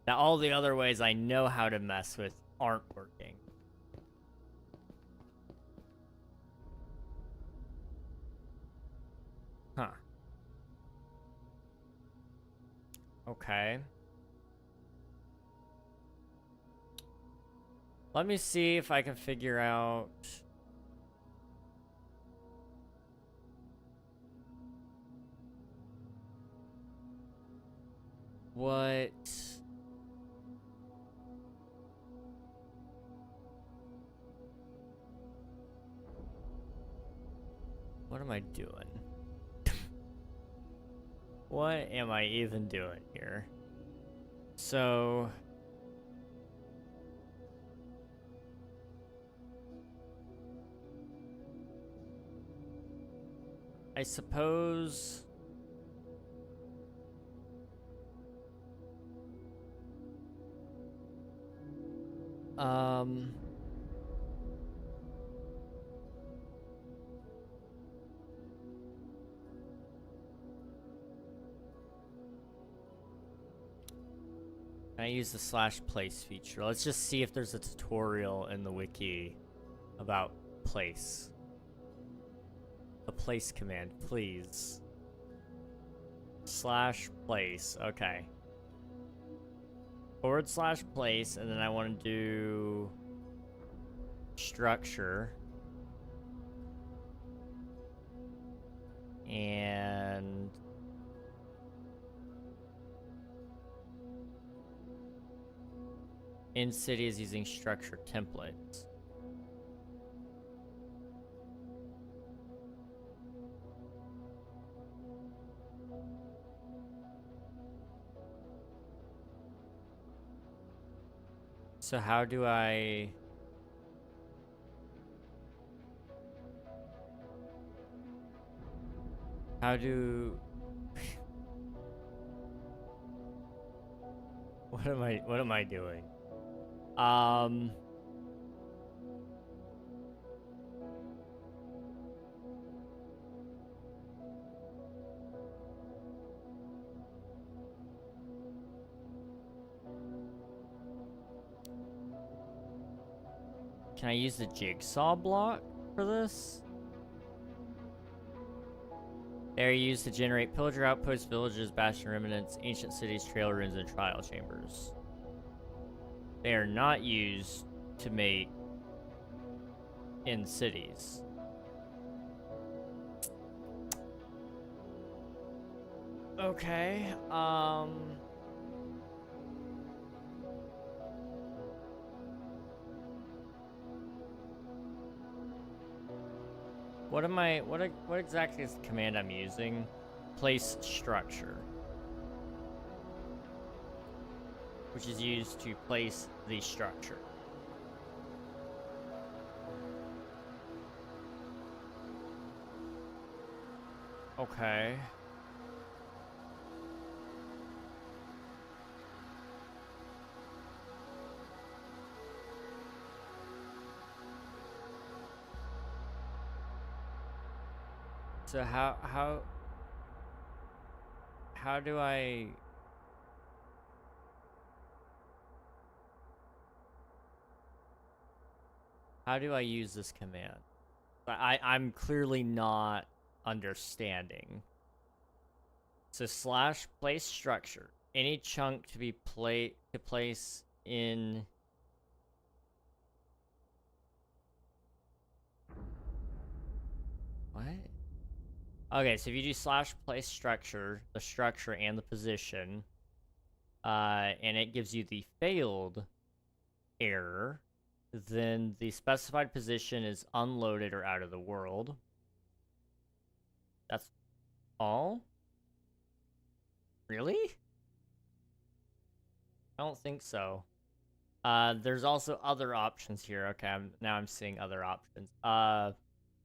that all the other ways I know how to mess with aren't working. Huh. Okay. Let me see if I can figure out... what... what am I doing? What am I even doing here? So... I suppose... I use the /place feature. Let's just see if there's a tutorial in the wiki about place. The place command, please. / place. Okay. / place, and then I want to do structure. And in cities using structure templates. So how do I... How do... what am I doing? Can I use the jigsaw block for this? They are used to generate pillager outposts, villages, bastion remnants, ancient cities, trail ruins, and trial chambers. They are not used to make in cities. Okay, what exactly is the command I'm using? Place structure. Which is used to place the structure. Okay. So how do I... How do I use this command? I'm clearly not understanding. So / place structure. Any chunk to be place in... What? Okay, so if you do / place structure, the structure and the position, and it gives you the failed error, then the specified position is unloaded or out of the world. That's all? Really? I don't think so. There's also other options here. Okay, now I'm seeing other options.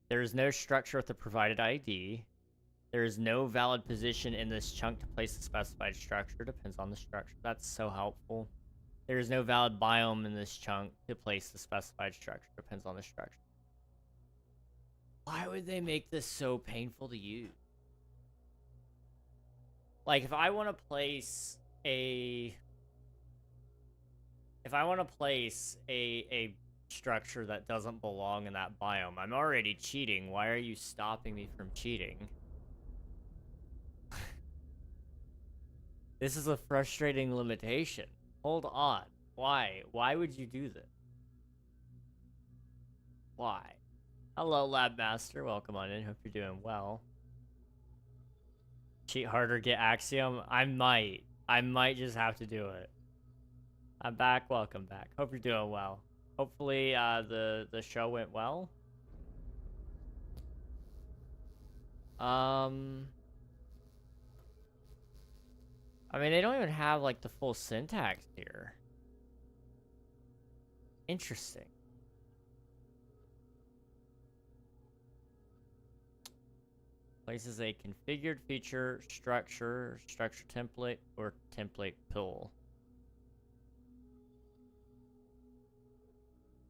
There is no structure with the provided ID. There is no valid position in this chunk to place the specified structure. Depends on the structure. That's so helpful. There is no valid biome in this chunk to place the specified structure. Depends on the structure. Why would they make this so painful to use? Like, if I want to place a... If I want to place a structure that doesn't belong in that biome, I'm already cheating. Why are you stopping me from cheating? This is a frustrating limitation. Hold on. Why? Why would you do this? Why? Hello, Lab Master. Welcome on in. Hope you're doing well. Cheat harder, get Axiom. I might just have to do it. I'm back. Welcome back. Hope you're doing well. Hopefully, the show went well. I mean, they don't even have, like, the full syntax here. Interesting. Places a configured feature, structure template, or template pool.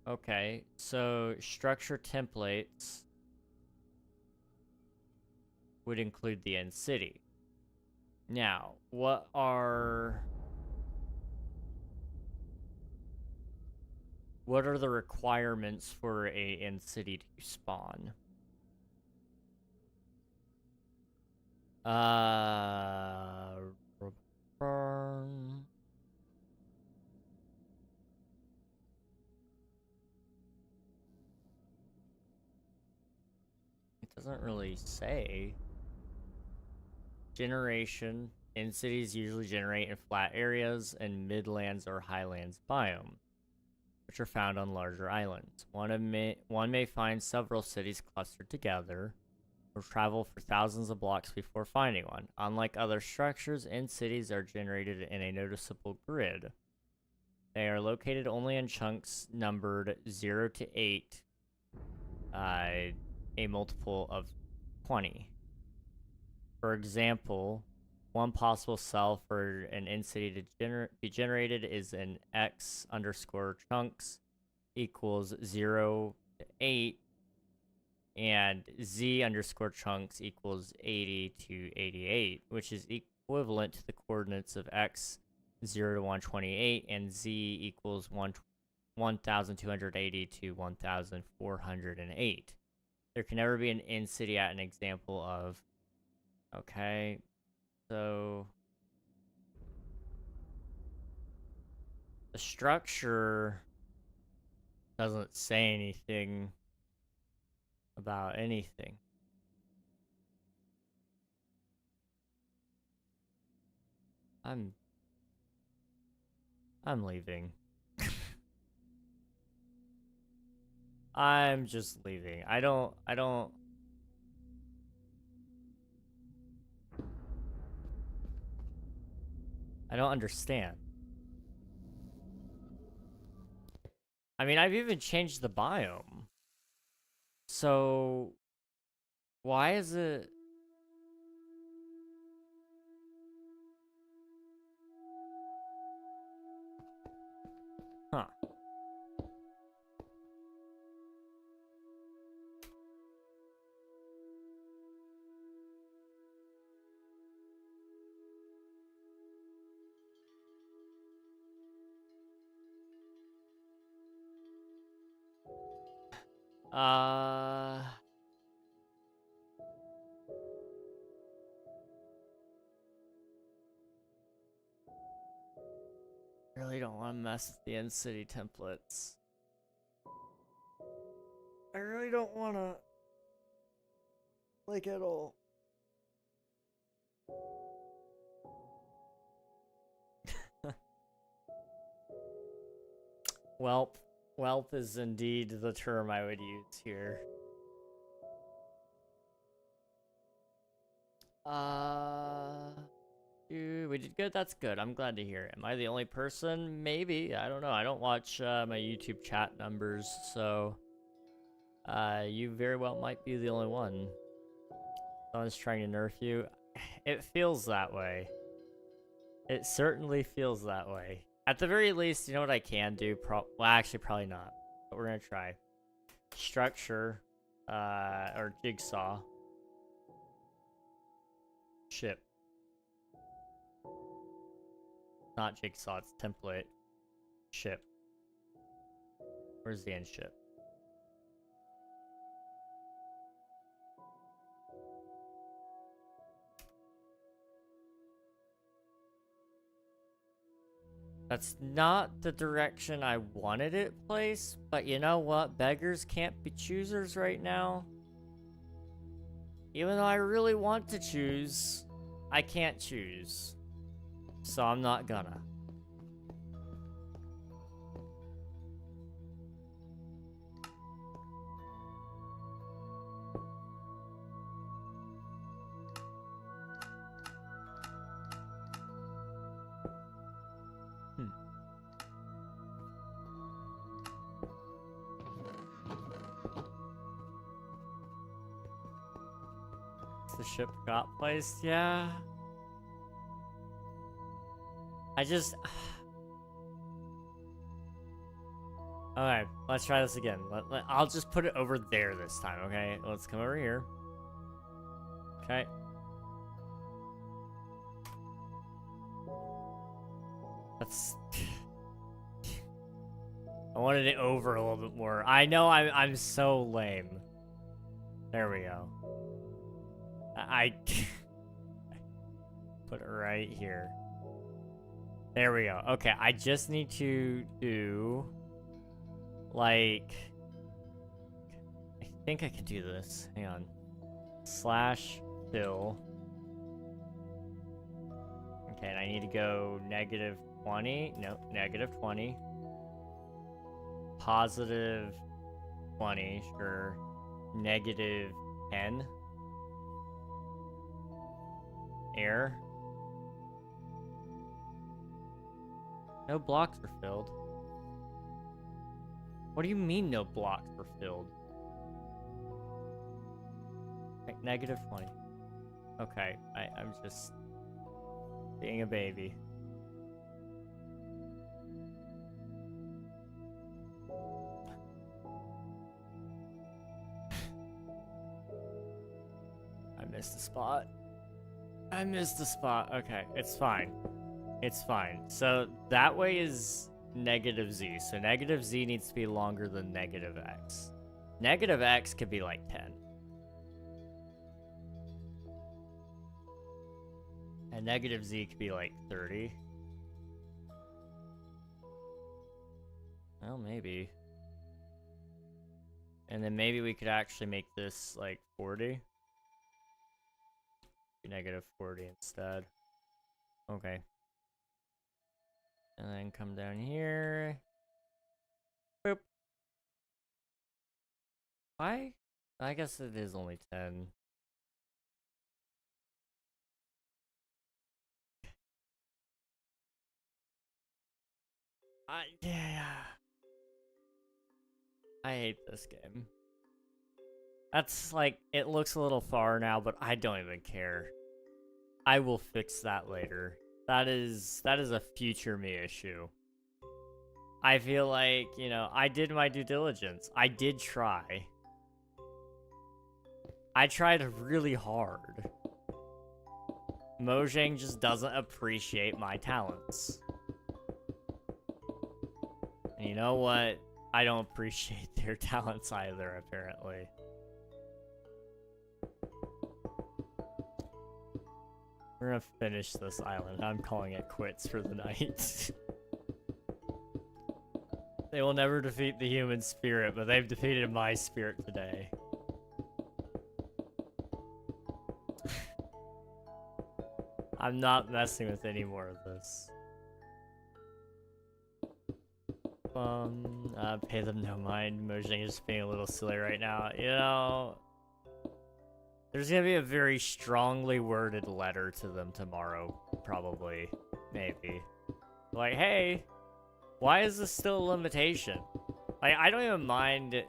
Okay, so structure templates would include the end city. Now, what are the requirements for a end city to spawn? It doesn't really say. Generation in cities usually generate in flat areas and midlands or highlands biome, which are found on larger islands. One may find several cities clustered together or travel for thousands of blocks before finding one. Unlike other structures, in cities are generated in a noticeable grid. They are located only in chunks numbered 0 to 8, a multiple of 20. For example, one possible cell for an in-city to be generated is an x underscore chunks equals 0 to 8, and z underscore chunks equals 80 to 88, which is equivalent to the coordinates of x 0 to 128 and z equals 1280 to 1408. There can never be an in-city at an example of. Okay, so the structure doesn't say anything about anything. I'm leaving. I'm just leaving. I don't understand. I mean, I've even changed the biome. So why is it? Huh. I really don't want to mess with the in-city templates. I really don't want to, like, at all. Whelp is indeed the term I would use here. Dude, we did good. That's good. I'm glad to hear it. Am I the only person? Maybe. I don't know. I don't watch my YouTube chat numbers, so you very well might be the only one. Someone's trying to nerf you. It feels that way. It certainly feels that way. At the very least, you know what I can do? Well, actually, probably not. But we're gonna try. Structure, or jigsaw. Ship. Not jigsaw, it's template. Ship. Where's the end ship? That's not the direction I wanted it placed, but you know what? Beggars can't be choosers right now. Even though I really want to choose, I can't choose. So I'm not gonna. The ship got placed, yeah. I just... Alright, let's try this again. I'll just put it over there this time, okay? Let's come over here. Okay. That's... I wanted it over a little bit more. I know I'm so lame. There we go. Put it right here. There we go. Okay, I just need to do, like, I think I can do this. Hang on. Slash fill. Okay, and I need to go negative 20. No, negative 20. Positive 20, sure. Negative 10. Air. No blocks are filled. What do you mean no blocks were filled? Like negative 20. Okay, I'm just being a baby. I missed the spot. I missed the spot. Okay, it's fine. It's fine. So that way is negative z. So negative z needs to be longer than negative x. Negative x could be like 10. And negative z could be like 30. Well, maybe. And then maybe we could actually make this like 40. Negative 40 instead. Okay. And then come down here. Boop. Why? I guess it is only 10. Yeah. I hate this game. That's like, it looks a little far now, but I don't even care. I will fix that later. That is a future me issue. I feel like, you know, I did my due diligence. I did try. I tried really hard. Mojang just doesn't appreciate my talents. And you know what? I don't appreciate their talents either, apparently. We're gonna finish this island. I'm calling it quits for the night. They will never defeat the human spirit, but they've defeated my spirit today. I'm not messing with any more of this. Pay them no mind. Mojang is being a little silly right now. You know, there's gonna be a very strongly worded letter to them tomorrow, probably, maybe. Like, hey, why is this still a limitation? Like, I don't even mind.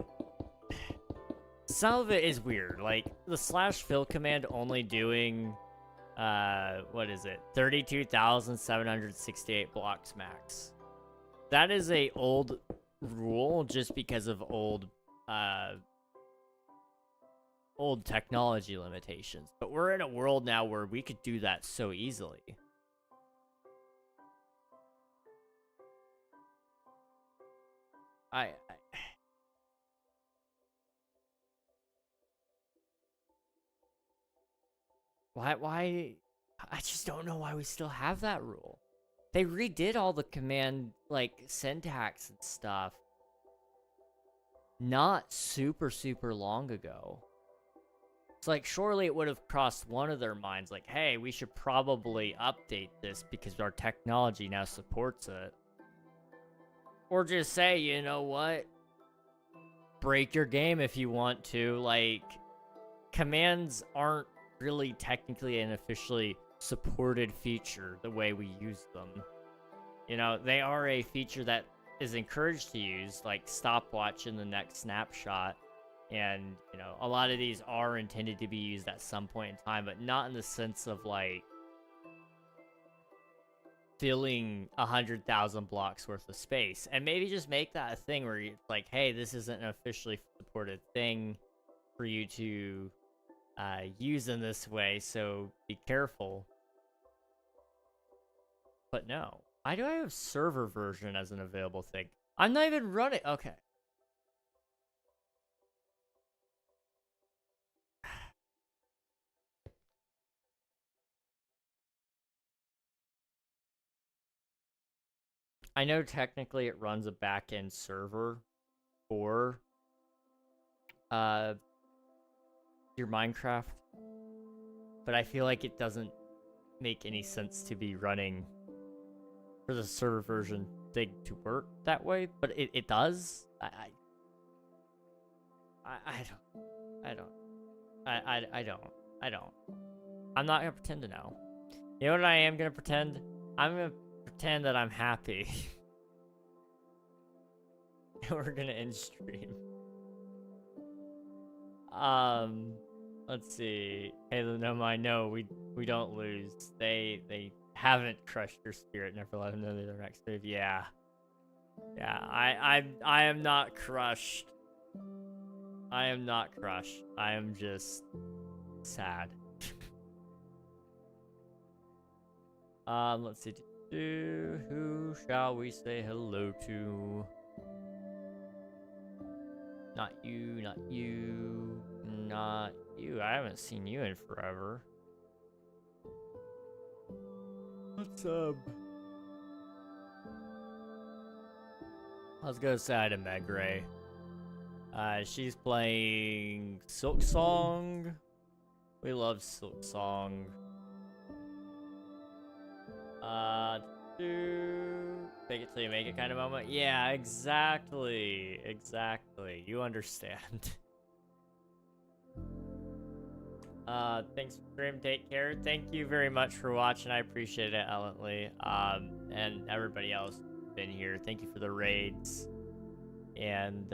Some of it is weird. Like, the slash fill command only doing, what is it? 32,768 blocks max. That is a old rule just because of old technology limitations. But we're in a world now where we could do that so easily. Why? I just don't know why we still have that rule. They redid all the command, like, syntax and stuff not super long ago. It's like, surely it would have crossed one of their minds, like, hey, we should probably update this because our technology now supports it. Or just say, you know what? Break your game if you want to. Like, commands aren't really technically and officially supported feature the way we use them. You know, they are a feature that is encouraged to use, like stopwatch in the next snapshot. And, you know, a lot of these are intended to be used at some point in time, but not in the sense of, like, filling 100,000 blocks worth of space. And maybe just make that a thing where it's like, hey, this isn't an officially supported thing for you to use in this way, so be careful. But no. Why do I have server version as an available thing? I'm not even running. Okay. I know technically it runs a back-end server for your Minecraft, but I feel like it doesn't make any sense to be running for the server version thing to work that way, but it does. I don't. I'm not gonna pretend to know. You know what I am gonna pretend? I'm gonna pretend that I'm happy. We're gonna end stream. Let's see. Hey, no, no, we don't lose. They haven't crushed your spirit. Never let them know they're their next move. Yeah. I am not crushed. I am not crushed. I am just sad. Let's see. Who shall we say hello to? Not you, not you, not you. I haven't seen you in forever. What's up? Let's go say hi to Meg Ray. She's playing Silk Song. We love Silk Song. Fake it till you make it kind of moment. Yeah, exactly. Exactly. You understand. Thanks for stream. Take care. Thank you very much for watching. I appreciate it, Ellently. And everybody else who's been here. Thank you for the raids. And,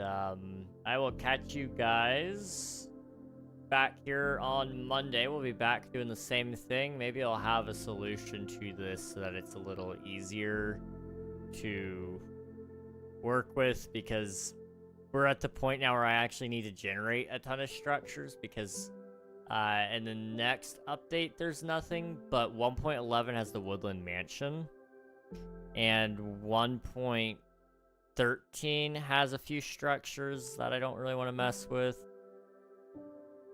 I will catch you guys back here on Monday. We'll be back doing the same thing. Maybe I'll have a solution to this so that it's a little easier to work with, because we're at the point now where I actually need to generate a ton of structures, because in the next update there's nothing, but 1.11 has the Woodland Mansion, and 1.13 has a few structures that I don't really want to mess with.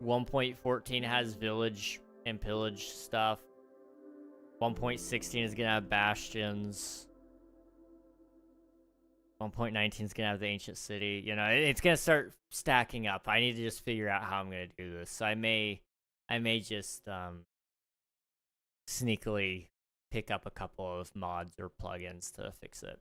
1.14 has village and pillage stuff. 1.16 is gonna have bastions. 1.19 is gonna have the ancient city. You know, it's gonna start stacking up. I need to just figure out how I'm gonna do this. So I may just sneakily pick up a couple of mods or plugins to fix it.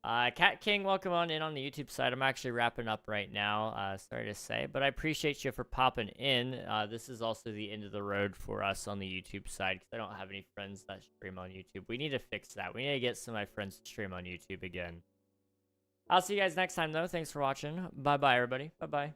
Cat King, welcome on in on the YouTube side. I'm actually wrapping up right now, sorry to say, but I appreciate you for popping in. This is also the end of the road for us on the YouTube side, because I don't have any friends that stream on YouTube. We need to fix that. We need to get some of my friends to stream on YouTube again. I'll see you guys next time, though. Thanks for watching. Bye-bye, everybody. Bye-bye.